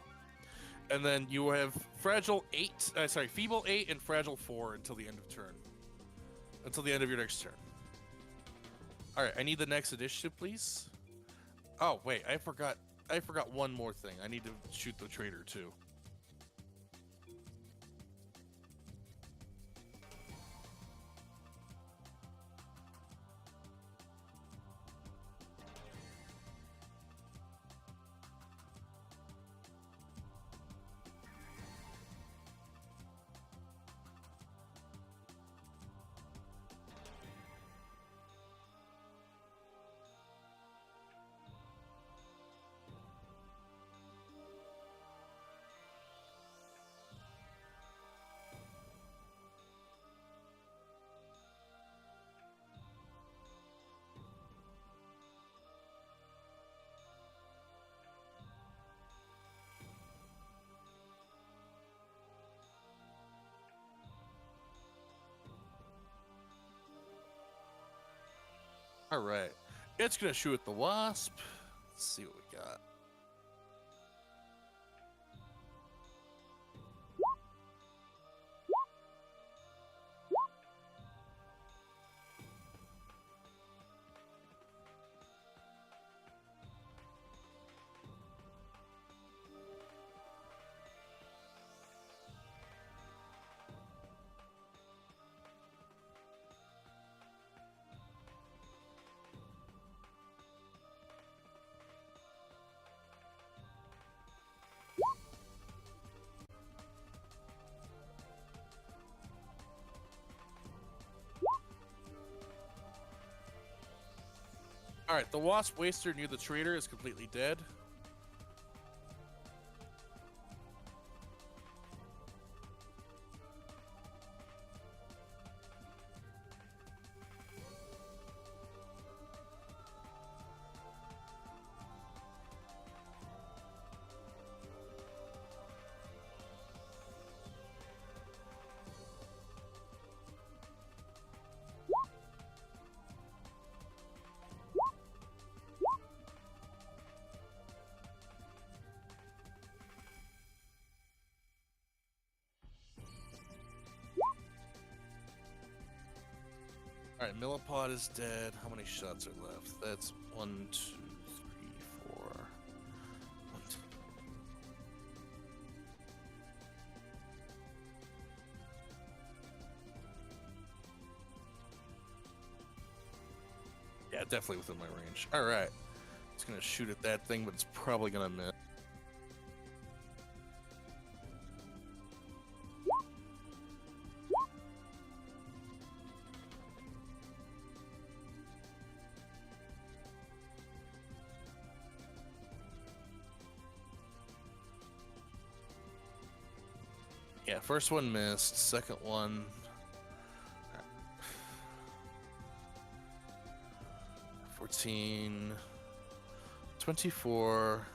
And then you have feeble 8 and fragile 4 until the end of turn. Until the end of your next turn. All right, I need the next initiative, please. Oh wait, I forgot one more thing. I need to shoot the traitor too. All right, it's gonna shoot at the wasp. Let's see what we got. All right, the wasp waster near the traitor is completely dead. All right, Millipede is dead. How many shots are left? That's 1, 2, 3, 4. 1, 2. Yeah, definitely within my range. All right. It's going to shoot at that thing, but it's probably going to miss. Yeah, first one missed. Second one... 14... 24...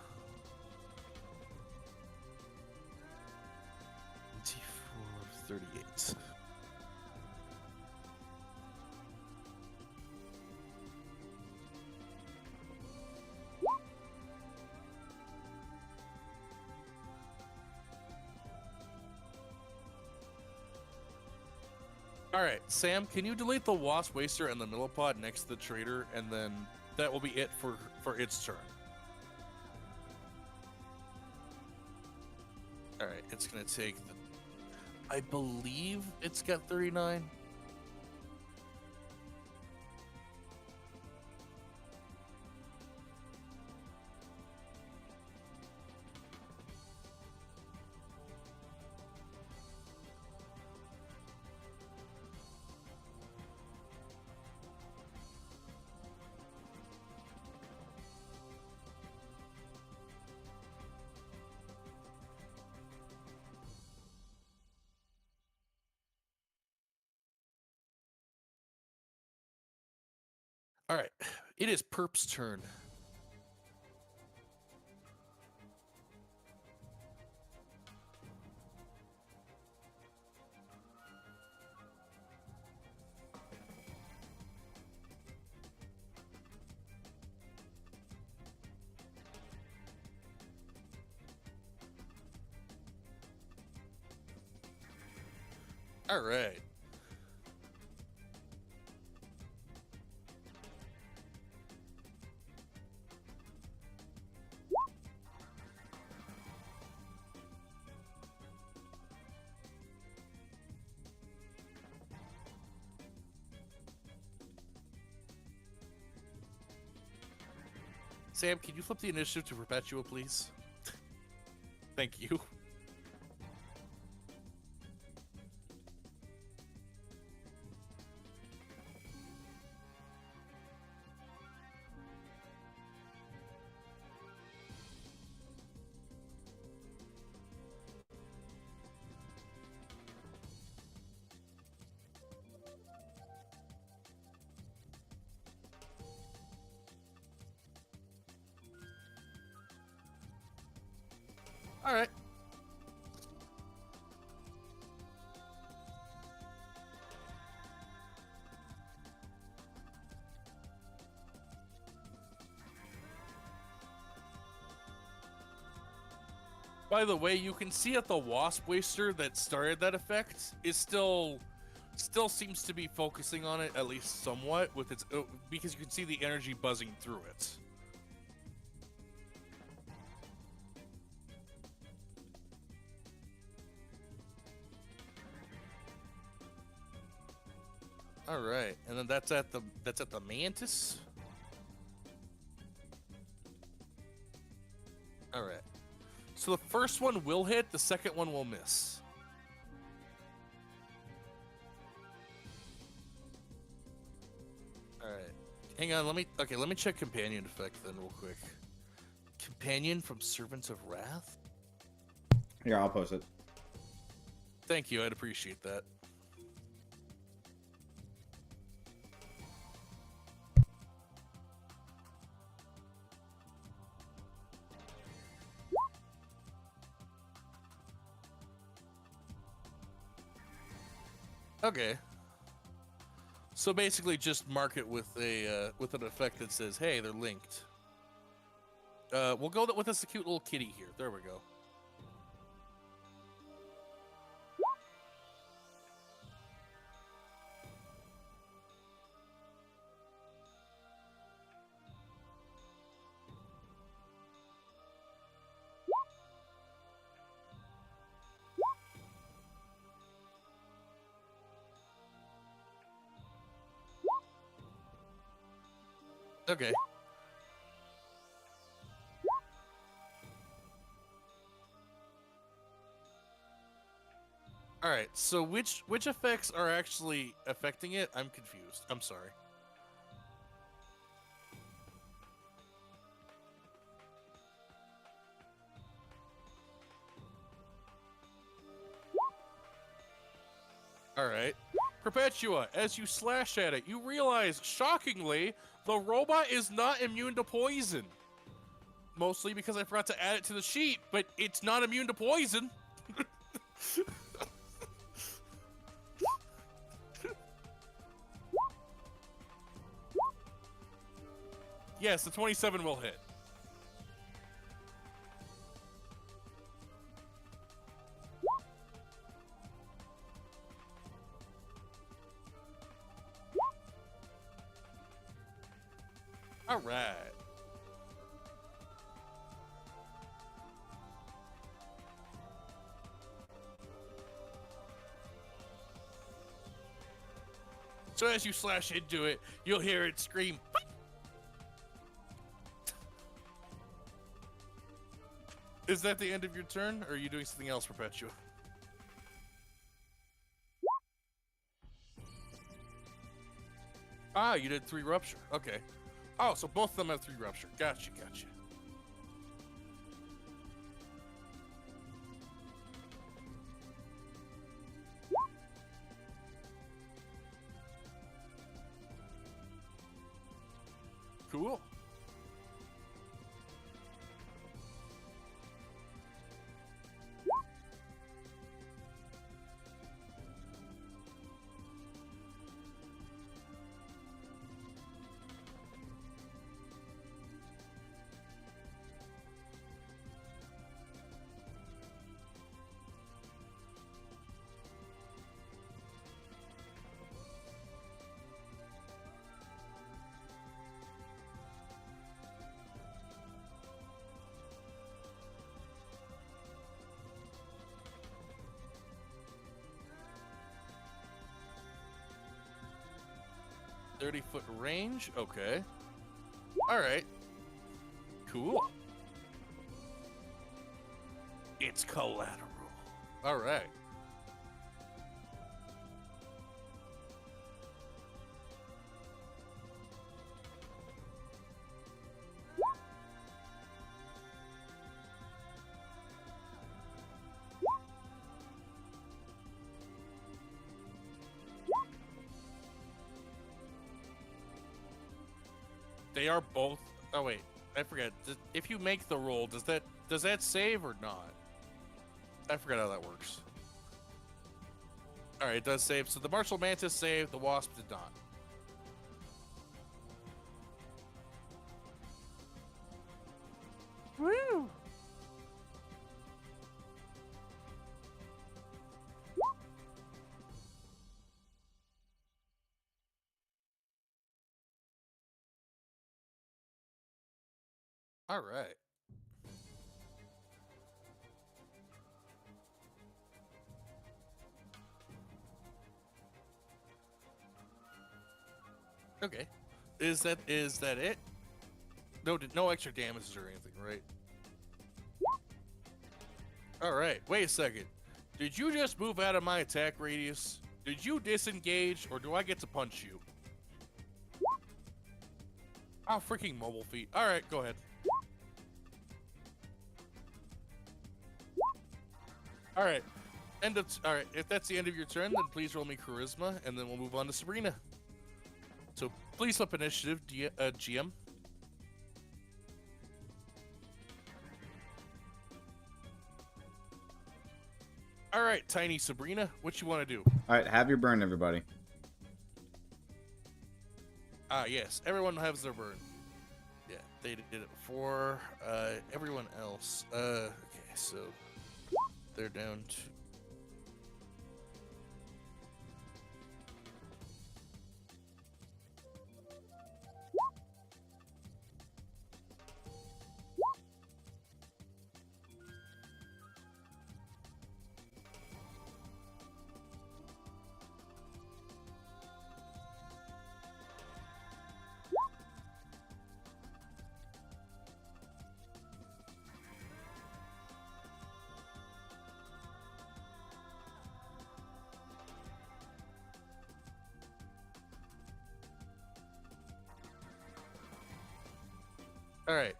24, 38. All right, Sam, can you delete the Wasp Waster and the Millipede next to the trader, and then that will be it for its turn. All right, it's gonna take the... I believe it's got 39. All right, it is Perp's turn. All right. Sam, can you flip the initiative to Perpetua, please? Thank you. All right. By the way, you can see that the Wasp Waster that started that effect is still seems to be focusing on it, at least somewhat, with its because you can see the energy buzzing through it. All right, and then that's at the Mantis. All right. So the first one will hit, the second one will miss. All right. Hang on, let me check companion effect then real quick. Companion from Servants of Wrath? Here, I'll post it. Thank you, I'd appreciate that. Okay. So basically, just mark it with a with an effect that says, "Hey, they're linked." We'll go with this cute little kitty here. There we go. Okay. All right. So which effects are actually affecting it? I'm confused. I'm sorry. All right. Perpetua, as you slash at it, you realize, shockingly, the robot is not immune to poison. Mostly because I forgot to add it to the sheet, but it's not immune to poison. Yes, the 27 will hit. All right. So as you slash into it, you'll hear it scream. Is that the end of your turn, or are you doing something else, Perpetua? Ah, you did 3 rupture. Okay. Oh, so both of them have 3 rupture. Gotcha. Cool. .30-foot range. Okay. All right. Cool. It's collateral. All right. They are both. Oh wait, I forgot. If you make the roll, does that save or not? I forgot how that works. All right, it does save. So the Martial Mantis saved. The Wasp did not. Woo! All right. Okay. Is that it? No extra damages or anything, right? All right. Wait a second. Did you just move out of my attack radius? Did you disengage, or do I get to punch you? Oh, freaking mobile feet. All right, go ahead. All right. All right. If that's the end of your turn, then please roll me charisma, and then we'll move on to Sabrina. So please flip initiative, GM. All right, tiny Sabrina, what you want to do? All right, have your burn, everybody. Yes, everyone has their burn. Yeah, they did it before. Everyone else. Okay, so they're down to. All right,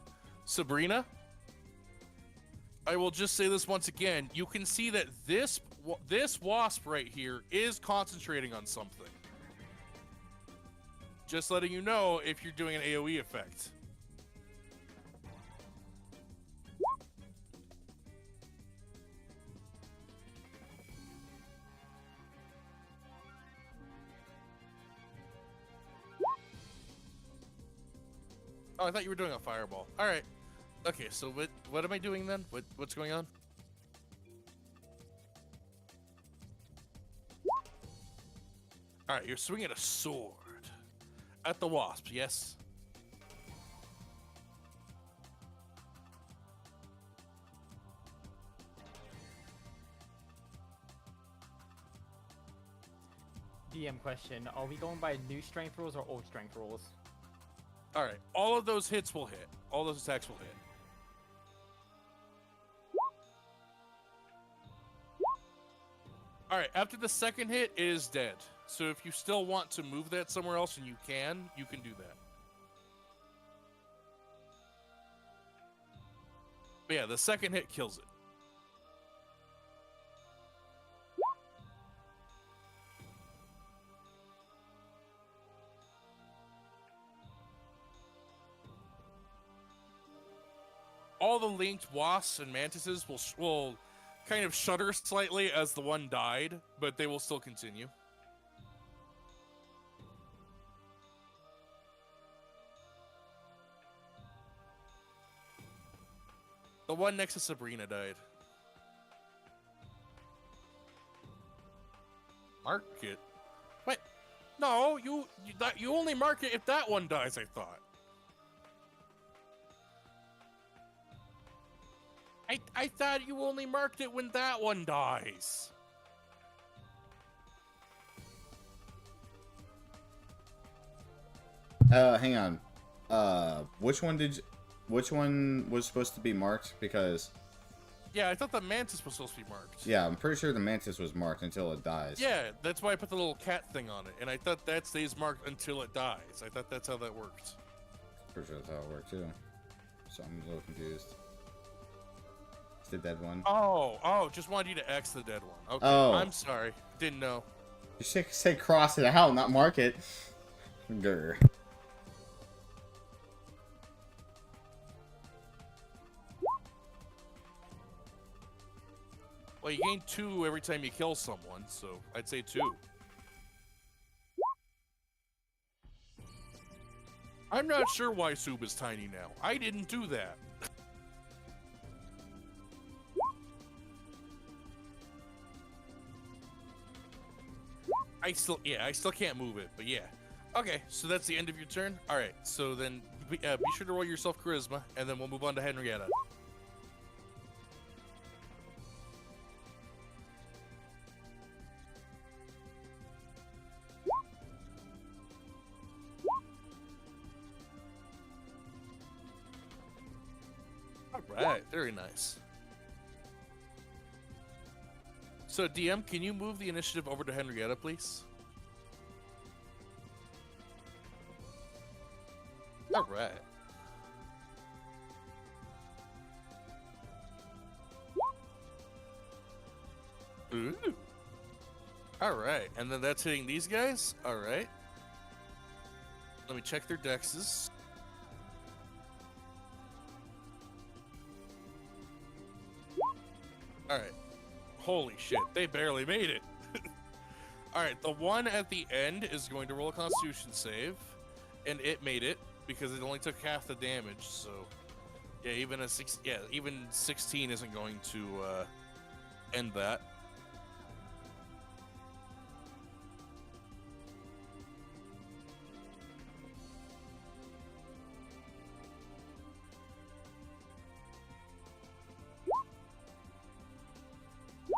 Sabrina. I will just say this once again. You can see that this wasp right here is concentrating on something. Just letting you know if you're doing an AoE effect. Oh, I thought you were doing a fireball. All right. Okay, so what am I doing then? What's going on? All right, you're swinging a sword at the wasp. Yes. DM question: are we going by new strength rules or old strength rules? All right, all of those hits will hit. All those attacks will hit. All right, after the second hit, it is dead. So if you still want to move that somewhere else, and you can do that. But yeah, the second hit kills it. All the linked wasps and mantises will kind of shudder slightly as the one died, but they will still continue. The one next to Sabrina died. Mark it. Wait, no, you only mark it if that one dies, I thought. I thought you only marked it when that one dies. Hang on. Which one was supposed to be marked? Because yeah, I thought the mantis was supposed to be marked. yeah, I'm pretty sure the mantis was marked until it dies. Yeah, that's why I put the little cat thing on it, and I thought that stays marked until it dies. I thought that's how that worked. Pretty sure that's how it worked too. So I'm a little confused. It's the dead one. Oh, just wanted you to X the dead one. Okay, Oh. I'm sorry. Didn't know. You should say cross it out, not mark it. Grr. Well, you gain 2 every time you kill someone, so I'd say 2. I'm not sure why Sub is tiny now. I didn't do that. I still can't move it, but yeah. Okay, so that's the end of your turn. All right, so then be sure to roll yourself charisma, and then we'll move on to Henrietta. All right, very nice. So, DM, can you move the initiative over to Henrietta, please? All right. Ooh. All right, and then that's hitting these guys. All right. Let me check their dexes. All right. Holy shit, they barely made it. Alright, the one at the end is going to roll a Constitution save, and it made it because it only took half the damage. So, yeah, even 16 isn't going to end that.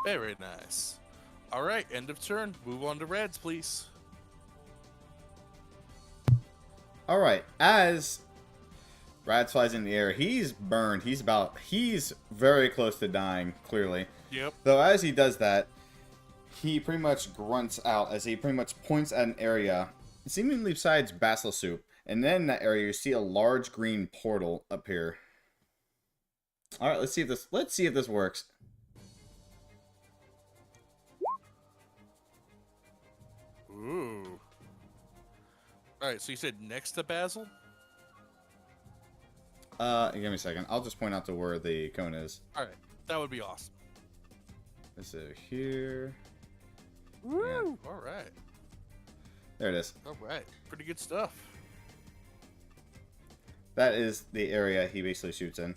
Very nice. All right, end of turn. Move on to Reds, please. All right, as Rad flies in the air, he's burned. He's very close to dying, clearly. Yep. Though as he does that, he pretty much grunts out as he pretty much points at an area, seemingly besides Basil Soup, And then in that area, you see a large green portal up here. All right, let's see if this works. Ooh. All right, so you said next to Basil? Give me a second. I'll just point out to where the cone is. All right, that would be awesome. This is here. Woo! Yeah. All right. There it is. All right. Pretty good stuff. That is the area he basically shoots in.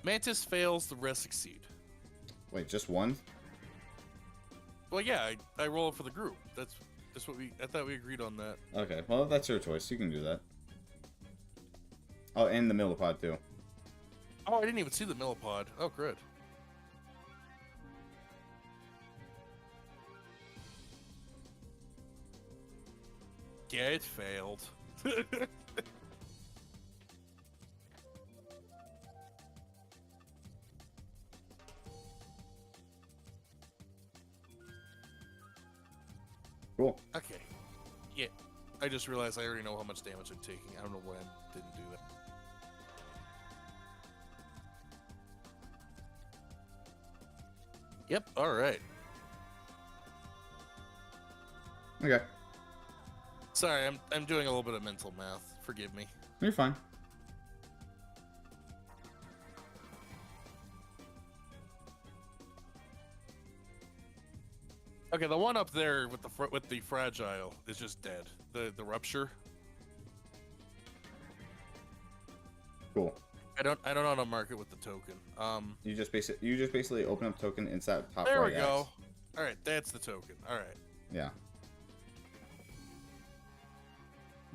Mantis fails, the rest succeed. Wait, just one? Well, yeah, I roll it for the group. That's what I thought we agreed on that. Okay, well, that's your choice. You can do that. Oh, and the millipede, too. Oh, I didn't even see the millipede. Oh, good. Yeah, it failed. Cool. Okay. Yeah. I just realized I already know how much damage I'm taking. I don't know why I didn't do that. Yep, alright. Okay. Sorry, I'm doing a little bit of mental math. Forgive me. You're fine. Okay, the one up there with the fragile is just dead. The rupture. Cool. I don't know how to mark it with the token. You just basically open up token inside top there right we go. All right, that's the token. All right. Yeah.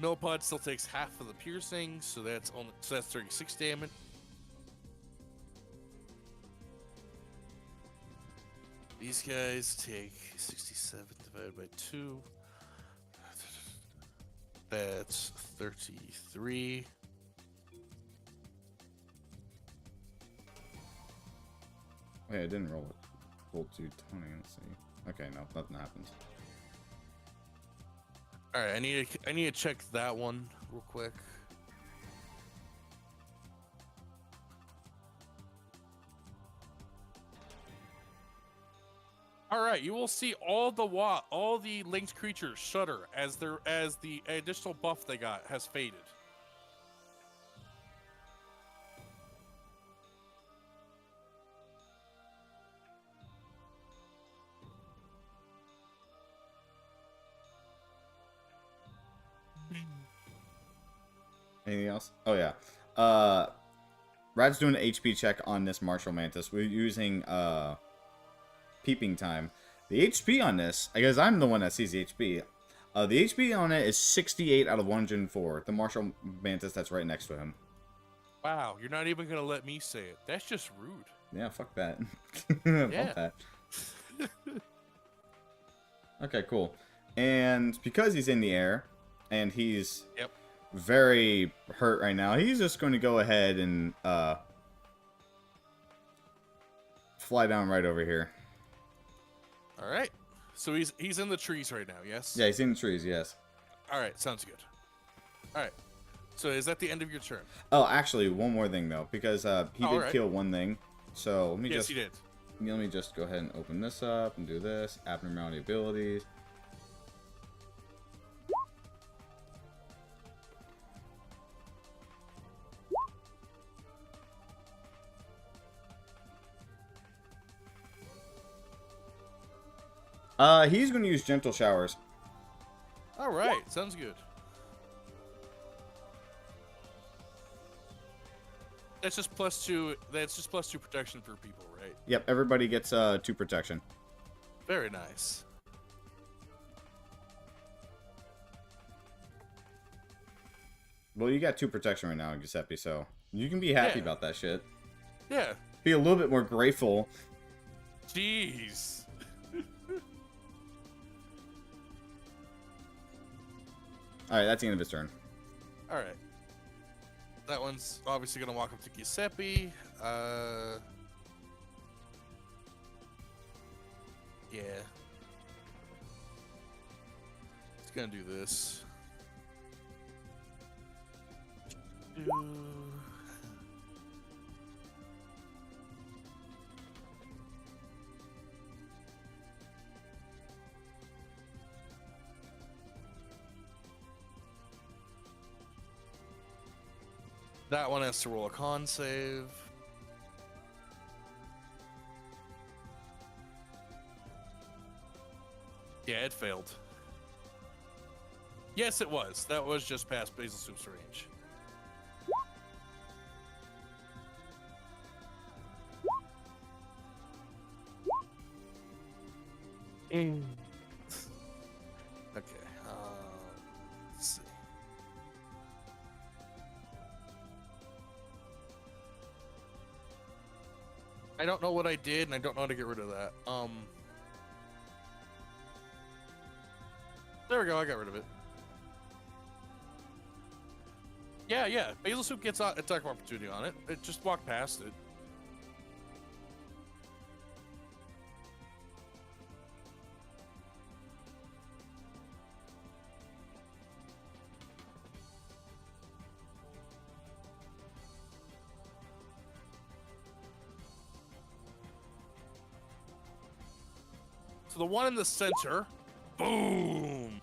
Millipod still takes half of the piercing, so that's 36 damage. These guys take 67 divided by 2. That's 33. Wait, I didn't roll it. Roll 220. Let's see. Okay, no, nothing happens. All right, I need to check that one real quick. All right, you will see all the linked creatures shudder as the additional buff they got has faded. Anything else? Oh yeah. Rad's doing an HP check on this Martial Mantis. We're using peeping time. The HP on this, I guess I'm the one that sees the HP. The HP on it is 68 out of 104. The Martial Mantis that's right next to him. Wow, you're not even gonna let me say it. That's just rude. Yeah, fuck that. Yeah. Fuck that. Okay, cool. And because he's in the air, and he's very hurt right now, he's just going to go ahead and fly down right over here. All right. So he's in the trees right now, yes? Yeah, he's in the trees, yes. All right, sounds good. All right. So is that the end of your turn? Oh, actually, one more thing though, because he did kill one thing. So let me yes, he did. Let me just go ahead and open this up and do this. Abnormality abilities. He's going to use gentle showers. All right, sounds good. That's just +2. That's just +2 protection for people, right? Yep, everybody gets 2 protection. Very nice. Well, you got 2 protection right now, Giuseppe, so you can be happy about that shit. Yeah. Be a little bit more grateful. Jeez. Alright, that's the end of his turn. All right. That one's obviously gonna walk up to Giuseppe. Yeah. It's gonna do this. That one has to roll a con save. Yeah, it failed. Yes, it was. That was just past Basil Soup's range. Okay. Let's see. I don't know what I did, and I don't know how to get rid of that. There we go. I got rid of it. Yeah. Basil Soup gets attack of opportunity on it. It just walked past it. So the one in the center, boom.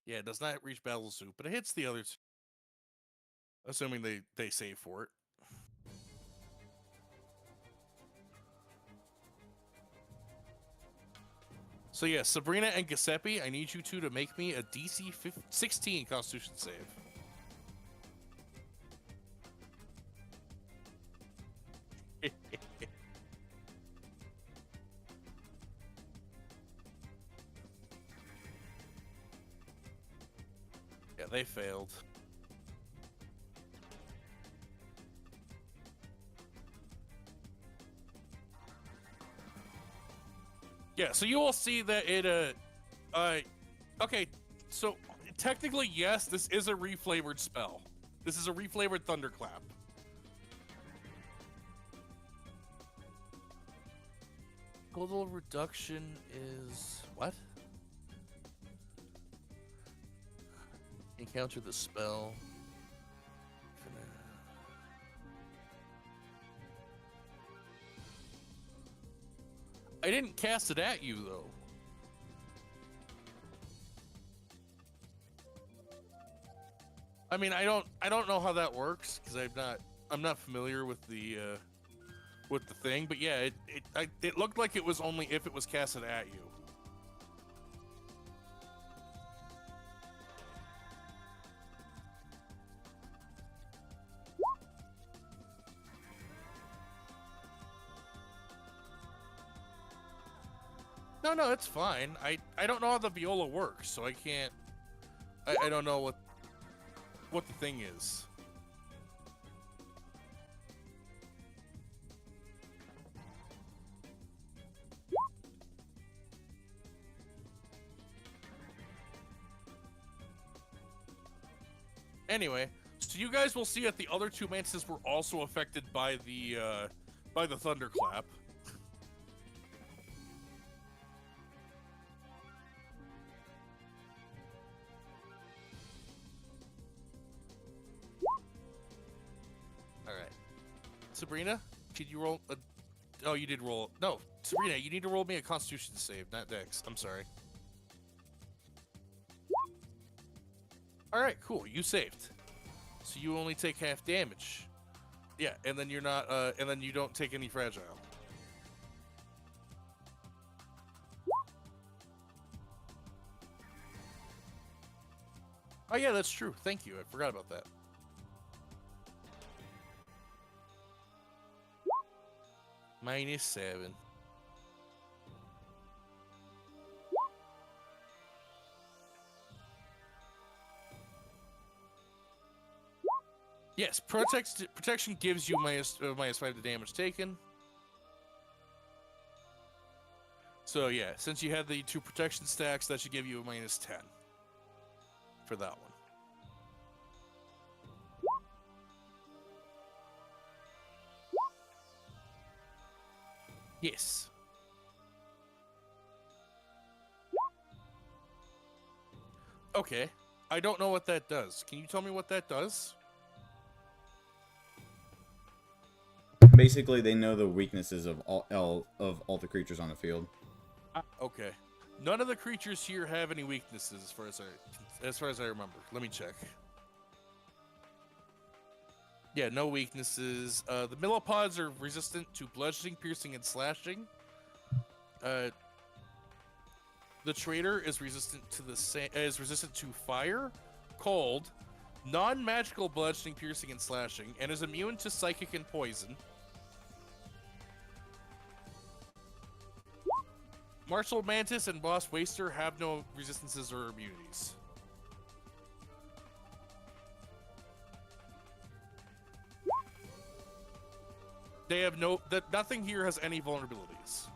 Yeah, it does not reach Basil Soup, but it hits the others. Assuming they save for it. So yeah, Sabrina and Giuseppe, I need you two to make me a DC 16 Constitution save. Yeah, they failed. Yeah, so you will see that it okay, so technically yes, this is a reflavored spell. This is a reflavored thunderclap. Total reduction is what? Encounter the spell. I didn't cast it at you though. I mean, I don't know how that works because I'm not familiar with the thing, but yeah, it looked like it was only if it was casted at you. No, it's fine. I don't know how the viola works, so I can't. I don't know what the thing is. Anyway, so you guys will see that the other two mantises were also affected by the thunderclap. All right, Sabrina, could you roll a? Oh, you did roll. No, Sabrina, you need to roll me a Constitution save, not Dex. I'm sorry. All right, cool. You saved, so you only take half damage. Yeah, and then you're not, and then you don't take any fragile. Oh yeah, that's true. Thank you. I forgot about that. -7. Yes, protection gives you -5 to damage taken. So yeah, since you had the 2 protection stacks, that should give you a -10 for that one. Yes. Okay. I don't know what that does. Can you tell me what that does? Basically, they know the weaknesses of all the creatures on the field. Okay. None of the creatures here have any weaknesses, as far as I remember. Let me check. Yeah, no weaknesses. The millipods are resistant to bludgeoning, piercing, and slashing. The trader is resistant to fire, cold, non-magical bludgeoning, piercing, and slashing, and is immune to psychic and poison. Martial Mantis and Boss Waster have no resistances or immunities. They have nothing here has any vulnerabilities.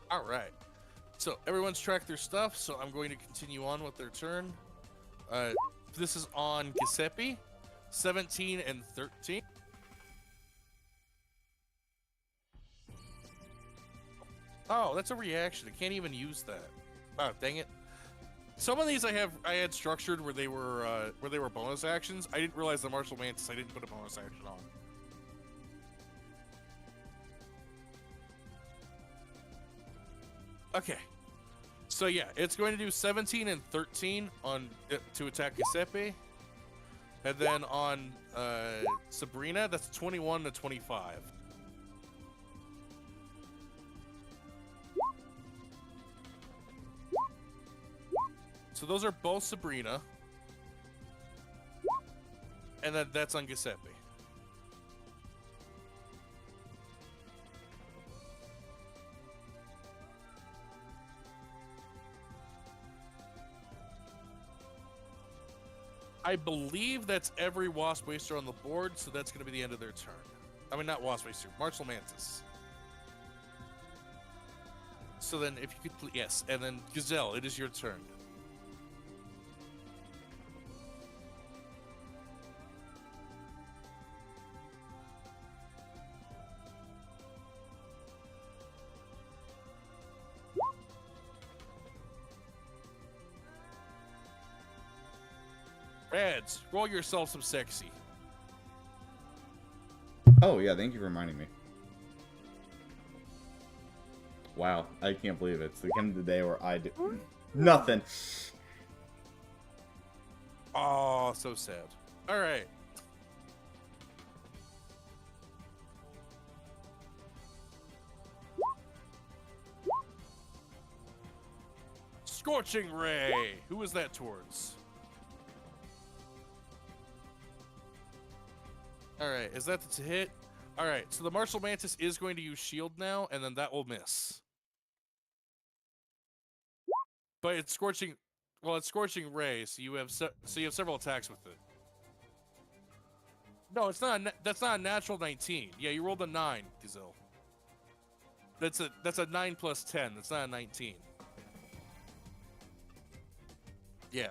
All right. So everyone's tracked their stuff, so I'm going to continue on with their turn. This is on Giuseppe, 17 and 13. Oh, that's a reaction. I can't even use that. Oh, dang it. Some of these I had structured where they were bonus actions. I didn't realize the Martial Mantis I didn't put a bonus action on. Okay. So yeah, it's going to do 17 and 13 on to attack Giuseppe. And then on Sabrina, that's 21 to 25. So those are both Sabrina. And then that's on Giuseppe. I believe that's every Wasp Waster on the board, so that's going to be the end of their turn. I mean, not Wasp Waster, Martial Mantis. So then, if you could, yes, and then Gazelle, it is your turn. Reds, roll yourself some sexy. Oh yeah, thank you for reminding me. Wow, I can't believe it. It's the end of the day where I do nothing. Oh, so sad. All right. Scorching Ray. Who is that towards? Alright, is that to hit? Alright, so the Martial Mantis is going to use shield now, and then that will miss. But it's Scorching... Well, it's Scorching Ray, so you have several attacks with it. No, it's not. That's not a natural 19. Yeah, you rolled a 9, Gazelle. That's a 9 plus 10. That's not a 19. Yeah.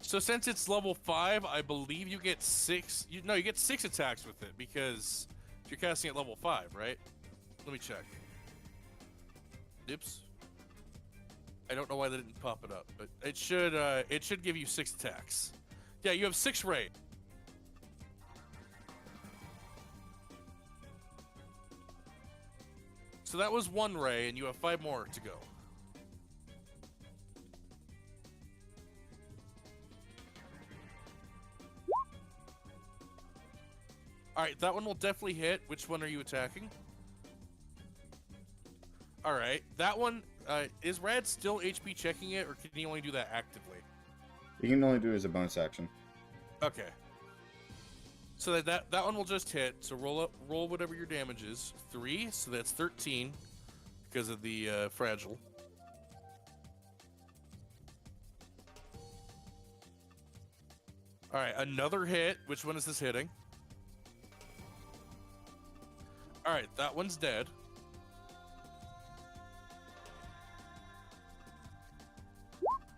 So since it's level 5, I believe you get 6... you get 6 attacks with it, because you're casting at level 5, right? Let me check. Oops. I don't know why they didn't pop it up, but it should give you 6 attacks. Yeah, you have 6 Ray. So that was 1 Ray, and you have 5 more to go. Alright, that one will definitely hit. Which one are you attacking? Alright, that one, is Rad still HP checking it, or can he only do that actively? You can only do it as a bonus action. Okay. So that one will just hit, so roll whatever your damage is. 3, so that's 13, because of the, fragile. All right, another hit. Which one is this hitting? All right, that one's dead.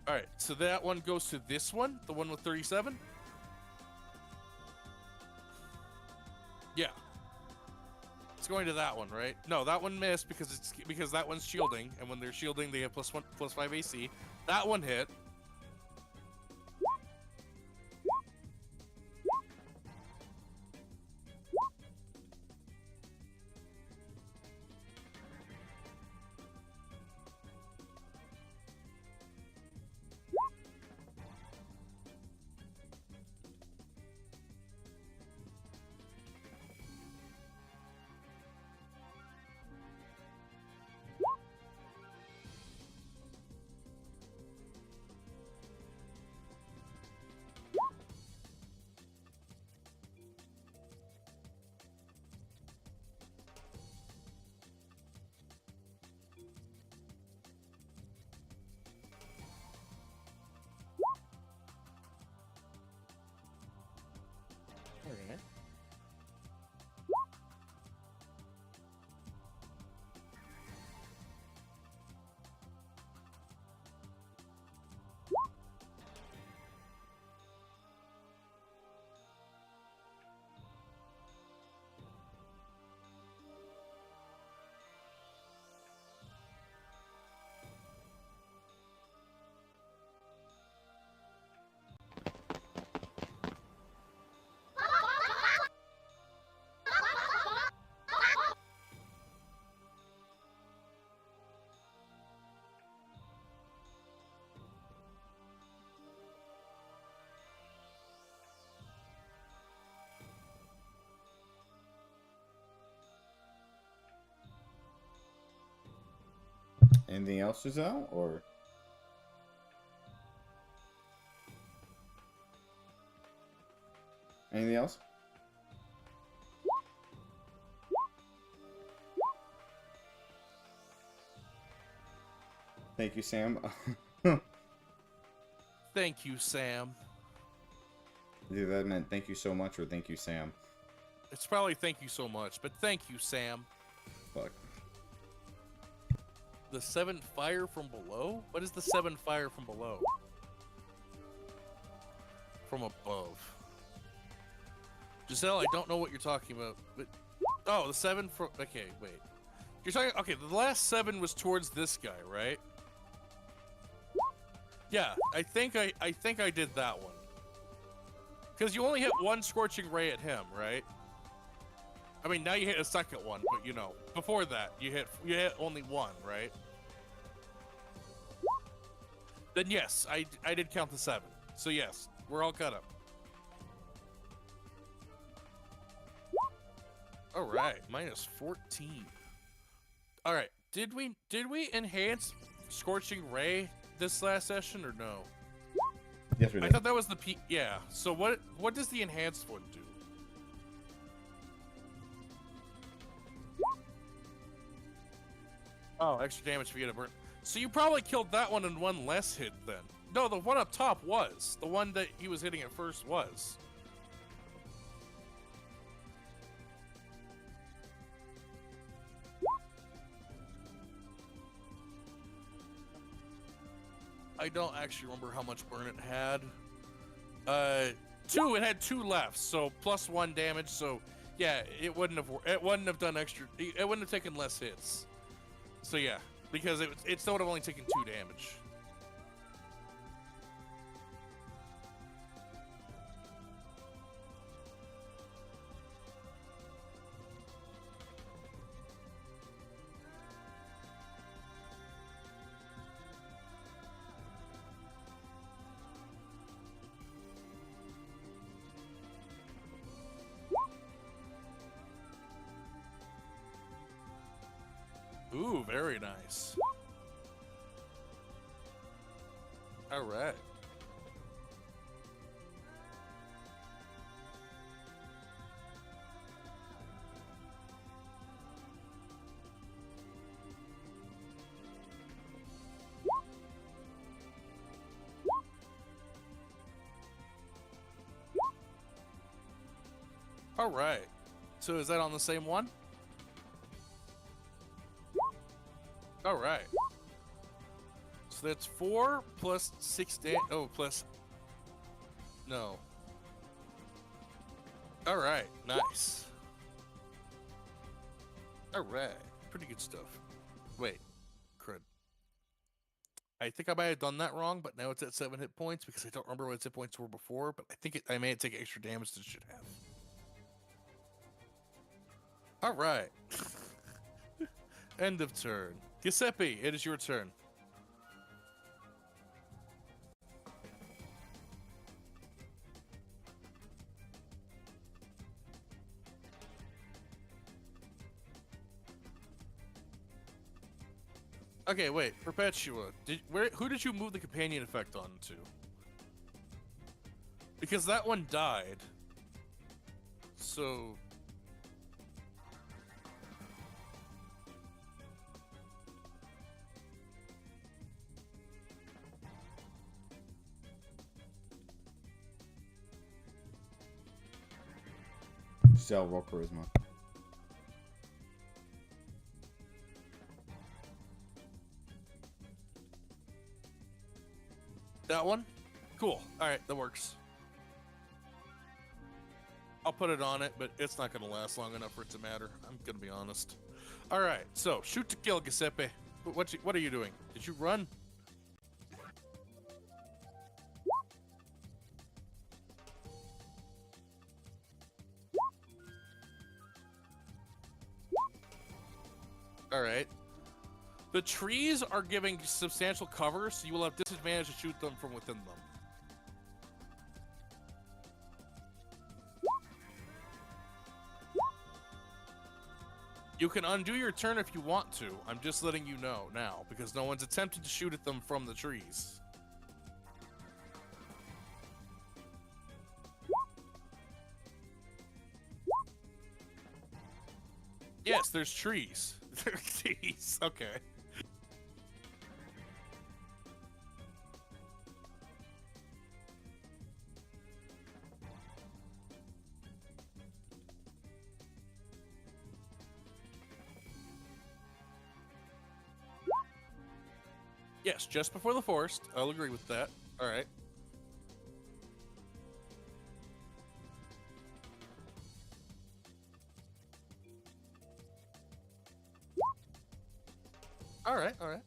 All right, so that one goes to this one, the one with 37. Yeah. It's going to that one, right? No, that one missed because that one's shielding, and when they're shielding, they have +5 AC. That one hit. Okay. Anything else, Giselle, or? Anything else? Thank you, Sam. Thank you, Sam. Either that meant thank you so much or thank you, Sam. It's probably thank you so much, but thank you, Sam. Fuck. The 7 fire from below? What is the 7 fire from below? From above. Giselle, I don't know what you're talking about. But oh, the 7 from... Okay, wait. You're talking... Okay, the last 7 was towards this guy, right? Yeah, I think I did that one. Because you only hit 1 Scorching Ray at him, right? I mean, now you hit a second one, but you know, before that, you hit only 1, right? Then yes, I did count the 7. So yes, we're all caught up. All right, minus 14. All right, did we enhance Scorching Ray this last session or no? Yes, we I did. thought that was the yeah. So what does the enhanced one do? Oh, extra damage if you get a burn. So you probably killed that one in 1 less hit then. No, the one up top was. The one that he was hitting at first was. I don't actually remember how much burn it had. 2. It had 2 left, so +1 damage. So yeah, it wouldn't have done extra. It wouldn't have taken less hits. So yeah, because it still would have only taken 2 damage. Ooh, very nice. All right. All right. So is that on the same one? All right. So that's 4 plus 6 plus... No. All right. Nice. All right. Pretty good stuff. Wait. Crud. I think I might have done that wrong, but now it's at 7 hit points because I don't remember what its hit points were before, but I think I may take extra damage than it should have. All right. End of turn. Giuseppe, it is your turn. Okay, wait, Perpetua. Who did you move the companion effect on to? Because that one died. So... Giselle, roll charisma. That one? Cool. Alright, that works. I'll put it on it, but it's not going to last long enough for it to matter. I'm going to be honest. Alright, so, shoot to kill, Giuseppe. What are you doing? Did you run? Alright. The trees are giving substantial cover, so you will have disadvantage to shoot them from within them. You can undo your turn if you want to. I'm just letting you know now, because no one's attempted to shoot at them from the trees. Yes, there's trees. Jeez, okay. Yes, just before the forest. I'll agree with that. All right. All right, all right.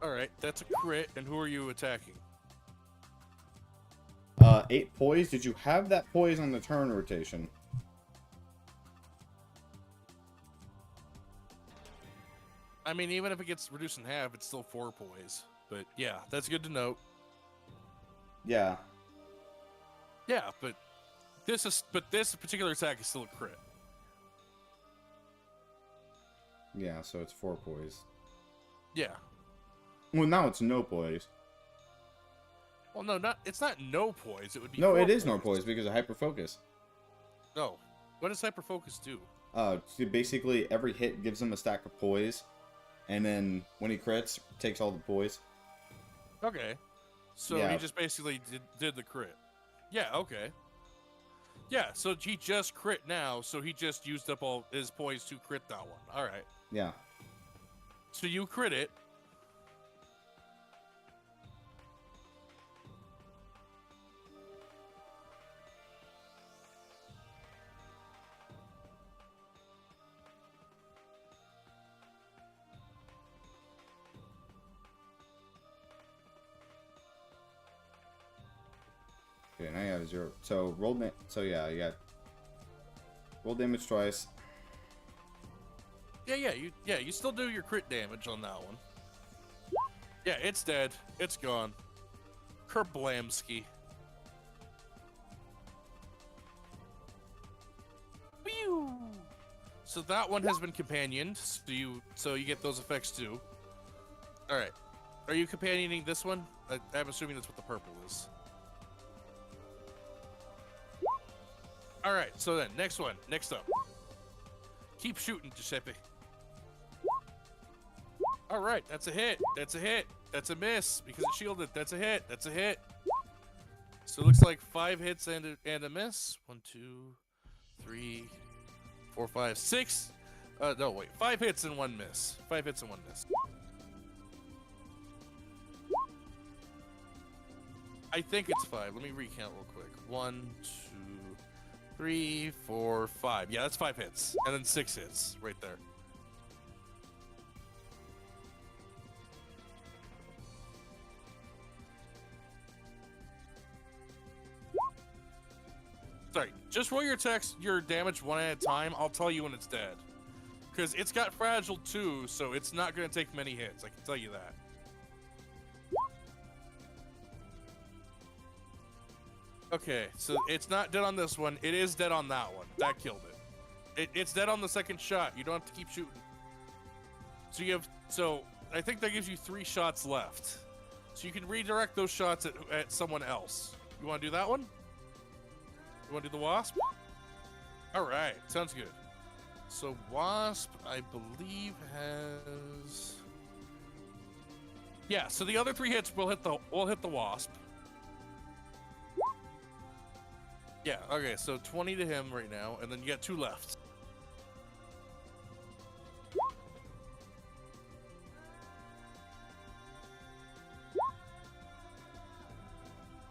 All right, that's a crit. And who are you attacking? 8 poise. Did you have that poise on the turn rotation? I mean, even if it gets reduced in half, it's still 4 poise. But yeah, that's good to note. Yeah. Yeah, but this particular attack is still a crit. Yeah, so it's 4 poise. Yeah. Well, now it's no poise. Well, no, it's not no poise. It would be. No, 4 it is no poise because of hyper focus. No. What does hyper focus do? So basically every hit gives him a stack of poise, and then when he crits, takes all the poise. Okay. So Yeah. he just basically did the crit. Yeah, okay. Yeah, so he just crit now, so he just used up all his poise to crit that one. All right. Yeah. So you crit it. Okay, now you have 0. So roll. So yeah, you got roll damage twice. Yeah, you still do your crit damage on that one. Yeah, it's dead. It's gone. Kerblamsky. Whew. So that one has been companioned, so you get those effects too. All right. Are you companioning this one? I'm assuming that's what the purple is. All right, so then, next up. Keep shooting, Giuseppe. All right, that's a hit. That's a hit. That's a miss because it's shielded. That's a hit. That's a hit. So it looks like 5 hits and a miss. 1, 2, 3, 4, 5, 6. No, wait. 5 hits and 1 miss. 5 hits and 1 miss. I think it's 5. Let me recount real quick. 1, 2, 3, 4, 5. Yeah, that's 5 hits. And then 6 hits right there. Sorry, just roll your attacks, your damage one at a time. I'll tell you when it's dead. Because it's got fragile too, so it's not going to take many hits. I can tell you that. Okay, so it's not dead on this one. It is dead on that one. That killed it. It's dead on the second shot. You don't have to keep shooting. So you have. So I think that gives you 3 shots left. So you can redirect those shots at someone else. You want to do that one? You want to do the wasp? All right, sounds good. So wasp, I believe, has. Yeah. So the other 3 hits will hit the wasp. Yeah, okay, so 20 to him right now, and then you got 2 left.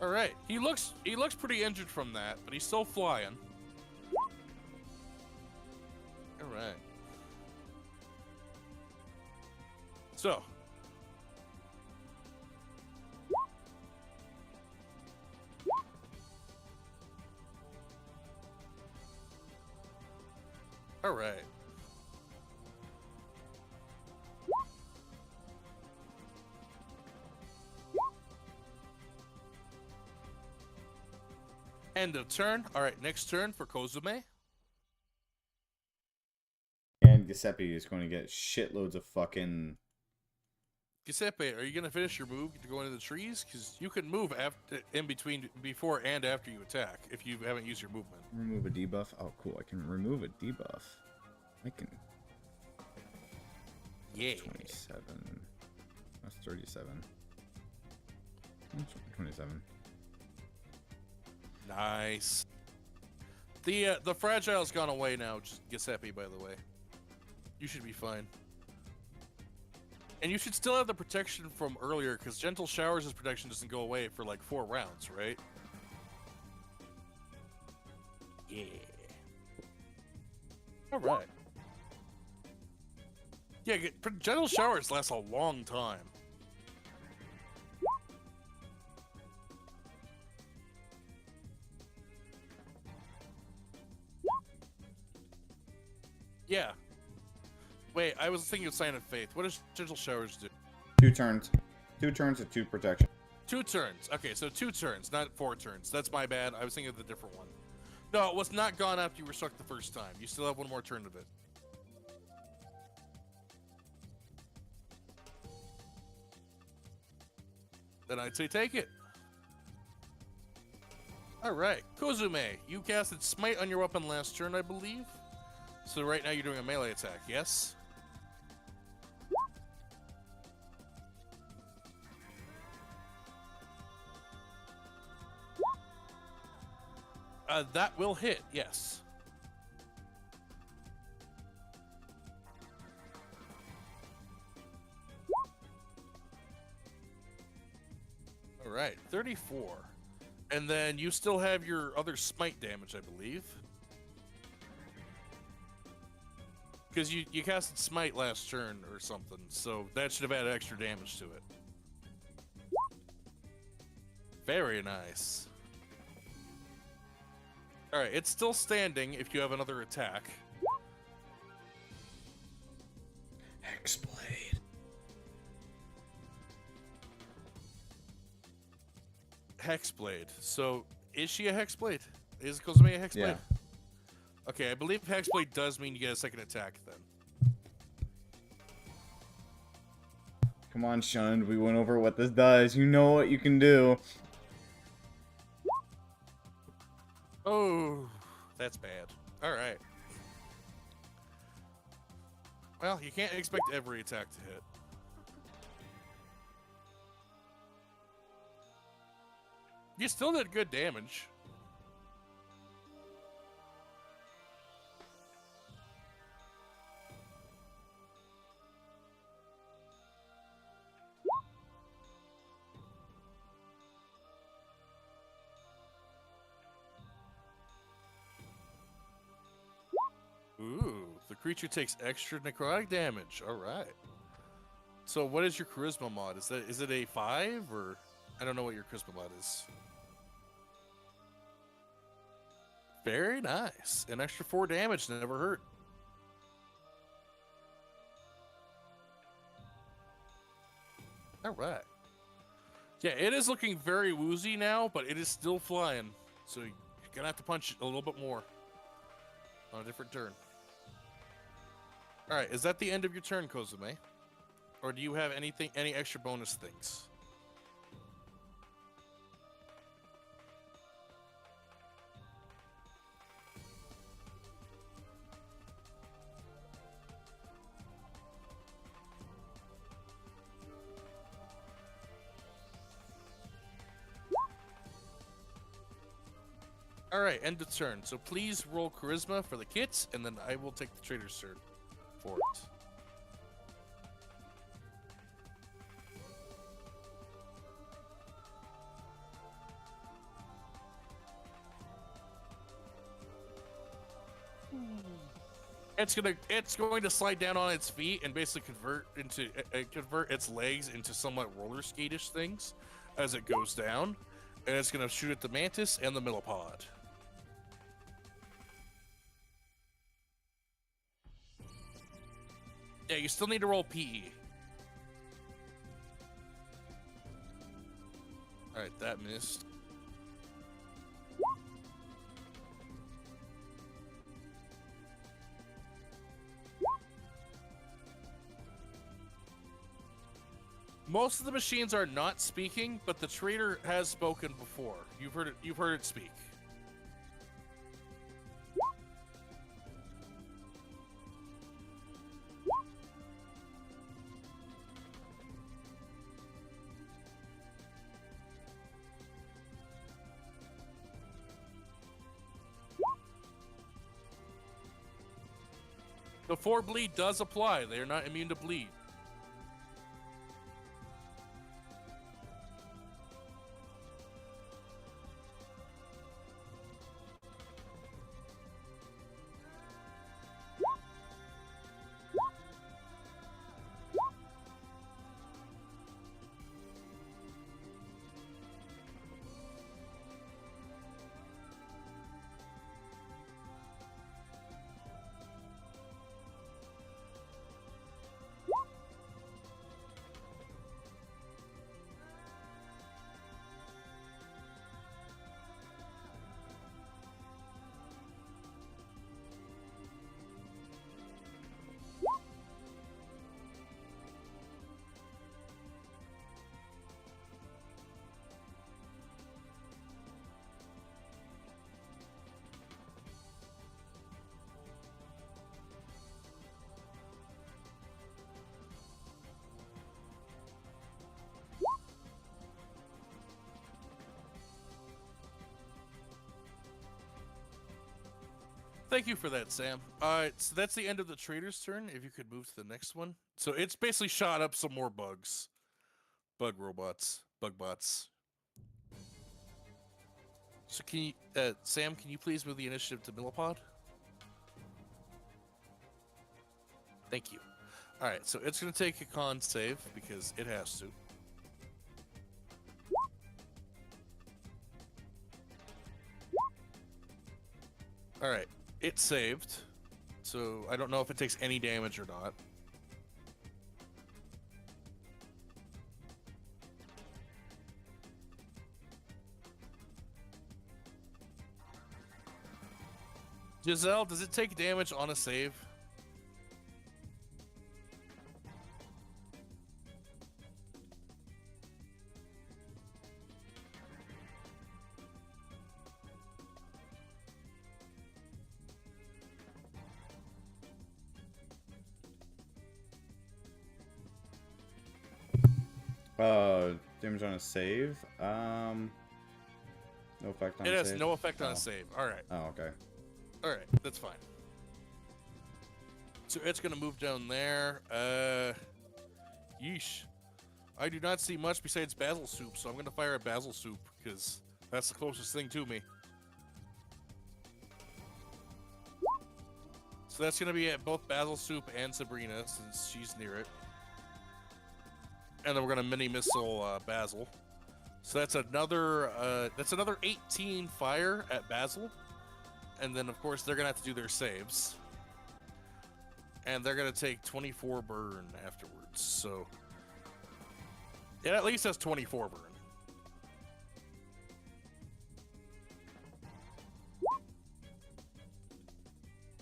Alright, he looks pretty injured from that, but he's still flying. Alright. So. All right. End of turn. All right, next turn for Kozume. And Giuseppe is going to get shitloads of fucking... Giuseppe, are you going to finish your move to go into the trees? Because you can move after, in between, before and after you attack, if you haven't used your movement. Remove a debuff? Oh, cool. I can remove a debuff. I can... Yeah. 27. That's 37. That's 27. Nice. The fragile's gone away now, just Giuseppe, by the way. You should be fine. And you should still have the protection from earlier, because Gentle Showers' protection doesn't go away for like 4 rounds, right? Yeah. Alright. Yeah, Gentle Showers last a long time. Yeah. Wait, I was thinking of Sign of Faith. What does Gentle Showers do? 2 turns. 2 turns and 2 protection. 2 turns. Okay, so 2 turns, not 4 turns. That's my bad. I was thinking of the different one. No, it was not gone after you were struck the first time. You still have 1 more turn of it. Then I'd say take it. Alright, Kozume, you casted Smite on your weapon last turn, I believe. So right now you're doing a melee attack, yes? That will hit, yes. All right, 34. And then you still have your other smite damage, I believe. Because you casted smite last turn or something, so that should have added extra damage to it. Very nice. Alright, it's still standing if you have another attack. Hexblade. Hexblade. So, is she a Hexblade? Is Kozume a Hexblade? Yeah. Okay, I believe Hexblade does mean you get a second attack then. Come on, Shund. We went over what this does. You know what you can do. Oh, that's bad. Alright. Well, you can't expect every attack to hit. You still did good damage. Ooh, the creature takes extra necrotic damage. All right. So what is your charisma mod? Is it a 5 or I don't know what your charisma mod is. Very nice. An extra 4 damage never hurt. All right. Yeah, it is looking very woozy now, but it is still flying. So you're gonna have to punch it a little bit more on a different turn. All right, is that the end of your turn, Kozume? Or do you have any extra bonus things? All right, end of turn. So please roll charisma for the kits, and then I will take the trader's turn for it. It's going to slide down on its feet and basically convert its legs into somewhat roller skate-ish things as it goes down, and it's going to shoot at the mantis and the millipede. Yeah, you still need to roll PE. All right, that missed. Most of the machines are not speaking, but the trader has spoken before. You've heard it speak. The 4 bleed does apply. They are not immune to bleed. Thank you for that, Sam. So that's the end of the trader's turn. If you could move to the next one. So it's basically shot up some more bugs. Bug robots. Bug bots. So can you, Sam, can you please move the initiative to millipede? Thank you. All right, so it's going to take a con save because it has to. All right, it saved. So I don't know if it takes any damage or not. Giselle, does it take damage on a save? Damage on a save. No effect on It has save? no effect on Oh. a save. All right. Oh, okay. All right. That's fine. So it's going to move down there. Yeesh. I do not see much besides basil soup, so I'm going to fire a basil soup because that's the closest thing to me. So that's going to be at both basil soup and Sabrina since she's near it. And then we're going to mini missile basil. So that's another 18 fire at basil. And then of course they're going to have to do their saves. And they're going to take 24 burn afterwards. So it at least has 24 burn.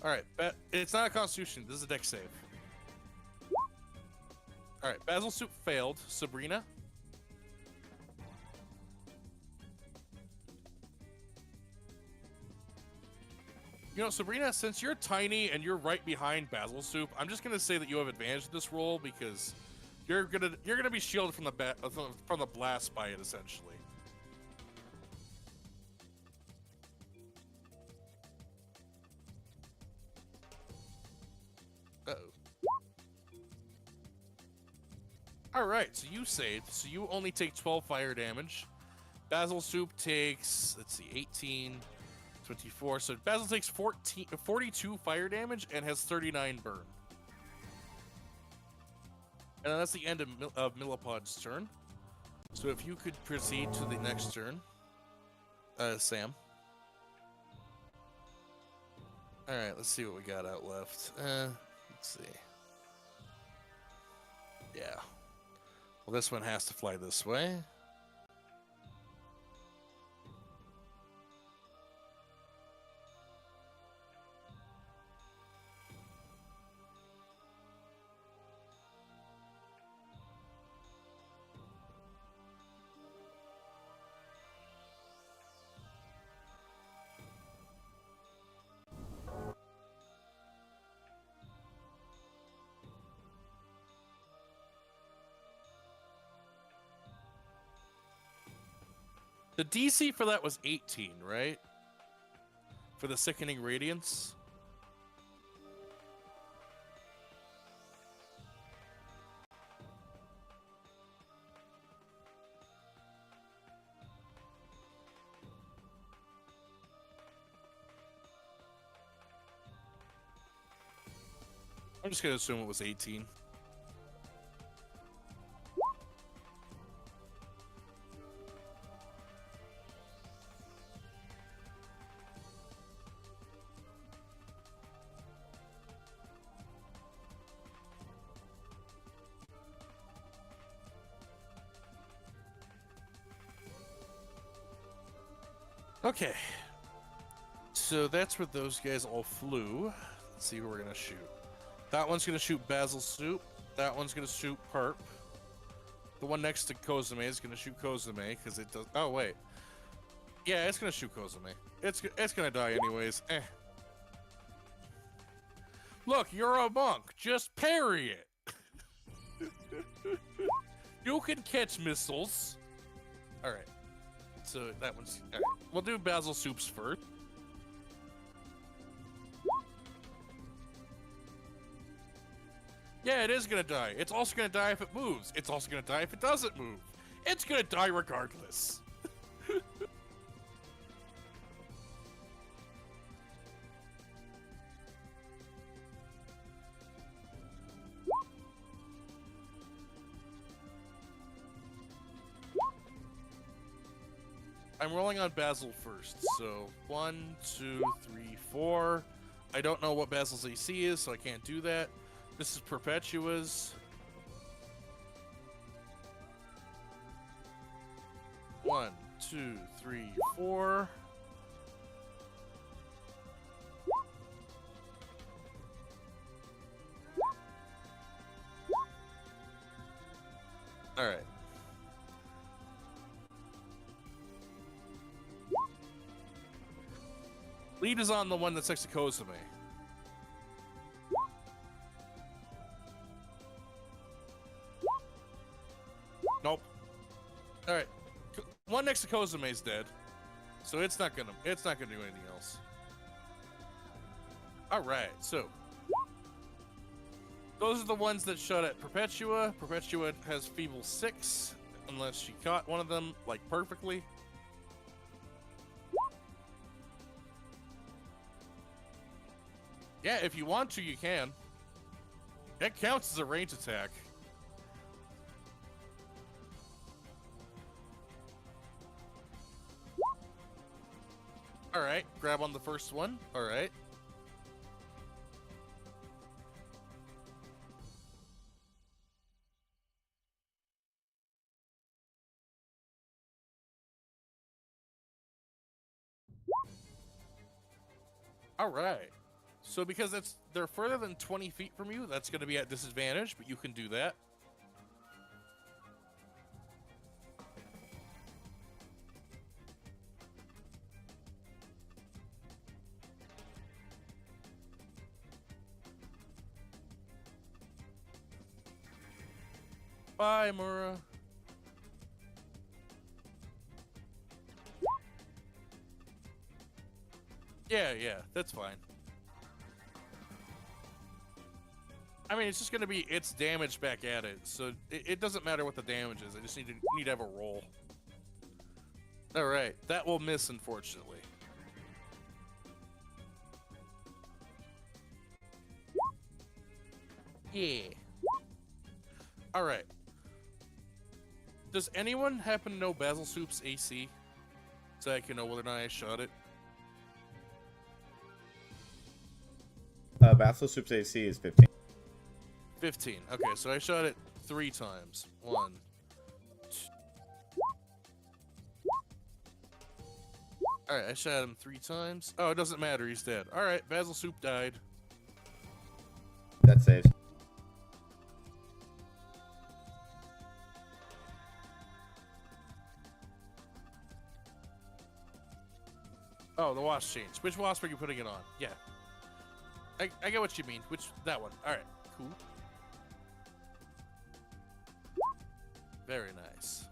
All right, it's not a Constitution. This is a Dex save. All right, Basil Soup failed. Sabrina. You know, Sabrina, since you're tiny and you're right behind Basil Soup, I'm just gonna say that you have advantage in this roll because you're gonna be shielded from the blast by it essentially. All right, so you saved. So you only take 12 fire damage. Basil Soup takes, let's see, 18, 24. So Basil takes 42 fire damage and has 39 burn. And then that's the end of Millipod's turn. So if you could proceed to the next turn, Sam. All right, let's see what we got out left. Let's see. Yeah. Well, this one has to fly this way. The DC for that was 18, right? For the Sickening Radiance. I'm just going to assume it was 18. Okay, so that's where those guys all flew. Let's see who we're gonna shoot. That one's gonna shoot Basil Soup. That one's gonna shoot Perp. The one next to Kozume is gonna shoot Kozume because it does. Oh wait, yeah, it's gonna shoot Kozume. It's gonna die anyways. Look, you're a monk. Just parry it. You can catch missiles. All right. So that one's... All right. We'll do Basil Soups first. Yeah, it is going to die. It's also going to die if it moves. It's also going to die if it doesn't move. It's going to die regardless. I'm rolling on Basil first, so 1, 2, 3, 4. I don't know what Basil's AC is, so I can't do that. This is Perpetua's. 1, 2, 3, 4. All right. Lead is on the one that's next to Kozume. Nope. Alright. One next to Kozume is dead. So it's not gonna do anything else. All right, so those are the ones that shot at Perpetua. Perpetua has Feeble 6, unless she caught one of them like perfectly. Yeah, if you want to, you can. That counts as a range attack. All right, grab on the first one. All right. All right. So because they're further than 20 feet from you, that's going to be at disadvantage, but you can do that. Bye, Mura. Yeah, that's fine. I mean, it's just going to be its damage back at it, so it doesn't matter what the damage is. I just need to have a roll. All right, that will miss, unfortunately. Yeah. All right. Does anyone happen to know Basil Soup's AC? So I can know whether or not I shot it. Basil Soup's AC is 15. 15. Okay, so I shot it 3 times. 1, 2. All right, I shot him 3 times. Oh, it doesn't matter. He's dead. All right, Basil Soup died. That saves. Oh, the wasp changed. Which wasp are you putting it on? Yeah. I get what you mean. That one. All right, cool. Very nice.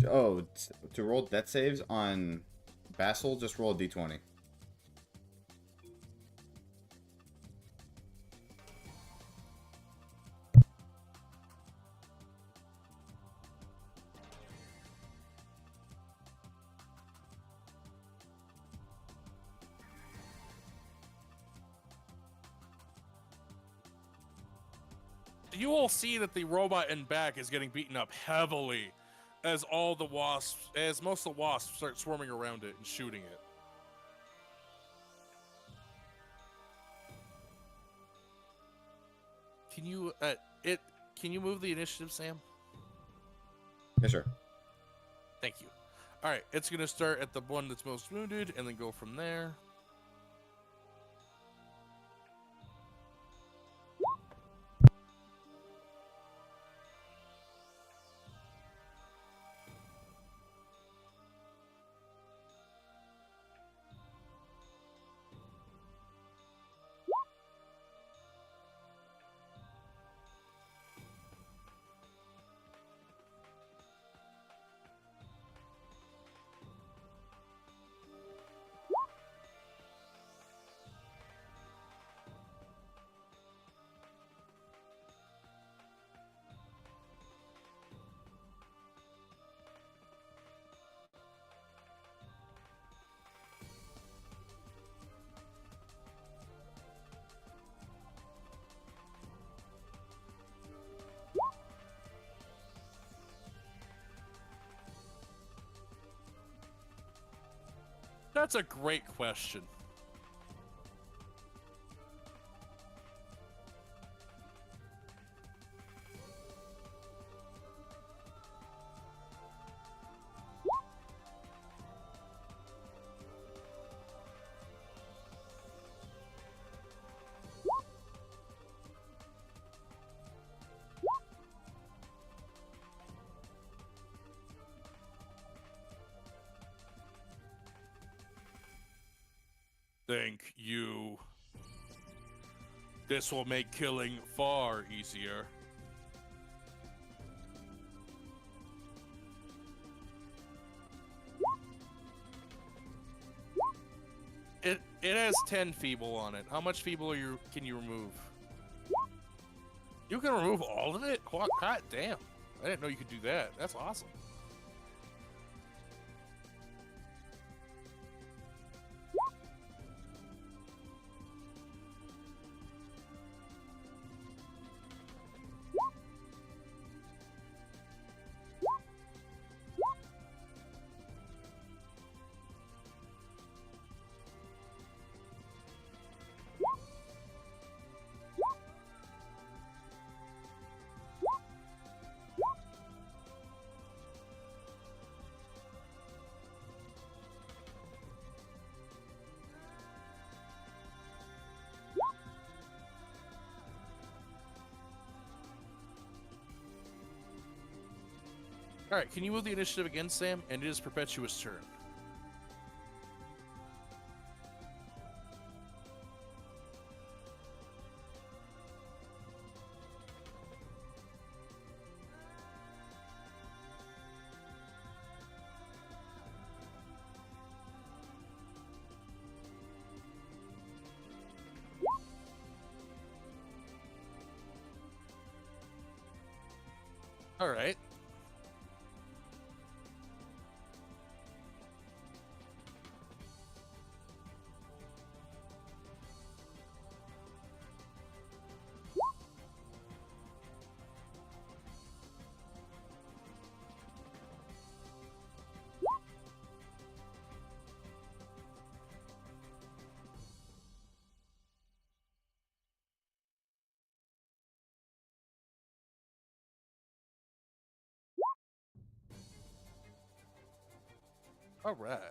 Oh, to roll death saves on Basil, just roll a d20. You will see that the robot in back is getting beaten up heavily as most of the wasps start swarming around it and shooting it. Can you move the initiative, Sam? Yeah, sure. Thank you. All right, it's going to start at the one that's most wounded and then go from there. That's a great question. Thank you. This will make killing far easier. It has 10 feeble on it. How much feeble can you remove? You can remove all of it? Oh, God damn. I didn't know you could do that. That's awesome. All right, can you move the initiative again, Sam? And it is Perpetua's turn. All right. All right.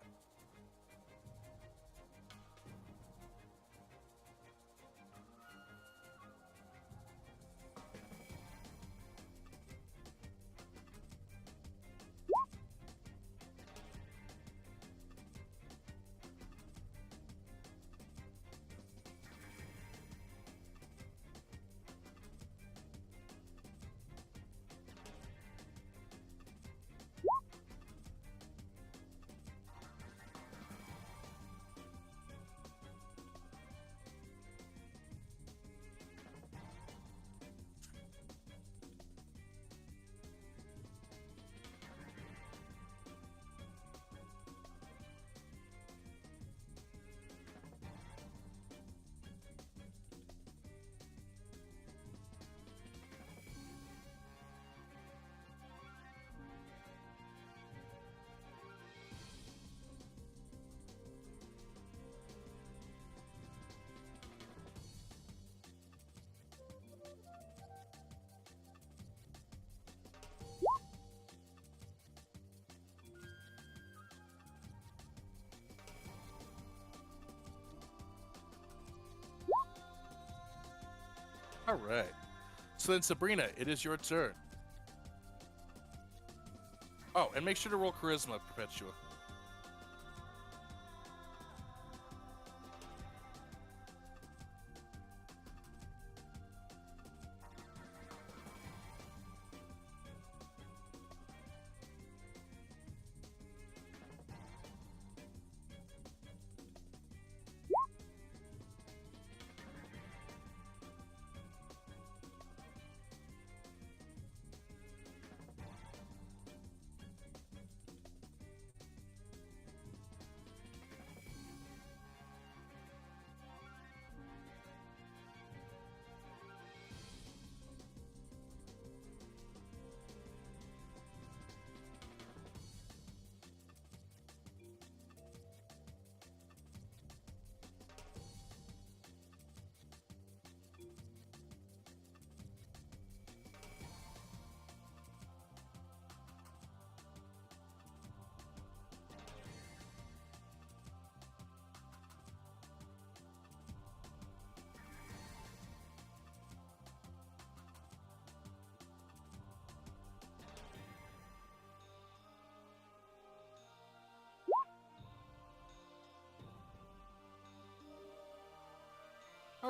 All right. So then, Sabrina, it is your turn. Oh, and make sure to roll Charisma, Perpetua.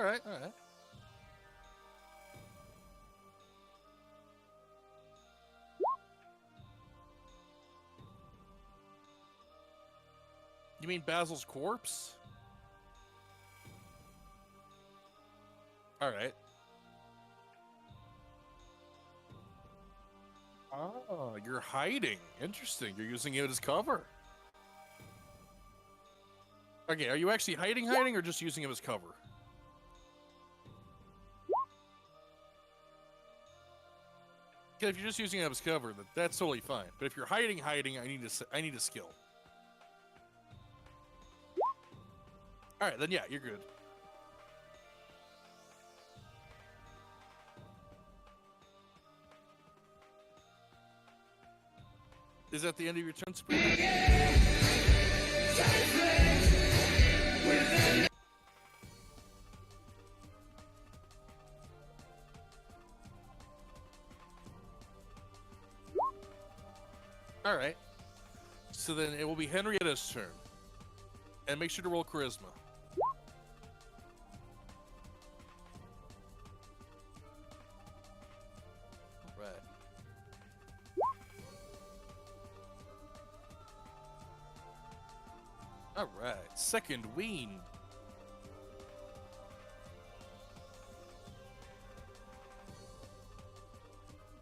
All right, all right. You mean Basil's corpse? All right. Oh, you're hiding. Interesting. You're using it as cover. Okay, are you actually hiding, or just using him as cover? Okay, if you're just using him as cover, that's totally fine. But if you're hiding, I need a skill. All right, then yeah, you're good. Is that the end of your turn, Spring? All right. So then it will be Henrietta's turn. And make sure to roll charisma. All right. All right. Second Ween.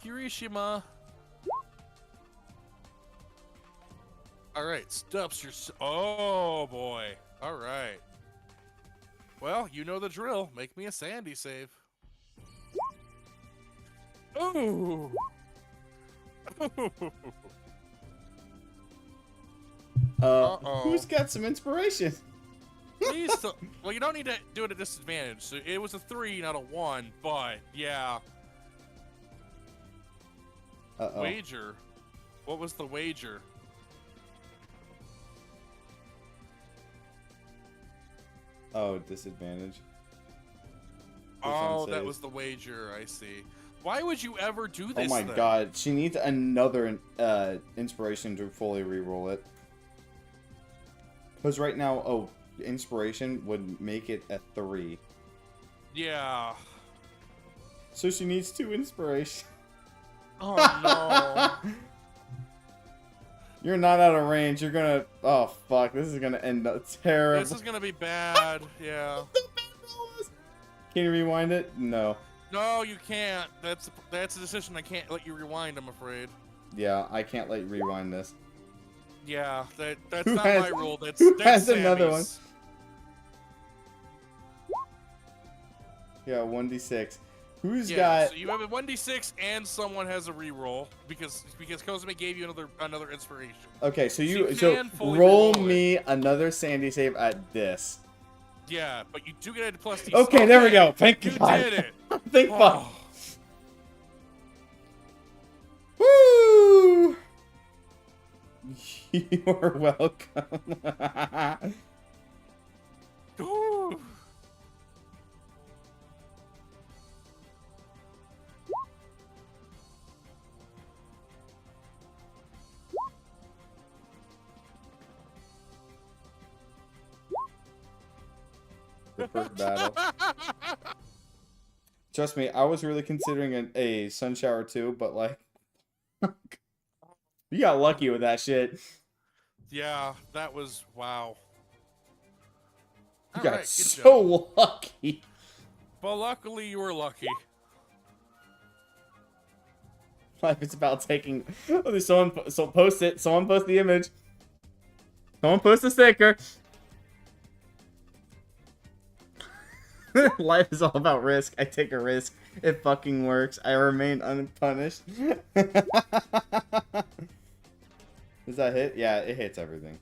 Kirishima. All right, Stubbs, oh boy. All right. Well, you know the drill. Make me a Sandy save. Ooh. Who's got some inspiration? Please, well, you don't need to do it at disadvantage. So it was a 3, not a 1, but yeah. Wager. What was the wager? Oh, disadvantage. Oh, that was the wager. I see. Why would you ever do this? Oh my god, she needs another inspiration to fully reroll it. Because right now, inspiration would make it a 3. Yeah. So she needs 2 inspiration. Oh no. You're not out of range. You're gonna. Oh fuck! This is gonna end up terrible. This is gonna be bad. Yeah. Can you rewind it? No. No, you can't. That's a decision I can't let you rewind. I'm afraid. Yeah, I can't let you rewind this. Yeah, that's Who not has- my rule. That's who that's has another Sammy's. Yeah, 1d6. Who's Yeah, got? so you have a 1d6 and someone has a reroll because Kozumi gave you another inspiration. Okay, so you so can fully roll reroll it. me another Sandy save at this. Yeah, but you do get a plus D. Okay, there we go. Thank You God. did it. Thank fuck. Oh. Woo! You're welcome. Ooh. The first battle. Trust me, I was really considering a sun shower too, but like, you got lucky with that shit. Yeah, that was wow. You All got right, good so job. lucky. But luckily, you were lucky. Life is about taking. Oh, there's someone. So post it. Someone post the image. Someone post the sticker. Life is all about risk. I take a risk. It fucking works. I remain unpunished. Does that hit? Yeah, it hits everything.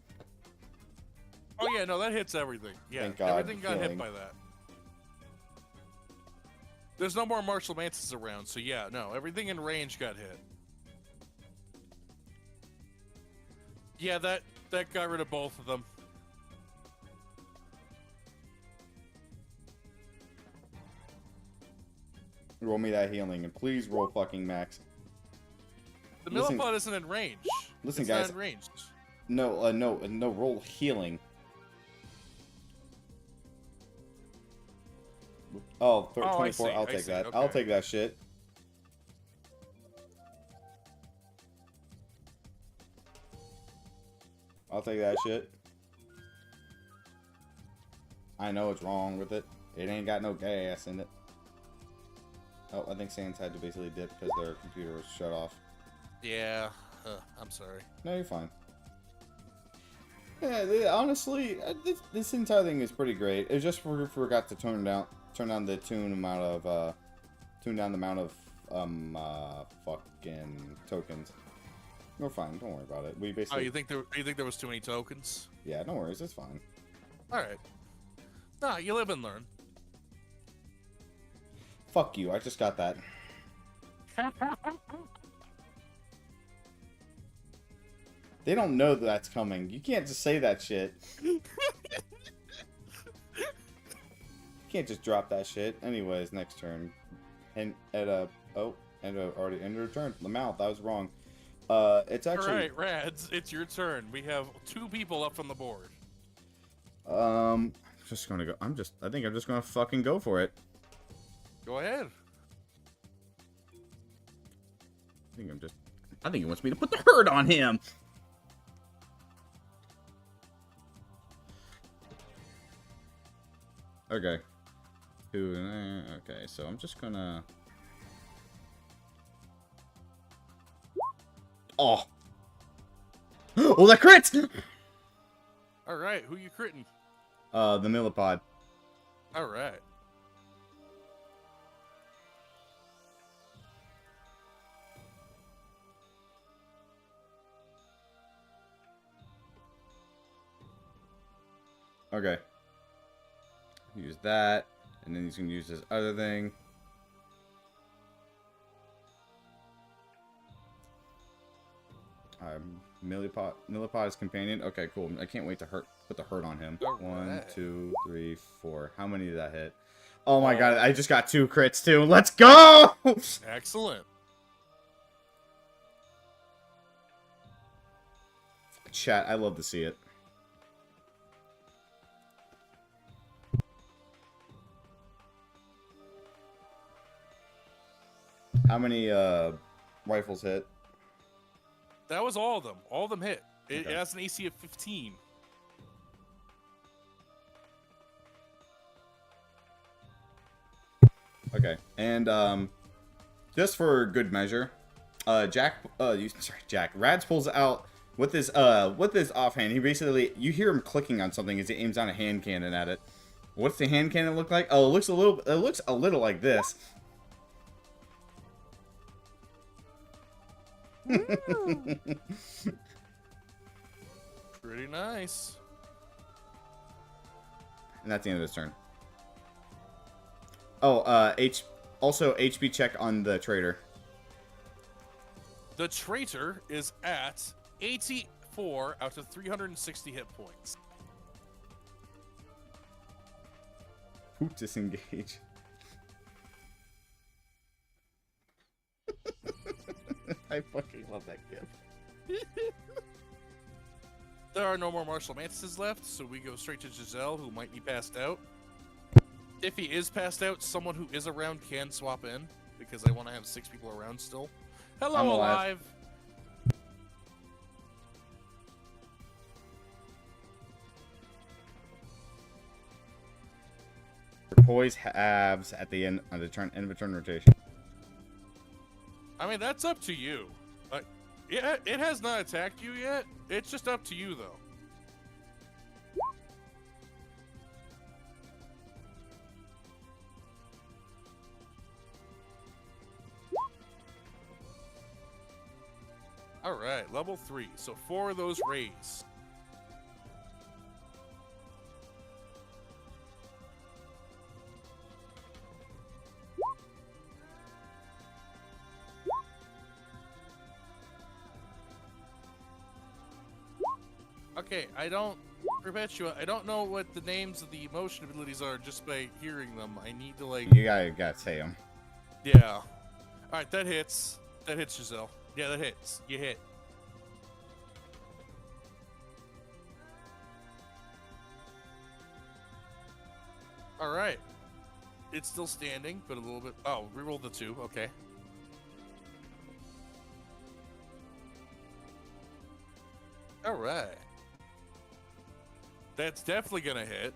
Oh yeah, no, that hits everything. Yeah, Thank God, everything got hit healing. by that. There's no more martial mantis around, so yeah, no, everything in range got hit. Yeah, that got rid of both of them. Roll me that healing, and please roll fucking max. The Listen- millipede isn't in range. Listen, it's guys. not in range. No, no, roll healing. Oh, Oh, I 24. see, I'll I take see, that. I'll okay. take that shit. I'll take that shit. I know what's wrong with it. It ain't got no gas in it. Oh, I think Sans had to basically dip because their computer was shut off. Yeah. I'm sorry. No, you're fine. Yeah, honestly, this entire thing is pretty great. It just forgot to turn down the tune amount of fucking tokens. We're fine. Don't worry about it. We Oh, basically. you think there was too many tokens? Yeah, no worries. It's fine. All right. Nah, you live and learn. Fuck you. I just got that. They don't know that's coming. You can't just say that shit. You can't just drop that shit. Anyways, next turn. And already ended her turn. The mouth. I was wrong. It's actually. All right, Rads, it's your turn. We have 2 people up on the board. Just gonna go. I think I'm just gonna fucking go for it. Go ahead. I think he wants me to put the hurt on him. Okay. Okay, so I'm just gonna. Oh. Oh, that crits! All right, who you critting? The millipod. All right. Okay. Use that, and then he's gonna use this other thing. Millipod's companion. Okay, cool. I can't wait to put the hurt on him. All 1, right. 2, 3, 4. How many did that hit? Oh my god! I just got 2 crits too. Let's go! Excellent. Chat, I love to see it. How many rifles hit? That was all of them. All of them hit. It Okay. has an AC of 15. Okay, and just for good measure, Jack, Rads pulls out with his offhand. He basically, you hear him clicking on something as he aims down a hand cannon at it. What's the hand cannon look like? Oh, it looks a little like this. Pretty nice. And that's the end of his turn. Oh, also HP check on the traitor. The traitor is at 84 out of 360 hit points. Who disengage? I fucking love that gif. There are no more martial mantises left, so we go straight to Giselle, who might be passed out. If he is passed out, someone who is around can swap in, because I want to have 6 people around still. Hello, I'm alive. Poise halves at the end of the turn, end of a turn rotation. I mean, that's up to you. Yeah, it has not attacked you yet. It's just up to you, though. All right, level 3. So 4 of those raise. Okay, I don't, Perpetua, I don't know what the names of the emotion abilities are just by hearing them. I need to, like... You gotta say them. Yeah. Alright, that hits. That hits, Giselle. Yeah, that hits. You hit. Alright. It's still standing, but a little bit. Oh, reroll the 2. Okay. All right. That's definitely gonna hit.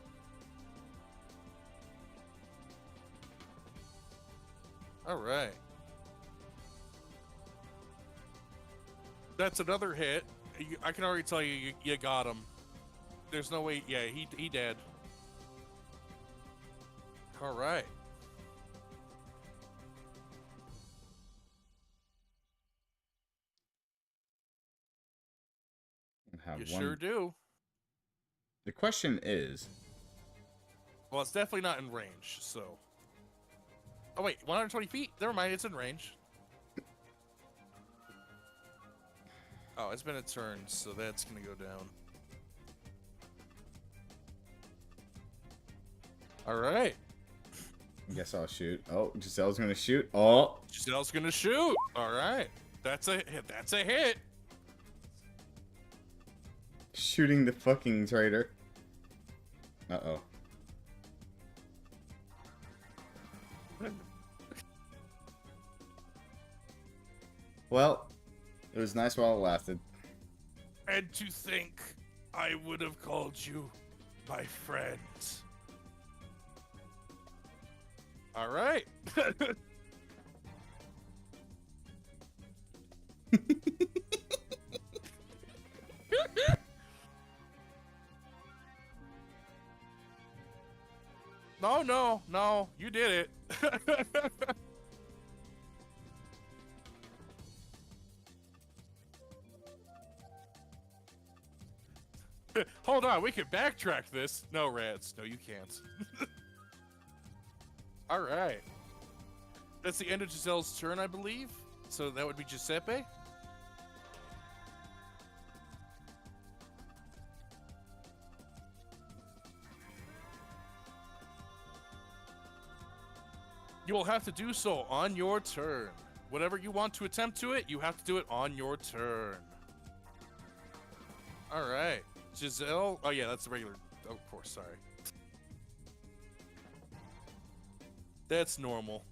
All right. That's another hit. I can already tell you got him. There's no way. Yeah, he dead. All right. You sure do. The question is... Well, it's definitely not in range, so... Oh, wait, 120 feet? Never mind, it's in range. Oh, it's been a turn, so that's gonna go down. Alright. I guess I'll shoot. Oh, Giselle's gonna shoot. Oh! Giselle's gonna shoot! Alright. That's a hit. That's a hit! Shooting the fucking traitor. Uh-oh. Well, it was nice while it lasted. And to think I would have called you my friend. Alright. No, you did it. Hold on, we can backtrack this. No, Rats. No, you can't. Alright. That's the end of Giselle's turn, I believe. So that would be Giuseppe. You will have to do so on your turn. Whatever you want to attempt to it, you have to do it on your turn. Alright. Giselle. Oh, yeah, that's the regular. Oh, of course, sorry. That's normal.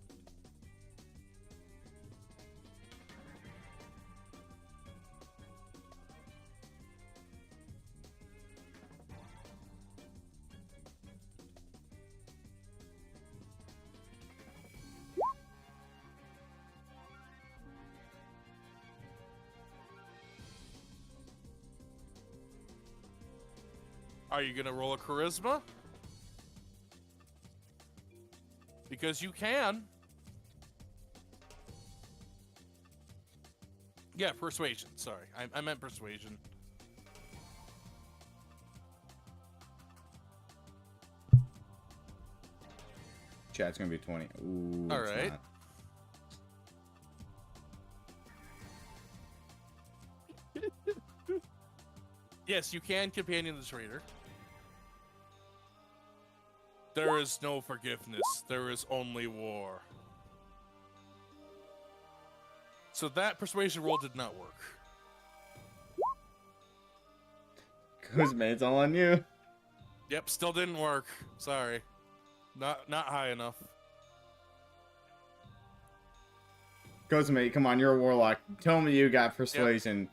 Are you gonna roll a charisma? Because you can. Yeah, persuasion. Sorry, I meant persuasion. Chat's gonna be 20. Ooh. All right. Yes, you can companion the traitor. There is no forgiveness. There is only war. So that persuasion roll did not work. Kuzma, it's all on you. Yep, still didn't work. Sorry. Not high enough. Kuzma, come on, you're a warlock. Tell me you got persuasion.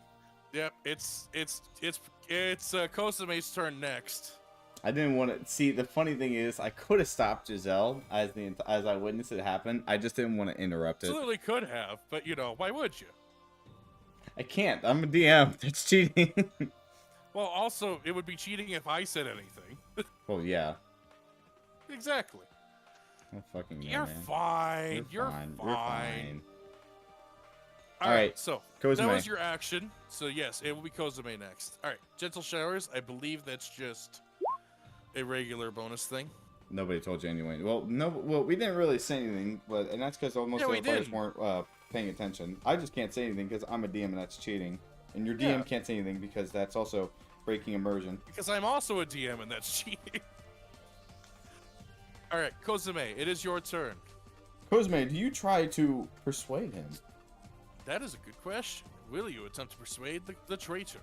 Yep, it's Kosume's turn next. I didn't want to see. The funny thing is, I could have stopped Giselle as I witnessed it happen. I just didn't want to interrupt it. Absolutely could have, but you know, why would you? I can't. I'm a DM. That's cheating. Well, also, it would be cheating if I said anything. Well, yeah. Exactly. Oh, fucking yeah, You're man. fine. You're fine. You're fine. All right, so Kozume. that was your action. So yes, it will be Kozume next. All right, Gentle Showers. I believe that's just a regular bonus thing. Nobody told you anyway. Well, no. Well, we didn't really say anything, and that's because most of the players weren't paying attention. I just can't say anything because I'm a DM and that's cheating, and your DM can't say anything because that's also breaking immersion. Because I'm also a DM and that's cheating. All right, Kozume, it is your turn. Kozume, do you try to persuade him? That is a good question. Will you attempt to persuade the traitor?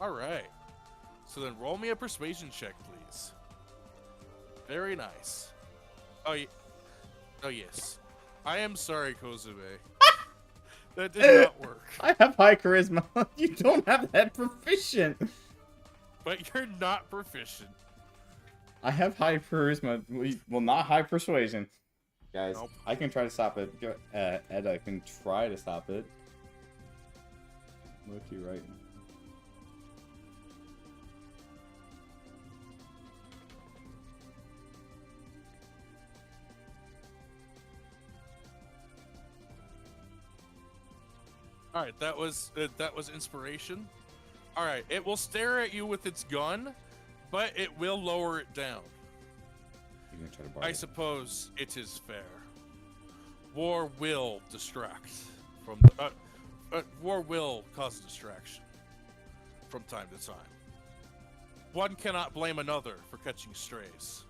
All right. So then roll me a persuasion check, please. Very nice. Oh, oh yes. I am sorry, Kozube. That did not work. I have high charisma. You don't have that proficient. But you're not proficient. I have high charisma. Well, not high persuasion. Guys, Nope. I can try to stop it. Ed, I can try to stop it. Look you right now. All right, that was inspiration. All right, it will stare at you with its gun, but it will lower it down. You gonna try to borrow I it? suppose it is fair. War will distract from war will cause a distraction from time to time. One cannot blame another for catching strays.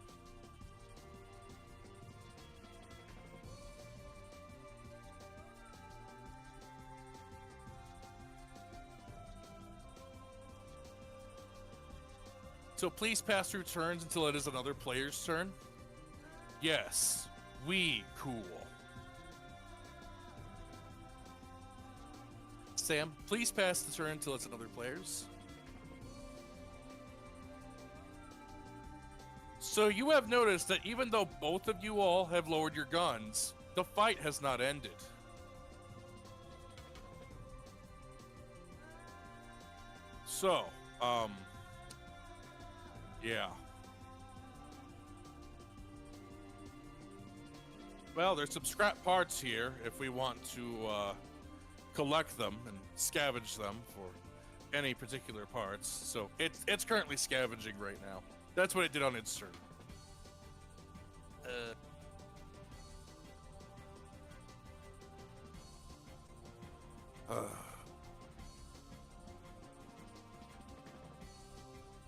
So please pass through turns until it is another player's turn. Yes, we cool. Sam, please pass the turn until it's another player's. So you have noticed that even though both of you all have lowered your guns, the fight has not ended. So, yeah. Well, there's some scrap parts here if we want to collect them and scavenge them for any particular parts. So it's currently scavenging right now. That's what it did on its turn.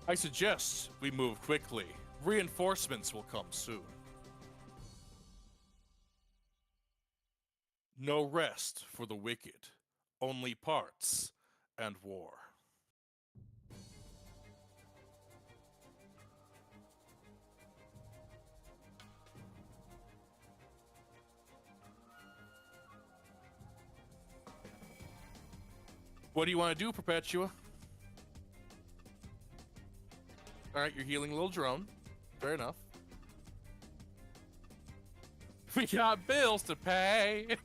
I suggest we move quickly. Reinforcements will come soon. No rest for the wicked, only parts and war. What do you want to do, Perpetua? Alright, you're healing a little drone. Fair enough. We got bills to pay!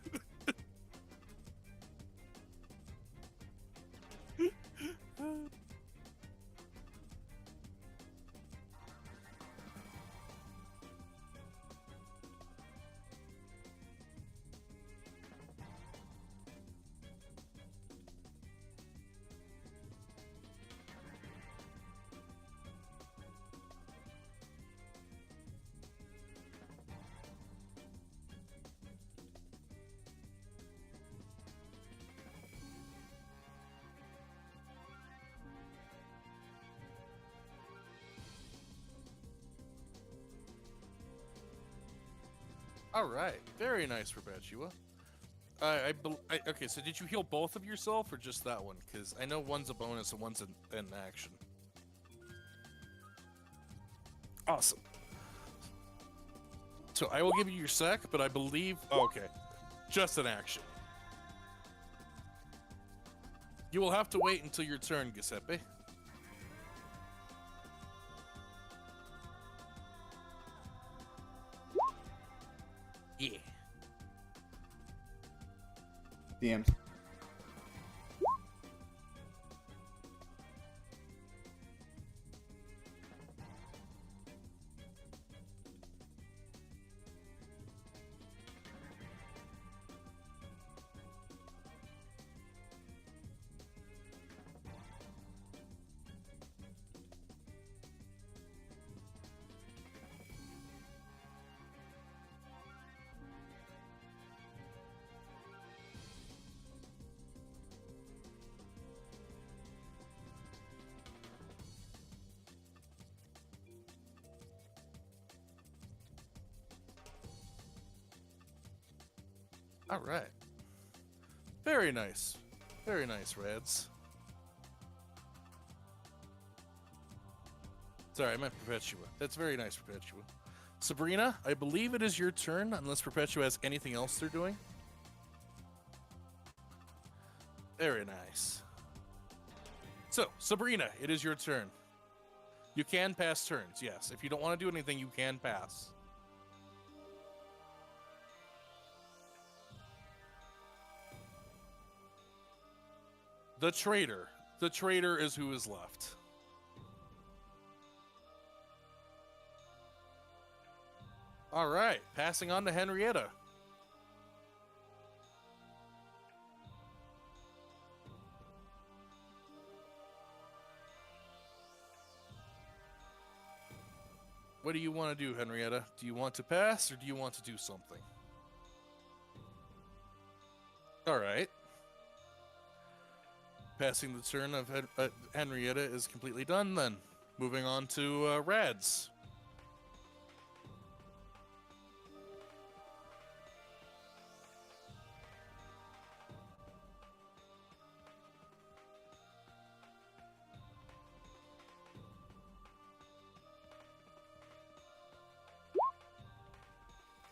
All right, very nice, Perpetua. Okay, so did you heal both of yourself or just that one? Because I know one's a bonus and one's an action. Awesome. So I will give you your sec, but I believe... Oh, okay, just an action. You will have to wait until your turn, Giuseppe. Yeah. DMs. All right. Very nice. Very nice, Rads. Sorry, I meant Perpetua. That's very nice, Perpetua. Sabrina, I believe it is your turn, unless Perpetua has anything else they're doing. Very nice. So, Sabrina, it is your turn. You can pass turns, yes. If you don't want to do anything, you can pass. The traitor. The traitor is who is left. All right, passing on to Henrietta. What do you want to do, Henrietta? Do you want to pass, or do you want to do something? All right. Passing the turn of Henrietta is completely done, then. Moving on to Rads.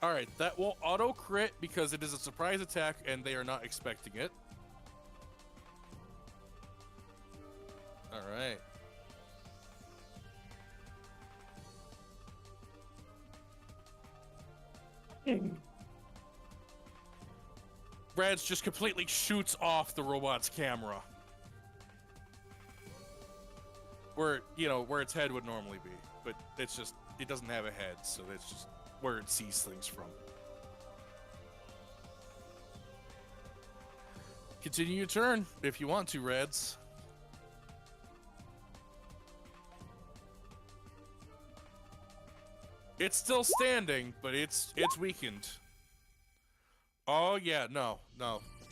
Alright, that will auto-crit because it is a surprise attack and they are not expecting it. Alright. Rads just completely shoots off the robot's camera. Where, you know, where its head would normally be. But it's just, it doesn't have a head, so it's just where it sees things from. Continue your turn if you want to, Reds. It's still standing, but it's weakened. Oh yeah, no.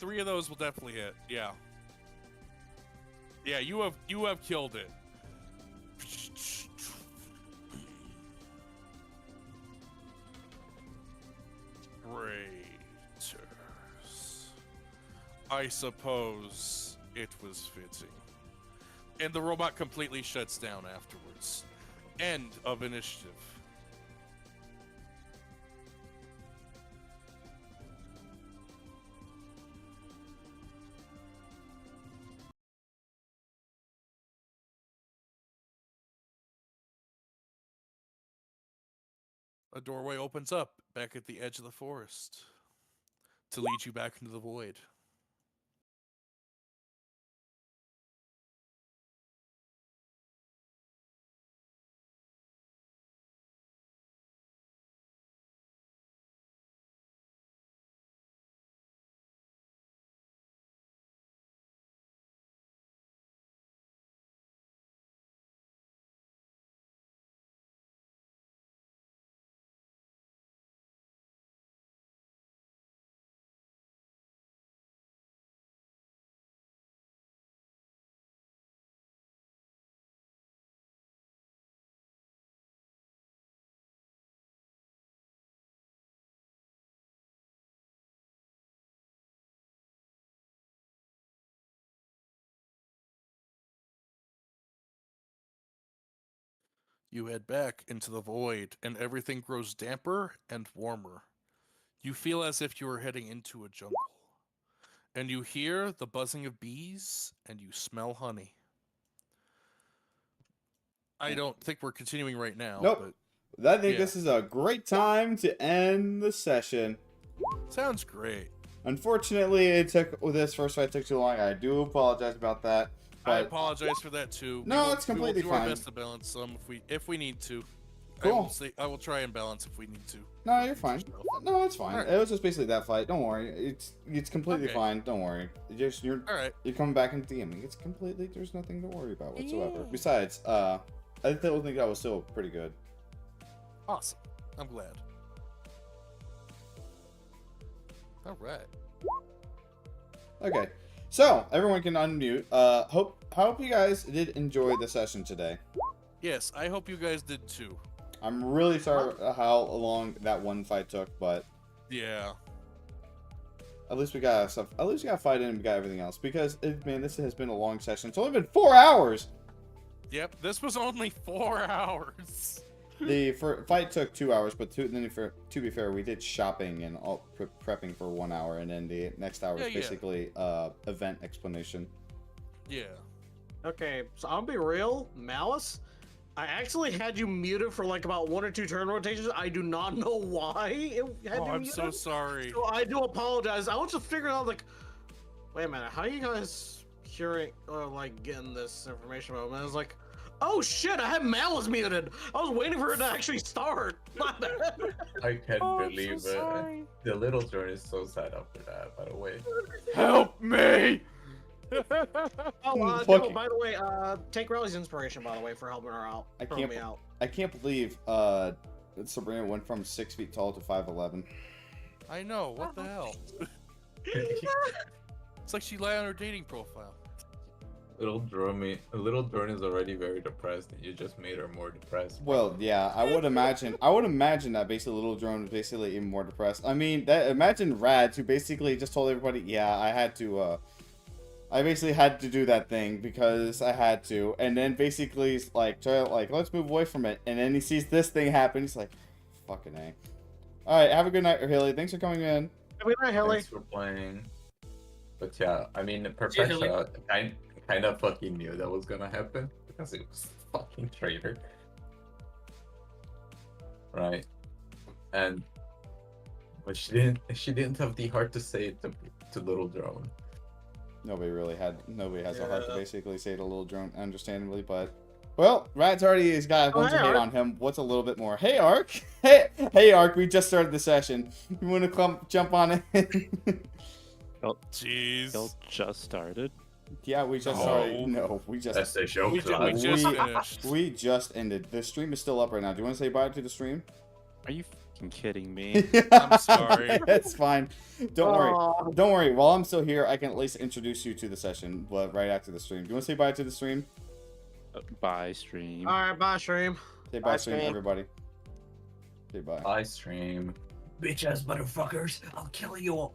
3 of those will definitely hit. Yeah. Yeah, you have killed it. Traitors. I suppose it was fitting. And the robot completely shuts down afterwards. End of initiative. A doorway opens up back at the edge of the forest to lead you back into the void. You head back into the void, and everything grows damper and warmer. You feel as if you are heading into a jungle. And you hear the buzzing of bees, and you smell honey. I don't think we're continuing right now. Nope. But I think this is a great time to end the session. Sounds great. Unfortunately, this first fight took too long. I do apologize about that. I apologize for that too. No, it's completely fine. We'll do fine. our best to balance some if we need to. Cool. I will try and balance if we need to. No, you're fine. No, it's fine. Right. It was just basically that fight. Don't worry. It's completely Okay. fine. Don't worry. You're All right. You're coming back into DMing. It's completely. There's nothing to worry about whatsoever. Besides, I think that was still pretty good. Awesome. I'm glad. All right. Okay. So everyone can unmute. Hope you guys did enjoy the session today. Yes, I hope you guys did too. I'm really sorry how long that one fight took, but Yeah. at least we got stuff. At least we got a fight in and we got everything else. Because man, this has been a long session. It's only been 4 hours. Yep, this was only 4 hours. The fight took 2 hours, but to be fair, we did shopping and all prepping for 1 hour, and then the next hour is basically event explanation. Yeah. Okay, so I'll be real, Malice. I actually had you muted for like about 1 or 2 turn rotations. I do not know why it had you I'm muted. so sorry. So I do apologize. I was just figuring out, like, wait a minute, how are you guys hearing or like getting this information about? And I was like, oh shit, I had Malice muted. I was waiting for it to actually start. I can't believe so it. sorry. The little drone is so sad after that, by the way. Help me! Oh, Fuck by the way, take Riley's inspiration, by the way, for helping her out. Throwing me out. I can't believe Sabrina went from 6 feet tall to 5'11". I know, what the hell? It's like she lied on her dating profile. Little drone is already very depressed, and you just made her more depressed. Well, yeah, I would imagine that basically Little Drone was basically even more depressed. I mean, imagine Rads, who basically just told everybody, yeah, I basically had to do that thing because I had to, and then basically he's like, let's move away from it, and then he sees this thing happen, he's like, fucking A. Alright, have a good night, Hilly. Thanks for coming in. Have a good night, Hilly. Thanks for playing. But yeah, I mean, Perpetua kind of fucking knew that was gonna happen because it was a fucking traitor. Right? But she didn't have the heart to say it to Little Drone. Nobody has a heart to basically say to Little Drone, understandably, but... Well, Rat's already has got a bunch of hate on him. What's a little bit more? Hey, Ark! Hey, Ark, we just started the session. You want to jump on it? Oh, jeez. Y'all just started? Yeah, we just started. No, we just... That's the show. We just finished. We just ended. The stream is still up right now. Do you want to say bye to the stream? Are you fucking kidding me? I'm sorry. It's fine. Don't worry. Don't worry. While I'm still here, I can at least introduce you to the session, but right after the stream. Do you want to say bye to the stream? Bye, stream. Alright, bye, stream. Say bye, stream, everybody. Say bye. Bye, stream. Bitch ass motherfuckers, I'll kill you all.